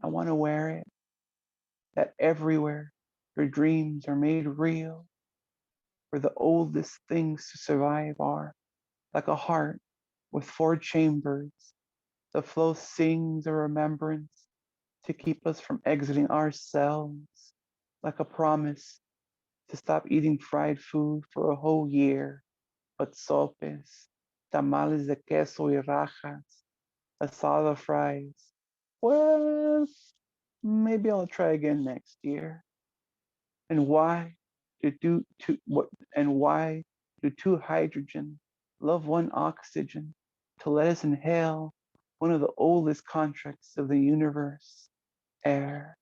I want to wear it. That everywhere your dreams are made real, where the oldest things to survive are like a heart with 4 chambers, The flow sings a remembrance to keep us from exiting ourselves, like a promise to stop eating fried food for a whole year, but sopes, tamales de queso y rajas, asada fries. Well, maybe I'll try again next year. And why why do two hydrogen love one oxygen to let us inhale one of the oldest contracts of the universe, air?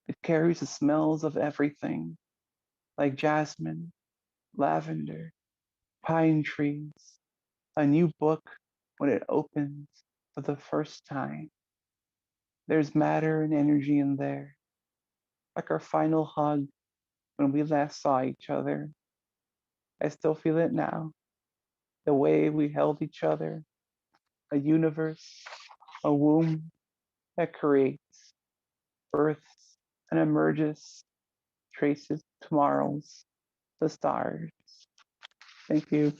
It carries the smells of everything, like jasmine, lavender, pine trees, a new book when it opens for the first time. There's matter and energy in there, like our final hug when we last saw each other. I still feel it now, the way we held each other, a universe, a womb that creates, births, and emerges, traces tomorrows, the stars. Thank you.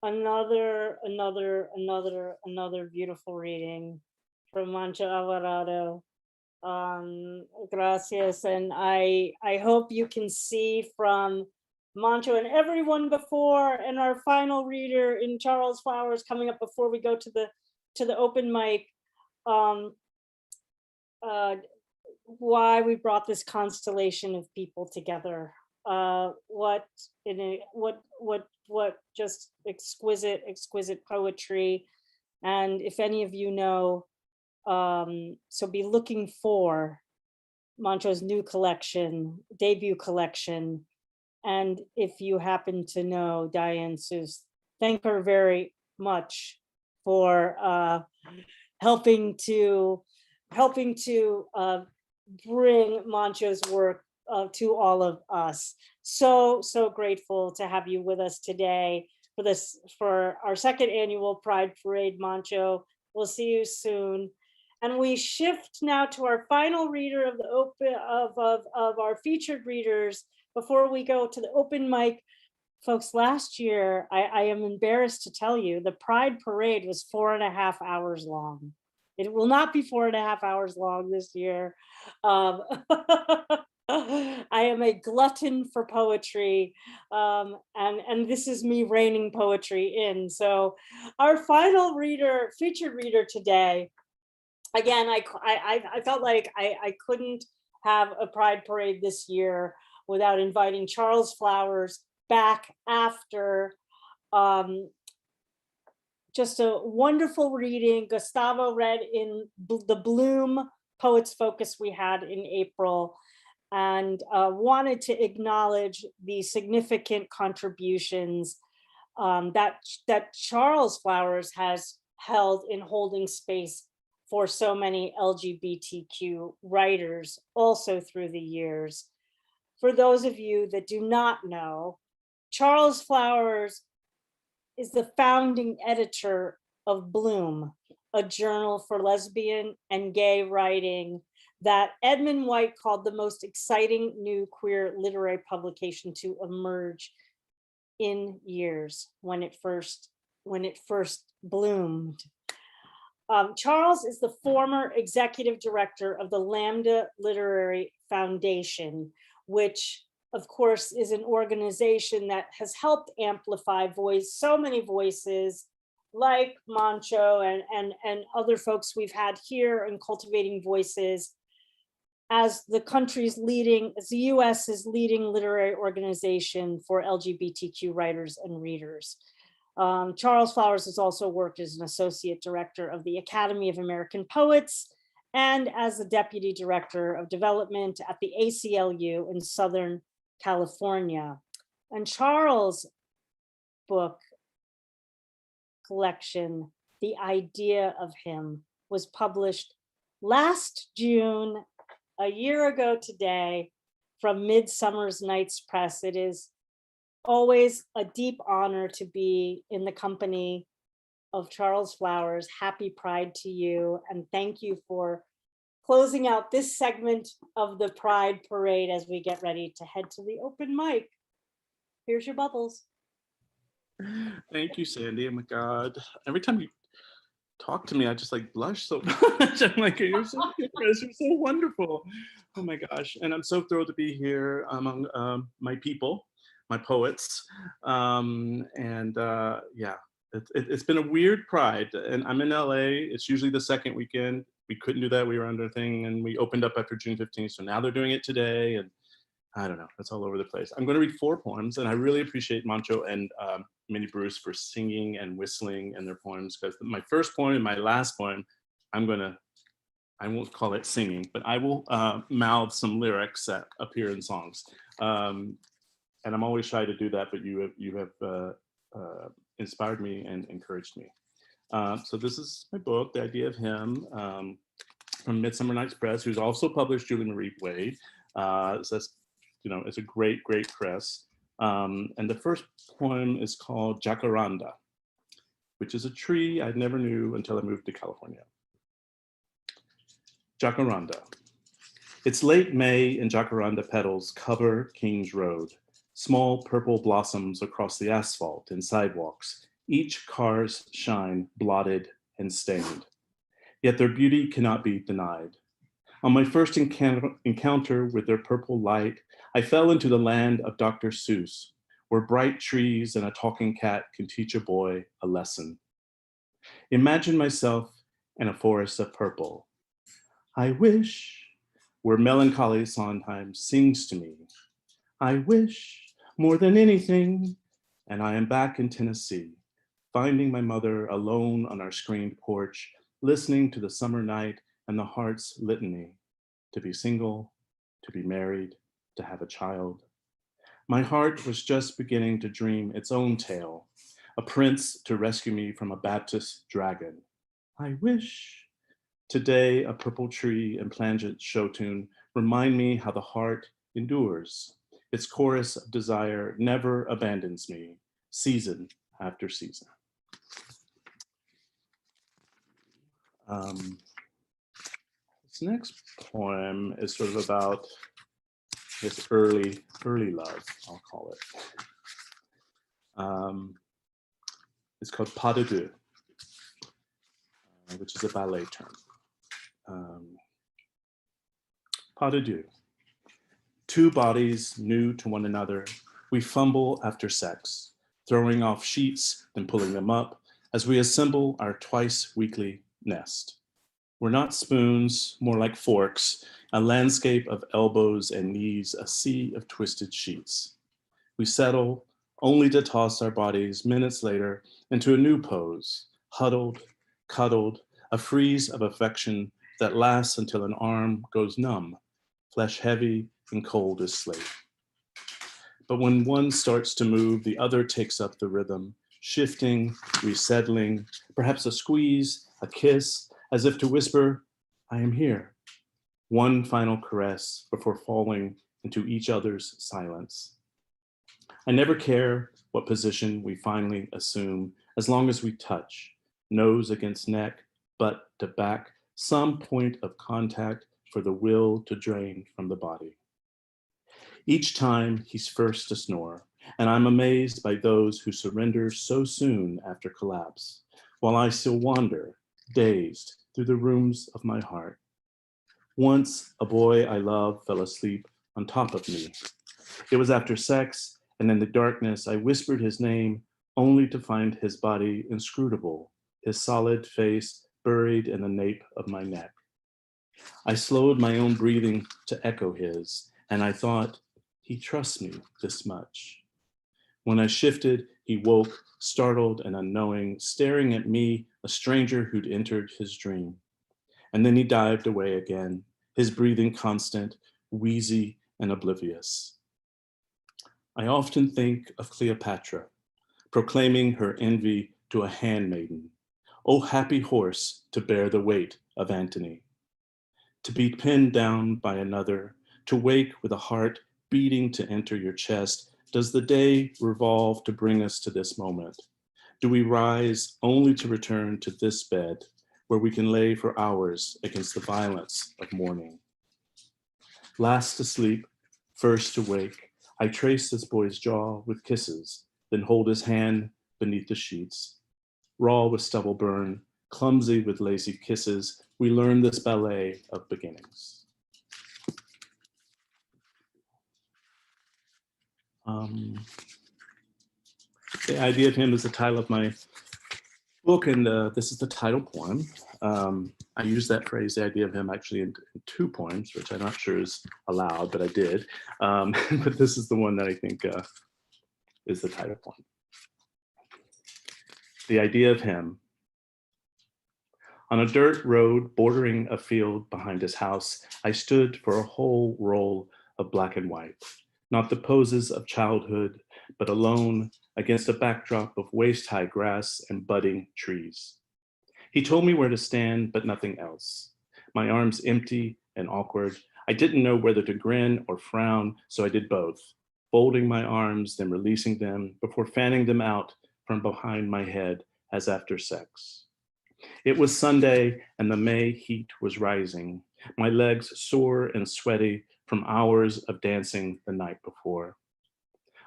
Another beautiful reading from Moncho Alvarado. Gracias. And I hope you can see from Moncho and everyone before, and our final reader in Charles Flowers coming up before we go to the open mic, why we brought this constellation of people together. What just exquisite poetry. And if any of you know, so be looking for Moncho's new collection, debut collection. And if you happen to know Diane Seuss, thank her very much for helping to bring Moncho's work to all of us. So grateful to have you with us today for our second annual Pride Parade, Moncho. We'll see you soon. And we shift now to our final reader of the open of our featured readers before we go to the open mic. Folks, last year, I am embarrassed to tell you, the Pride Parade was 4.5 hours long. It will not be 4.5 hours long this year. I am a glutton for poetry, and this is me reining poetry in. So our final reader, featured reader today, again, I felt like I couldn't have a Pride Parade this year without inviting Charles Flowers back after just a wonderful reading. Gustavo read in the Bloom Poets Focus we had in April, and wanted to acknowledge the significant contributions that Charles Flowers has held in holding space for so many LGBTQ writers also through the years. For those of you that do not know, Charles Flowers is the founding editor of Bloom, a journal for lesbian and gay writing that Edmund White called the most exciting new queer literary publication to emerge in years when it first bloomed. Charles is the former executive director of the Lambda Literary Foundation, which of course is an organization that has helped amplify so many voices like Moncho and other folks we've had here in Cultivating Voices as the US's leading literary organization for LGBTQ writers and readers. Charles Flowers has also worked as an associate director of the Academy of American Poets and as the deputy director of development at the ACLU in Southern California. And Charles' book collection, The Idea of Him, was published last June, a year ago today, from Midsummer's Night's Press. It is always a deep honor to be in the company of Charles Flowers. Happy Pride to you, and thank you for closing out this segment of the Pride Parade as we get ready to head to the open mic. Here's your bubbles. Thank you, Sandy. Oh my God. Every time you talk to me, I just like blush so much. I'm like, you're so generous, you're so wonderful. Oh my gosh. And I'm so thrilled to be here among my people, my poets. Yeah, it's been a weird Pride. And I'm in LA. It's usually the second weekend. We couldn't do that. We were under a thing and we opened up after June 15th. So now they're doing it today. And I don't know, it's all over the place. I'm going to read 4 poems, and I really appreciate Moncho and Minnie Bruce for singing and whistling in their poems, because my first poem and my last poem, I won't call it singing, but I will mouth some lyrics that appear in songs. And I'm always shy to do that, but you have inspired me and encouraged me. So this is my book, The Idea of Him, from Midsummer Night's Press, who's also published Julie Marie Wade. So that's, you know, it's a great, great press. And the first poem is called Jacaranda, which is a tree I never knew until I moved to California. Jacaranda. It's late May and jacaranda petals cover Kings Road. Small purple blossoms across the asphalt and sidewalks. Each car's shine blotted and stained. Yet their beauty cannot be denied. On my first encounter with their purple light, I fell into the land of Dr. Seuss, where bright trees and a talking cat can teach a boy a lesson. Imagine myself in a forest of purple. I wish, where melancholy Sondheim sings to me. I wish more than anything, and I am back in Tennessee, finding my mother alone on our screened porch, listening to the summer night and the heart's litany, to be single, to be married, to have a child. My heart was just beginning to dream its own tale, a prince to rescue me from a Baptist dragon. I wish. Today, a purple tree and plangent show tune remind me how the heart endures. Its chorus of desire never abandons me, season after season. This next poem is sort of about this early love, I'll call it. It's called Pas de deux, which is a ballet term. Pas de deux. 2 bodies new to one another, we fumble after sex, throwing off sheets and pulling them up as we assemble our twice weekly nest. We're not spoons, more like forks, a landscape of elbows and knees, a sea of twisted sheets. We settle only to toss our bodies minutes later into a new pose, huddled, cuddled, a freeze of affection that lasts until an arm goes numb, flesh heavy and cold as slate. But when one starts to move, the other takes up the rhythm, shifting, resettling, perhaps a squeeze, a kiss, as if to whisper, I am here. One final caress before falling into each other's silence. I never care what position we finally assume, as long as we touch, nose against neck, butt to back, some point of contact for the will to drain from the body. Each time he's first to snore, and I'm amazed by those who surrender so soon after collapse, while I still wander, dazed, through the rooms of my heart. Once a boy I love fell asleep on top of me. It was after sex, and in the darkness I whispered his name only to find his body inscrutable, his solid face buried in the nape of my neck. I slowed my own breathing to echo his, and I thought, he trusts me this much. When I shifted, he woke, startled and unknowing, staring at me, a stranger who'd entered his dream. And then he dived away again, his breathing constant, wheezy and oblivious. I often think of Cleopatra, proclaiming her envy to a handmaiden. Oh, happy horse to bear the weight of Antony. To be pinned down by another, to wake with a heart beating to enter your chest. Does the day revolve to bring us to this moment? Do we rise only to return to this bed where we can lay for hours against the violence of morning? Last to sleep, first to wake, I trace this boy's jaw with kisses, then hold his hand beneath the sheets. Raw with stubble burn, clumsy with lazy kisses, we learn this ballet of beginnings. The idea of him is the title of my book, and this is the title poem. I use that phrase, the idea of him, actually in 2 poems, which I'm not sure is allowed, but I did. But this is the one that I think is the title poem. The idea of him. On a dirt road bordering a field behind his house, I stood for a whole roll of black and white, not the poses of childhood, but alone against a backdrop of waist-high grass and budding trees. He told me where to stand, but nothing else. My arms empty and awkward. I didn't know whether to grin or frown, so I did both, folding my arms, then releasing them before fanning them out from behind my head as after sex. It was Sunday and the May heat was rising, my legs sore and sweaty from hours of dancing the night before.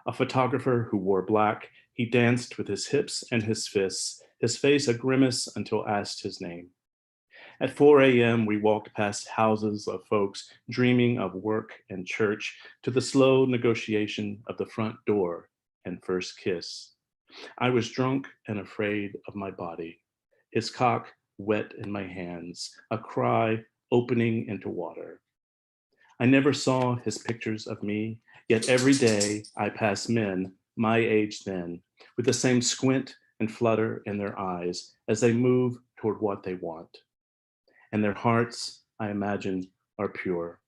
A photographer who wore black, he danced with his hips and his fists, his face a grimace until asked his name. At 4 a.m., we walked past houses of folks dreaming of work and church to the slow negotiation of the front door and first kiss. I was drunk and afraid of my body, his cock wet in my hands, a cry opening into water. I never saw his pictures of me, yet every day I pass men my age then, with the same squint and flutter in their eyes as they move toward what they want. And their hearts, I imagine, are pure.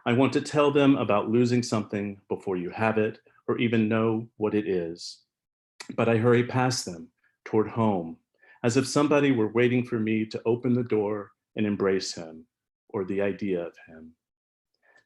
I want to tell them about losing something before you have it or even know what it is. But I hurry past them toward home, as if somebody were waiting for me to open the door and embrace him, or the idea of him.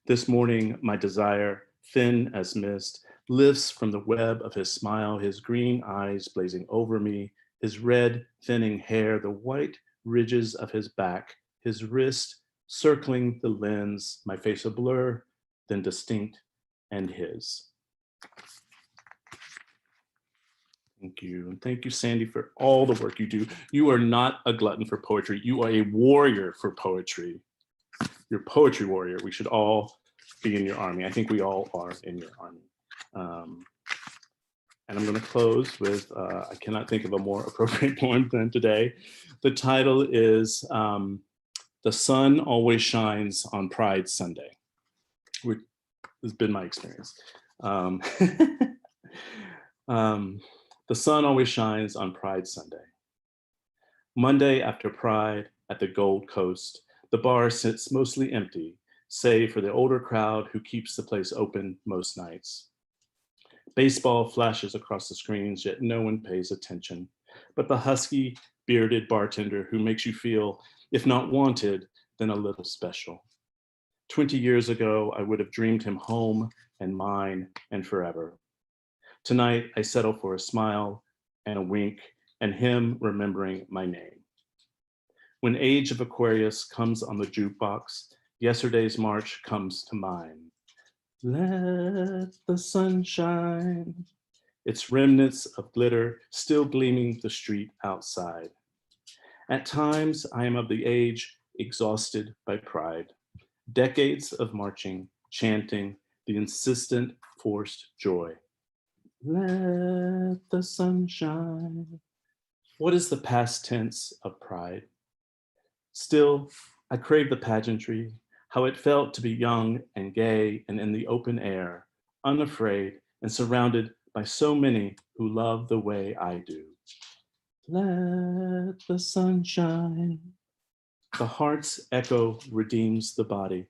This morning, my desire, thin as mist, lifts from the web of his smile, his green eyes blazing over me, his red, thinning hair, the white ridges of his back, his wrist circling the lens, my face a blur, then distinct, and his. Thank you. And thank you, Sandy, for all the work you do. You are not a glutton for poetry. You are a warrior for poetry. You're a poetry warrior. We should all be in your army. I think we all are in your army. And I'm going to close with, I cannot think of a more appropriate poem than today. The title is The Sun Always Shines on Pride Sunday, which has been my experience. The sun always shines on Pride Sunday. Monday after Pride at the Gold Coast, the bar sits mostly empty, save for the older crowd who keeps the place open most nights. Baseball flashes across the screens, yet no one pays attention, but the husky, bearded bartender who makes you feel, if not wanted, then a little special. 20 years ago, I would have dreamed him home and mine and forever. Tonight, I settle for a smile and a wink and him remembering my name. When Age of Aquarius comes on the jukebox, yesterday's march comes to mind. Let the sun shine. Its remnants of glitter still gleaming the street outside. At times, I am of the age exhausted by pride. Decades of marching, chanting, the insistent forced joy. Let the sun shine. What is the past tense of pride? Still, I crave the pageantry, how it felt to be young and gay and in the open air, unafraid and surrounded by so many who love the way I do. Let the sun shine. The heart's echo redeems the body,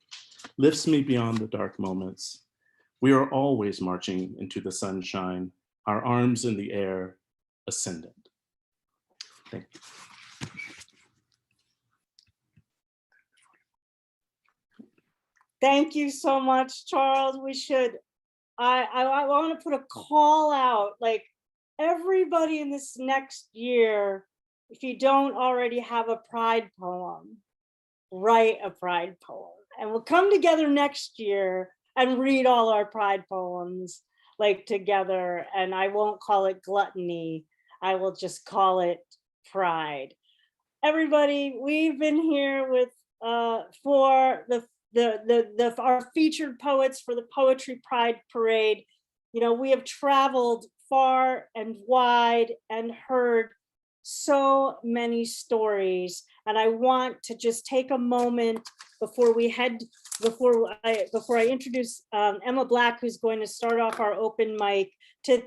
lifts me beyond the dark moments. We are always marching into the sunshine, our arms in the air, ascendant. Thank you. Thank you so much, Charles. We should, I want to put a call out, like everybody in this next year, if you don't already have a pride poem, write a pride poem. And we'll come together next year. and read all our pride poems like together. And I won't call it gluttony. I will just call it pride. Everybody, we've been here with for our featured poets for the Poetry Pride Parade. You know, we have traveled far and wide and heard so many stories, and I want to just take a moment before I introduce Emma Black, who's going to start off our open mic, to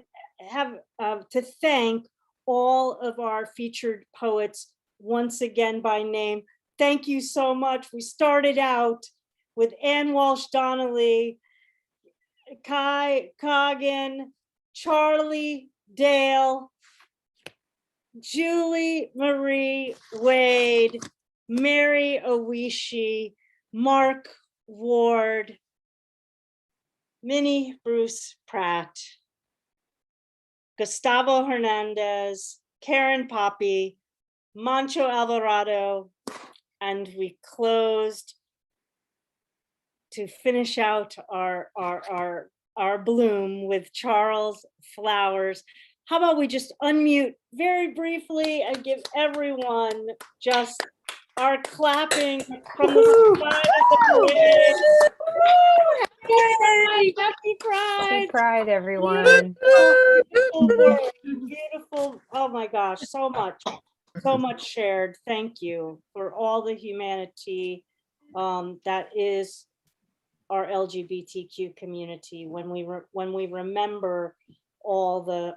thank all of our featured poets once again by name. Thank you so much. We started out with Ann Walsh Donnelly, Coggin, Charlie Dale, Julie Marie Wade, Mary Oishi, Mark Ward, Minnie Bruce Pratt, Gustavo Hernandez, Karen Poppy, Moncho Alvarado, and we closed to finish out our bloom with Charles Flowers. How about we just unmute very briefly and give everyone just our clapping from the side of the parade. Happy Pride! Happy Pride, everyone. Beautiful. Oh my gosh, so much shared. Thank you for all the humanity that is our LGBTQ community. When we remember all the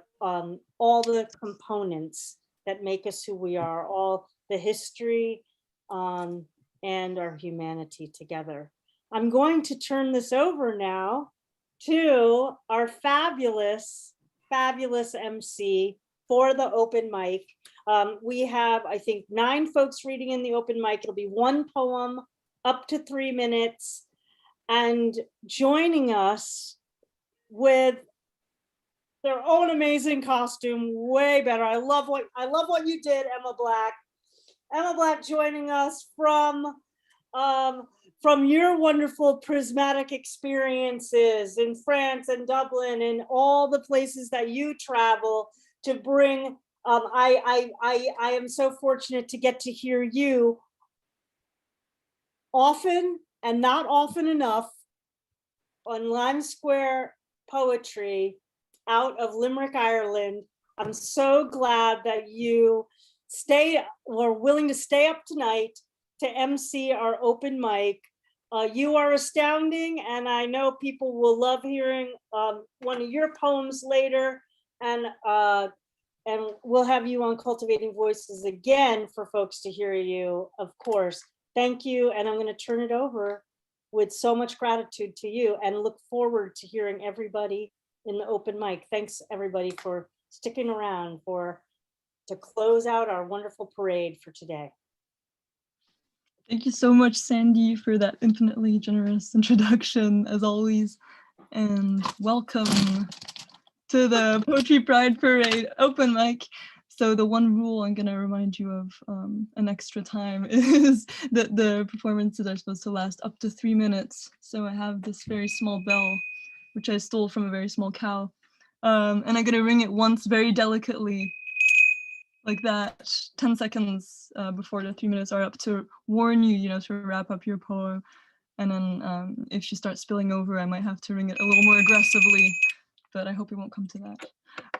components that make us who we are, all the history and our humanity together. I'm going to turn this over now to our fabulous MC for the open mic. We have, I think, 9 folks reading in the open mic. It'll be 1 poem, up to 3 minutes, and joining us with their own amazing costume, way better. I love what you did, Emma Black. Emma Black joining us from your wonderful prismatic experiences in France and Dublin and all the places that you travel to bring. I am so fortunate to get to hear you often and not often enough on Lime Square Poetry out of Limerick, Ireland. I'm so glad that you were willing to stay up tonight to MC our open mic. You are astounding, and I know people will love hearing one of your poems later, and we'll have you on Cultivating Voices again for folks to hear you, of course. Thank you, and I'm going to turn it over with so much gratitude to you, and look forward to hearing everybody in the open mic. Thanks everybody for sticking around to close out our wonderful parade for today. Thank you so much, Sandy, for that infinitely generous introduction, as always. And welcome to the Poetry Pride Parade open mic. So the one rule I'm going to remind you of an extra time is that the performances are supposed to last up to 3 minutes. So I have this very small bell, which I stole from a very small cow. And I'm going to ring it once very delicately, like that, 10 seconds before the 3 minutes are up, to warn you, to wrap up your poem. And then if she starts spilling over, I might have to ring it a little more aggressively, but I hope it won't come to that.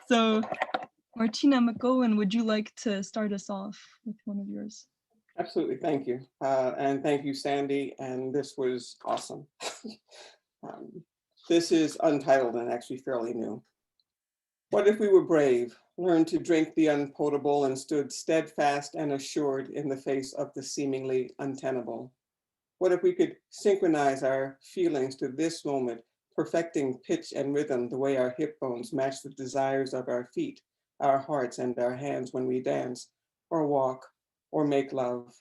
So Martina McGowan, would you like to start us off with one of yours? Absolutely, thank you. And thank you, Sandy, and this was awesome. This is untitled and actually fairly new. What if we were brave, learned to drink the unpotable, and stood steadfast and assured in the face of the seemingly untenable? What if we could synchronize our feelings to this moment, perfecting pitch and rhythm the way our hip bones match the desires of our feet, our hearts, and our hands when we dance, or walk, or make love?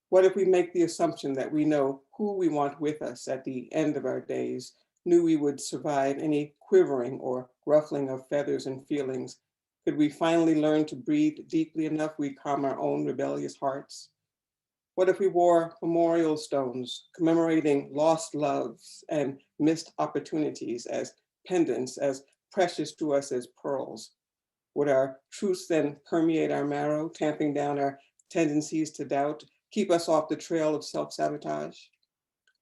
What if we make the assumption that we know who we want with us at the end of our days, knew we would survive any quivering or ruffling of feathers and feelings? Could we finally learn to breathe deeply enough we'd calm our own rebellious hearts? What if we wore memorial stones commemorating lost loves and missed opportunities as pendants, as precious to us as pearls? Would our truths then permeate our marrow, tamping down our tendencies to doubt, keep us off the trail of self-sabotage?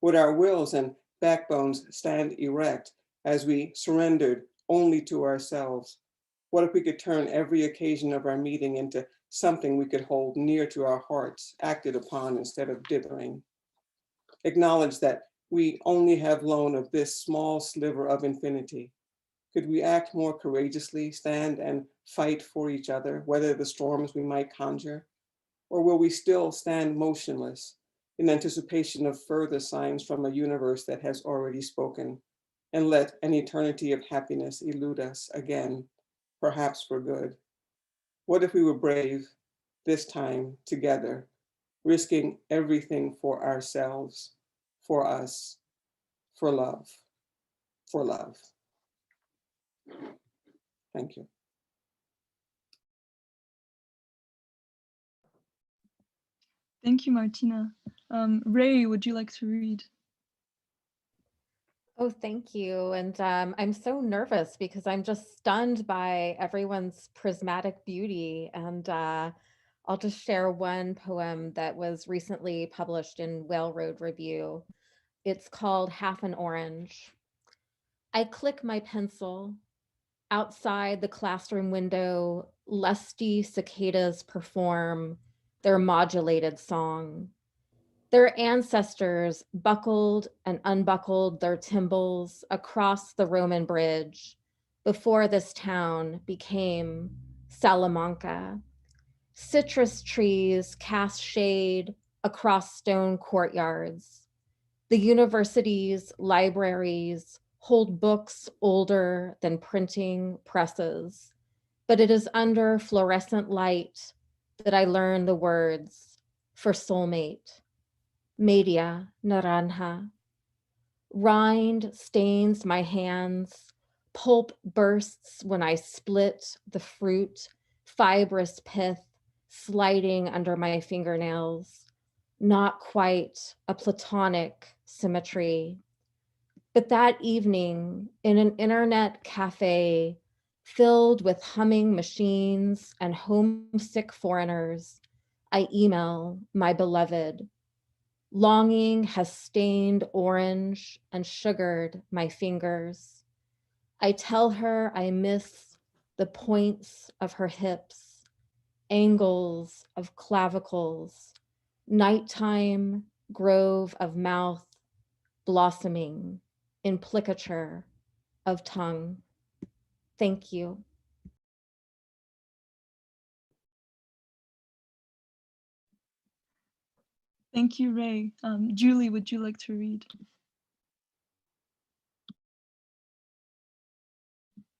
Would our wills and backbones stand erect as we surrendered only to ourselves? What if we could turn every occasion of our meeting into something we could hold near to our hearts, acted upon instead of dithering? Acknowledge that we only have loan of this small sliver of infinity. Could we act more courageously, stand and fight for each other, weather the storms we might conjure? Or will we still stand motionless in anticipation of further signs from a universe that has already spoken, and let an eternity of happiness elude us again, perhaps for good? What if we were brave, this time together, risking everything for ourselves, for us, for love, for love? Thank you. Thank you, Martina. Ray, would you like to read? Oh, thank you. And I'm so nervous because I'm just stunned by everyone's prismatic beauty. And I'll just share one poem that was recently published in Whale Road Review. It's called Half an Orange. I click my pencil. Outside the classroom window, lusty cicadas perform their modulated song. Their ancestors buckled and unbuckled their tymbals across the Roman bridge before this town became Salamanca. Citrus trees cast shade across stone courtyards. The university's libraries hold books older than printing presses, but it is under fluorescent light that I learn the words for soulmate. Media naranja. Rind stains my hands, pulp bursts when I split the fruit, fibrous pith sliding under my fingernails. Not quite a platonic symmetry. But that evening, in an internet cafe filled with humming machines and homesick foreigners, I email my beloved. Longing has stained orange and sugared my fingers. I tell her I miss the points of her hips, angles of clavicles, nighttime grove of mouth, blossoming implicature of tongue. Thank you. Thank you, Ray. Julie, would you like to read?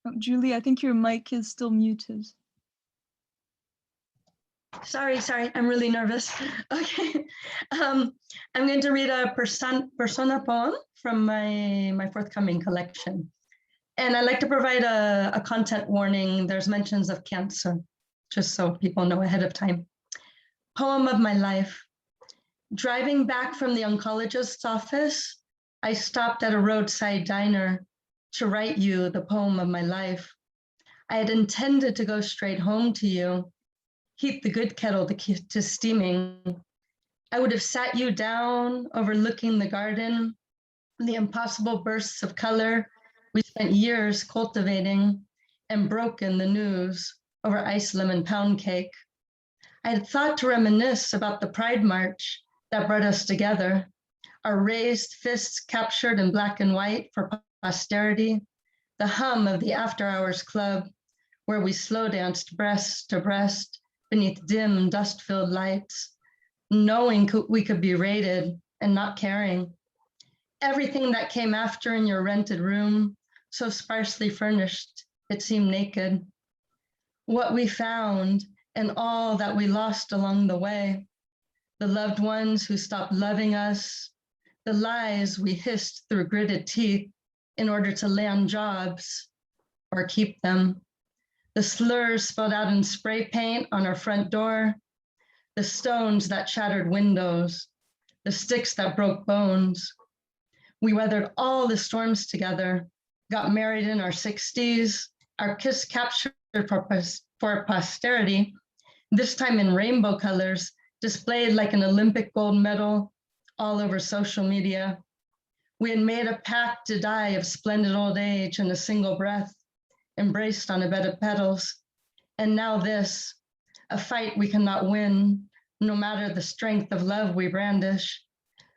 Oh, Julie, I think your mic is still muted. Sorry, I'm really nervous. Okay, I'm going to read a persona poem from my forthcoming collection. And I'd like to provide a content warning. There's mentions of cancer, just so people know ahead of time. Poem of my life. Driving back from the oncologist's office, I stopped at a roadside diner to write you the poem of my life. I had intended to go straight home to you, heat the good kettle to steaming. I would have sat you down, overlooking the garden, the impossible bursts of color we spent years cultivating, and broken the news over ice lemon pound cake. I had thought to reminisce about the Pride March that brought us together, our raised fists captured in black and white for posterity, the hum of the after hours club, where we slow danced breast to breast beneath dim dust-filled lights, knowing we could be rated and not caring. Everything that came after in your rented room, so sparsely furnished, it seemed naked. What we found and all that we lost along the way, the loved ones who stopped loving us, the lies we hissed through gritted teeth in order to land jobs or keep them, the slurs spelled out in spray paint on our front door, the stones that shattered windows, the sticks that broke bones. We weathered all the storms together, got married in our 60s, our kiss captured for posterity, this time in rainbow colors, displayed like an Olympic gold medal all over social media. We had made a pact to die of splendid old age in a single breath, embraced on a bed of petals. And now this, a fight we cannot win, no matter the strength of love we brandish.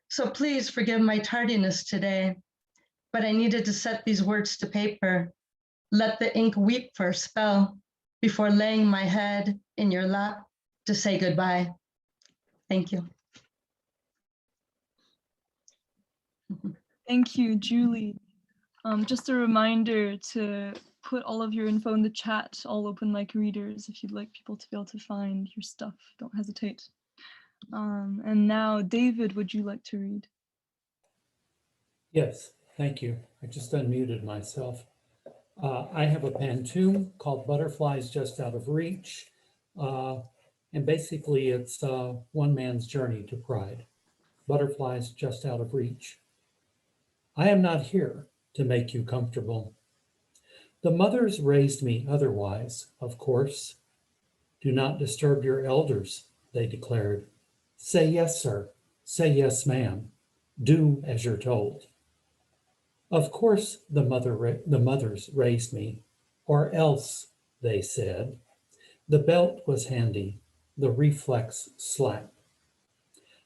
So please forgive my tardiness today, but I needed to set these words to paper. Let the ink weep for a spell before laying my head in your lap to say goodbye. Thank you. Thank you, Julie. Just a reminder to put all of your info in the chat, all open mic readers, if you'd like people to be able to find your stuff, don't hesitate. And now, David, would you like to read? Yes, thank you. I just unmuted myself. I have a pantoum called Butterflies Just Out of Reach. And basically it's one man's journey to pride. Butterflies just out of reach. I am not here to make you comfortable. The mothers raised me otherwise, of course. Do not disturb your elders, they declared. Say yes, sir. Say yes, ma'am. Do as you're told. Of course, the mothers raised me, or else, they said. The belt was handy, the reflex slap.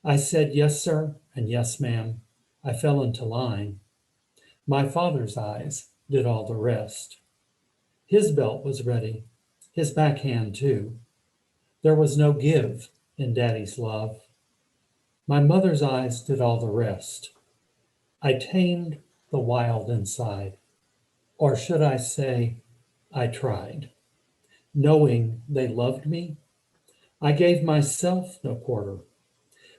I said yes, sir, and yes, ma'am. I fell into line. My father's eyes did all the rest. His belt was ready, his backhand too. There was no give in daddy's love. My mother's eyes did all the rest. I tamed the wild inside, or should I say, I tried. Knowing they loved me, I gave myself no quarter.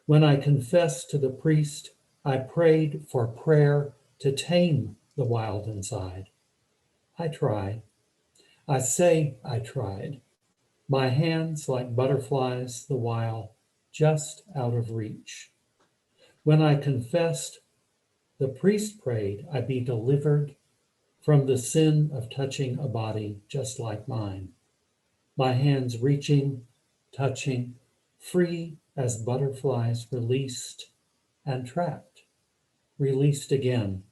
When I confessed to the priest, I prayed for prayer to tame the wild inside. I tried. I say I tried. My hands like butterflies the while, just out of reach. When I confessed, the priest prayed I be delivered from the sin of touching a body just like mine. My hands reaching, touching, free as butterflies released and trapped, released again.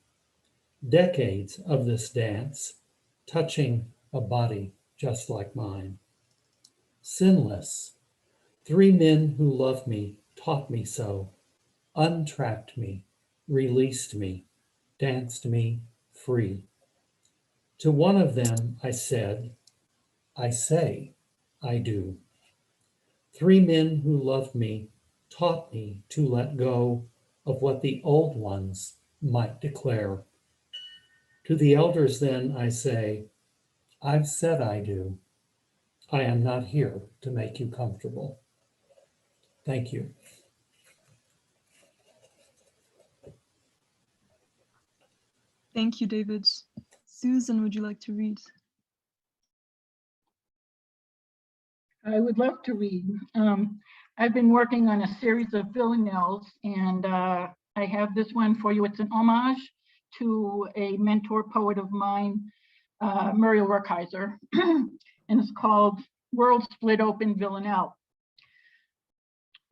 Decades of this dance, touching a body just like mine. Sinless, 3 men who loved me taught me so, untrapped me, released me, danced me free. To one of them I said, I say, I do. 3 men who loved me taught me to let go of what the old ones might declare. To the elders then I say, I've said I do. I am not here to make you comfortable. Thank you. Thank you, David. Susan, would you like to read? I would love to read. I've been working on a series of villanelles, and I have this one for you. It's an homage to a mentor poet of mine, Muriel Rukeyser, and it's called World Split Open Villanelle.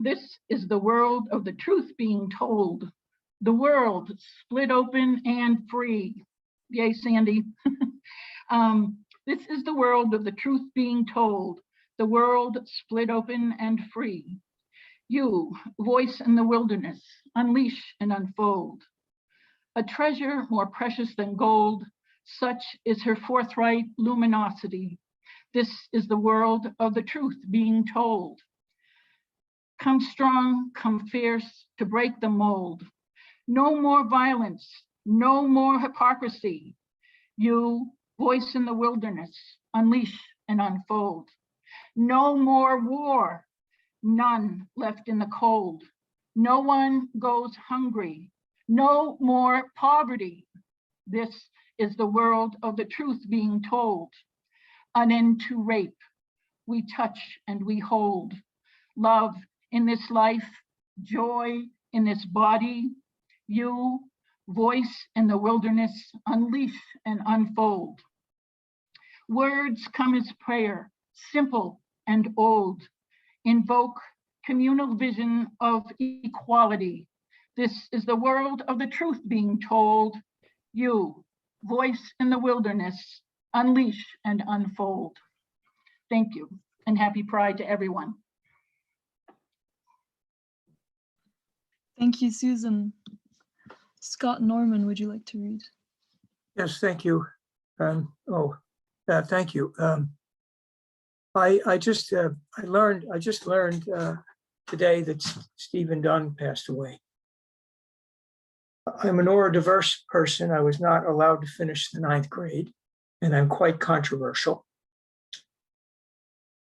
This is the world of the truth being told. The world split open and free. Yay, Sandy. This is the world of the truth being told. The world split open and free. You, voice in the wilderness, unleash and unfold. A treasure more precious than gold, such is her forthright luminosity. This is the world of the truth being told. Come strong, come fierce to break the mold. No more violence, no more hypocrisy. You, voice in the wilderness, unleash and unfold. No more war, none left in the cold. No one goes hungry, no more poverty. This is the world of the truth being told. An end to rape, we touch and we hold. Love in this life, joy in this body. You, voice in the wilderness, unleash and unfold. Words come as prayer, simple and old, invoke communal vision of equality. This is the world of the truth being told. You, voice in the wilderness, unleash and unfold. Thank you, and happy Pride to everyone. Thank you, Susan. Scott Norman, would you like to read? Yes, thank you. Thank you. I just learned today that Stephen Dunn passed away. I'm a neurodiverse person. I was not allowed to finish the 9th grade, and I'm quite controversial.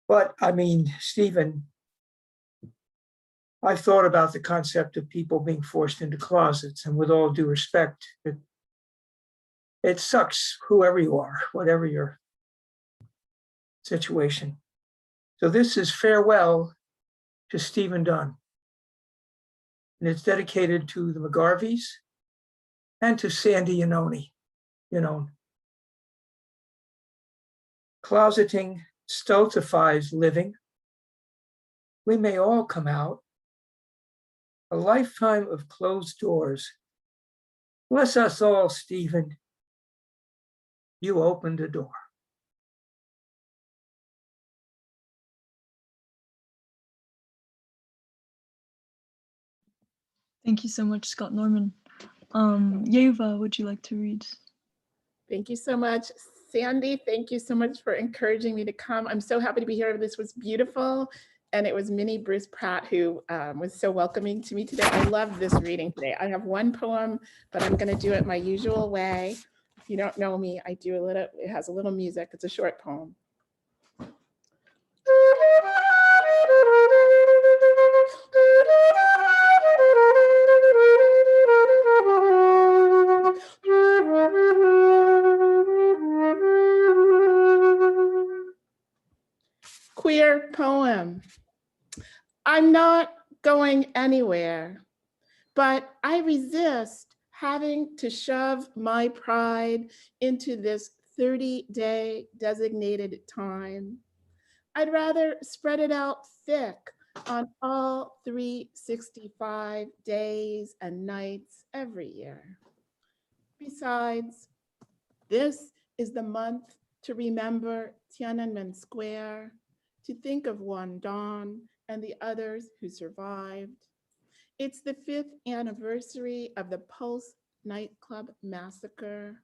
But I mean, Stephen, I've thought about the concept of people being forced into closets, and with all due respect, it sucks, whoever you are, whatever your situation. So this is farewell to Stephen Dunn. And it's dedicated to the McGarveys and to Sandy Yannone. Closeting stultifies living. We may all come out. A lifetime of closed doors. Bless us all, Stephen. You opened a door. Thank you so much, Scott Norman. Yeva, would you like to read? Thank you so much. Sandy, thank you so much for encouraging me to come. I'm so happy to be here. This was beautiful. And it was Minnie Bruce Pratt who was so welcoming to me today. I love this reading today. I have one poem, but I'm going to do it my usual way. If you don't know me, I do a little, it has a little music. It's a short poem. Queer poem. I'm not going anywhere, but I resist having to shove my pride into this 30-day designated time. I'd rather spread it out thick on all 365 days and nights every year. Besides, this is the month to remember Tiananmen Square, to think of one Dawn and the others who survived. It's the 5th anniversary of the Pulse nightclub massacre.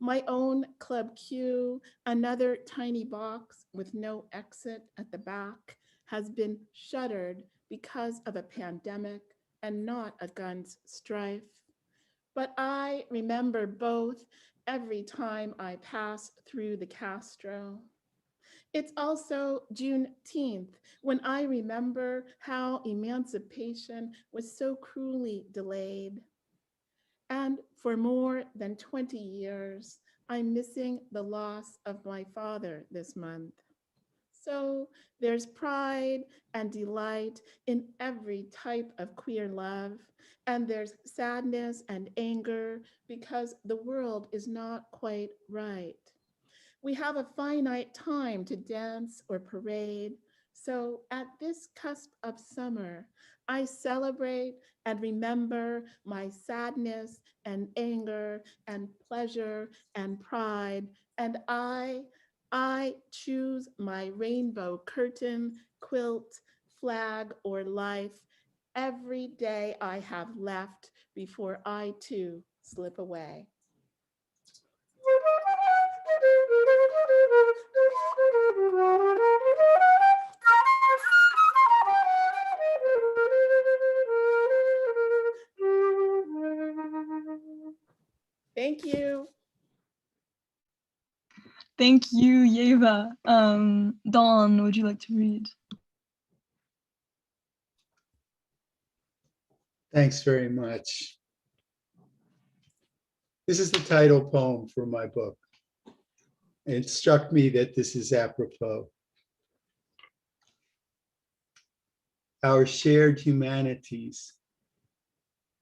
My own Club Q, another tiny box with no exit at the back, has been shuttered because of a pandemic and not a gun's strife. But I remember both every time I pass through the Castro. It's also Juneteenth, when I remember how emancipation was so cruelly delayed. And for more than 20 years, I'm missing the loss of my father this month. So there's pride and delight in every type of queer love, and there's sadness and anger because the world is not quite right. We have a finite time to dance or parade. So at this cusp of summer, I celebrate and remember my sadness and anger and pleasure and pride. And I choose my rainbow curtain, quilt, flag, or life every day I have left before I too slip away. Thank you. Thank you, Yeva. Dawn, would you like to read? Thanks very much. This is the title poem for my book. It struck me that this is apropos. Our shared humanities.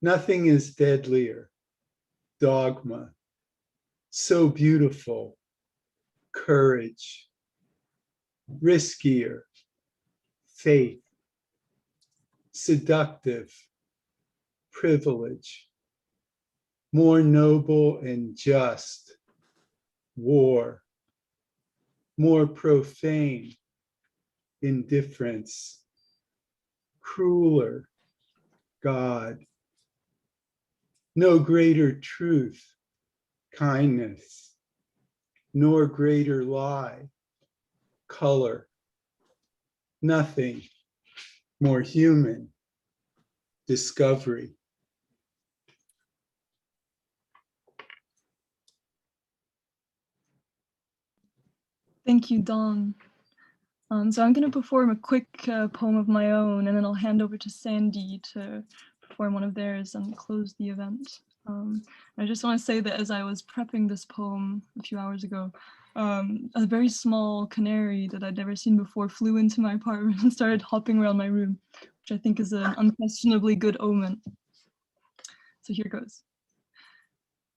Nothing is deadlier dogma, so beautiful, courage, riskier, faith, seductive, privilege, more noble and just, war, more profane, indifference, crueler, God, no greater truth, kindness, nor greater lie, color, nothing more human, discovery. Thank you, Dawn. So I'm going to perform a quick poem of my own, and then I'll hand over to Sandy to perform one of theirs and close the event. I just want to say that as I was prepping this poem a few hours ago, a very small canary that I'd never seen before flew into my apartment and started hopping around my room, which I think is an unquestionably good omen. So here goes.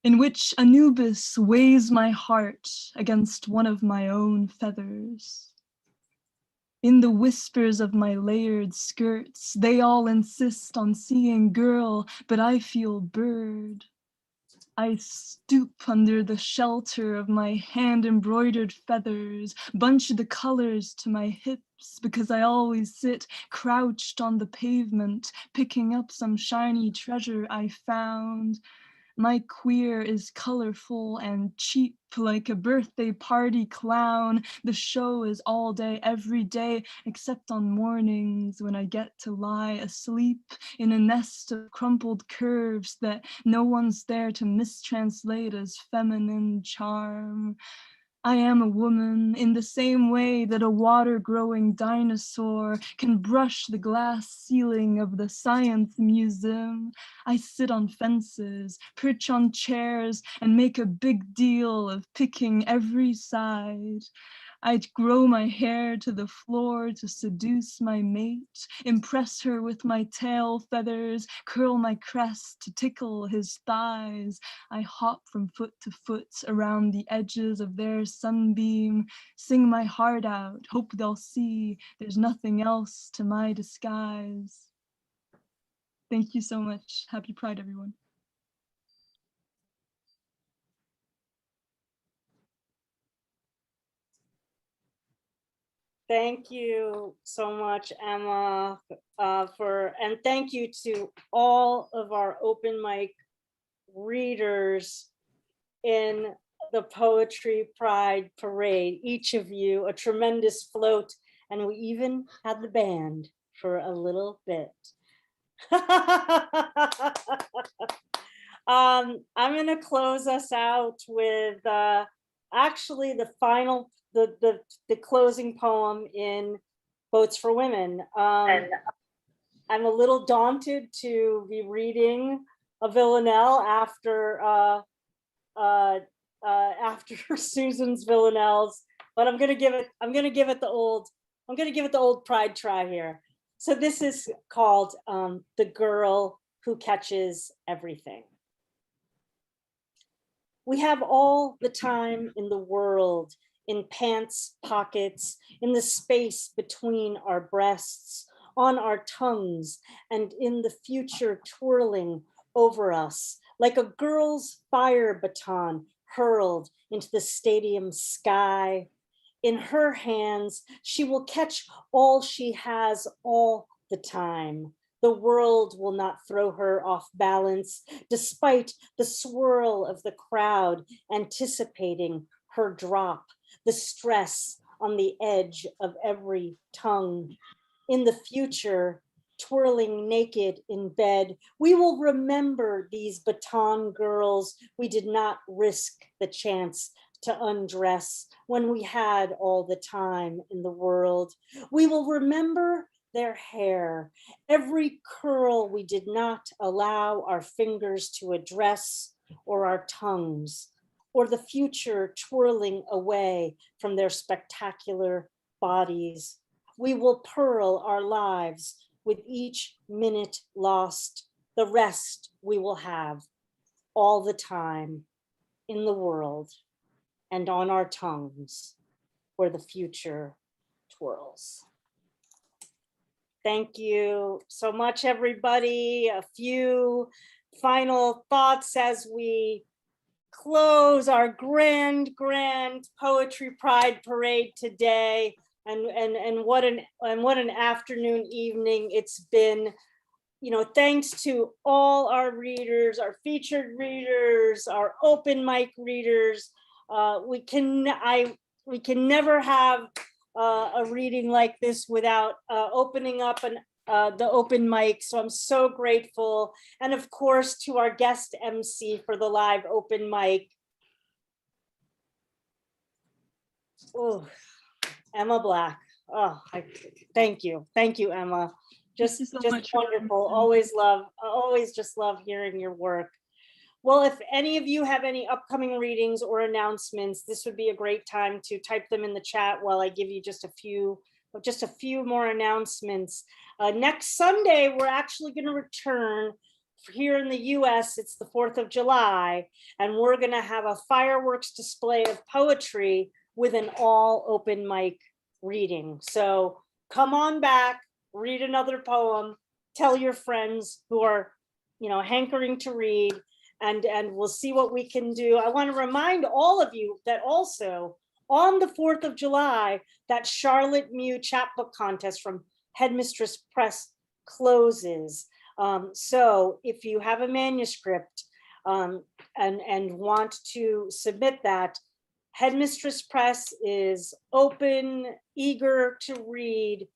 In which Anubis weighs my heart against one of my own feathers. In the whispers of my layered skirts, they all insist on seeing girl, but I feel bird. I stoop under the shelter of my hand-embroidered feathers, bunch the colors to my hips because I always sit crouched on the pavement, picking up some shiny treasure I found. My queer is colorful and cheap like a birthday party clown. The show is all day, every day, except on mornings when I get to lie asleep in a nest of crumpled curves that no one's there to mistranslate as feminine charm. I am a woman in the same way that a water-growing dinosaur can brush the glass ceiling of the science museum. I sit on fences, perch on chairs, and make a big deal of picking every side. I'd grow my hair to the floor to seduce my mate, impress her with my tail feathers, curl my crest to tickle his thighs. I hop from foot to foot around the edges of their sunbeam, sing my heart out, hope they'll see there's nothing else to my disguise. Thank you so much. Happy Pride, everyone. Thank you so much, Emma, and thank you to all of our open mic readers in the Poetry Pride Parade. Each of you a tremendous float, and we even had the band for a little bit. I'm gonna close us out with actually the final, the closing poem in Votes for Women. I'm a little daunted to be reading a villanelle after Susan's villanelles, but I'm gonna give it the old Pride try here. So this is called The Girl Who Catches Everything. We have all the time in the world, in pants pockets, in the space between our breasts, on our tongues, and in the future twirling over us, like a girl's fire baton hurled into the stadium sky. In her hands, she will catch all she has all the time. The world will not throw her off balance, despite the swirl of the crowd anticipating her drop, the stress on the edge of every tongue. In the future, twirling naked in bed, we will remember these baton girls we did not risk the chance to undress when we had all the time in the world. We will remember their hair, every curl we did not allow our fingers to address, or our tongues, or the future twirling away from their spectacular bodies. We will pearl our lives with each minute lost. The rest we will have. all the time in the world and on our tongues where the future twirls. Thank you so much, everybody. A few final thoughts as we close our grand Poetry Pride Parade today. And what an afternoon, evening it's been. You know, thanks to all our readers, our featured readers, our open mic readers. We can never have a reading like this without opening up the open mic. So I'm so grateful. And of course, to our guest MC for the live open mic. Oh, Emma Black. Oh, thank you, Emma. Just wonderful. Always just love hearing your work. Well, if any of you have any upcoming readings or announcements, this would be a great time to type them in the chat while I give you just a few more announcements. Next Sunday, we're actually going to return here in the US. It's the 4th of July, and we're going to have a fireworks display of poetry with an all open mic reading. So come on back. Read another poem, tell your friends who are, hankering to read, and we'll see what we can do. I want to remind all of you that also on the 4th of July, that Charlotte Mew chapbook contest from Headmistress Press closes. So if you have a manuscript and want to submit that, Headmistress Press is open, eager to read.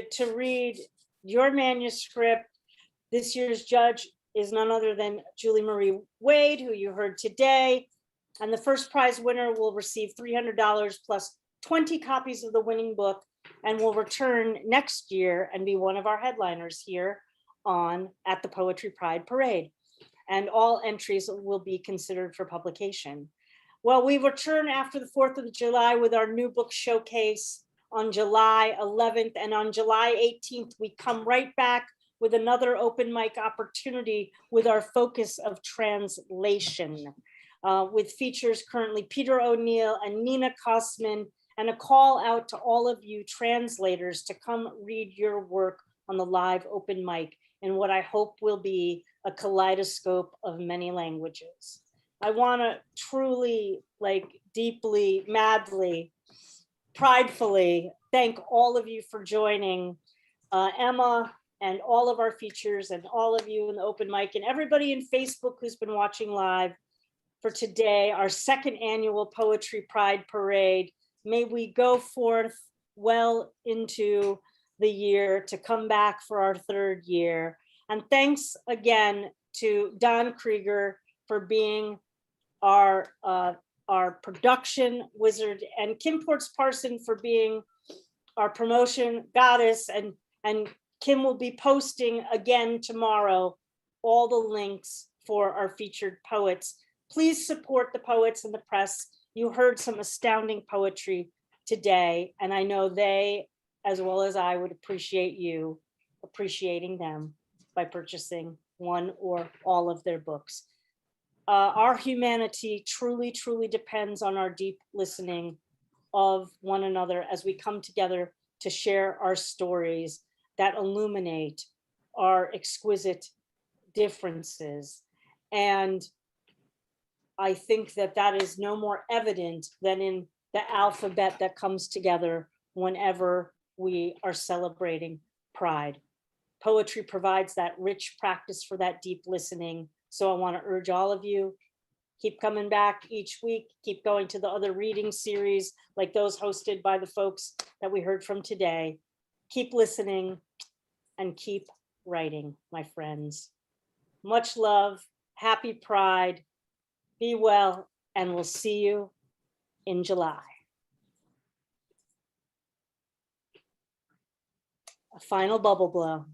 To read your manuscript. This year's judge is none other than Julie Marie Wade, who you heard today. And the first prize winner will receive $300 plus 20 copies of the winning book, and will return next year and be one of our headliners here at the Poetry Pride Parade. And all entries will be considered for publication. Well, we return after the 4th of July with our new book showcase on July 11th, and on July 18th, we come right back with another open mic opportunity with our focus of translation, with features currently Peter O'Neill and Nina Kosman, and a call out to all of you translators to come read your work on the live open mic in what I hope will be a kaleidoscope of many languages. I want to truly, deeply, madly, pridefully thank all of you for joining, Emma and all of our features and all of you in the open mic and everybody in Facebook who's been watching live for today, our second annual Poetry Pride Parade. May we go forth well into the year to come back for our third year. And thanks again to Don Krieger for being our production wizard, and Kim Ports Parson for being our promotion goddess, and Kim will be posting again tomorrow all the links for our featured poets. Please support the poets and the press. You heard some astounding poetry today, and I know they, as well as I, would appreciate you appreciating them by purchasing one or all of their books. Our humanity truly, truly depends on our deep listening of one another as we come together to share our stories that illuminate our exquisite differences. And I think that is no more evident than in the alphabet that comes together whenever we are celebrating Pride. Poetry provides that rich practice for that deep listening. So I want to urge all of you, keep coming back each week, keep going to the other reading series like those hosted by the folks that we heard from today. Keep listening and keep writing, my friends. Much love, happy Pride, be well, and we'll see you in July. A final bubble blow.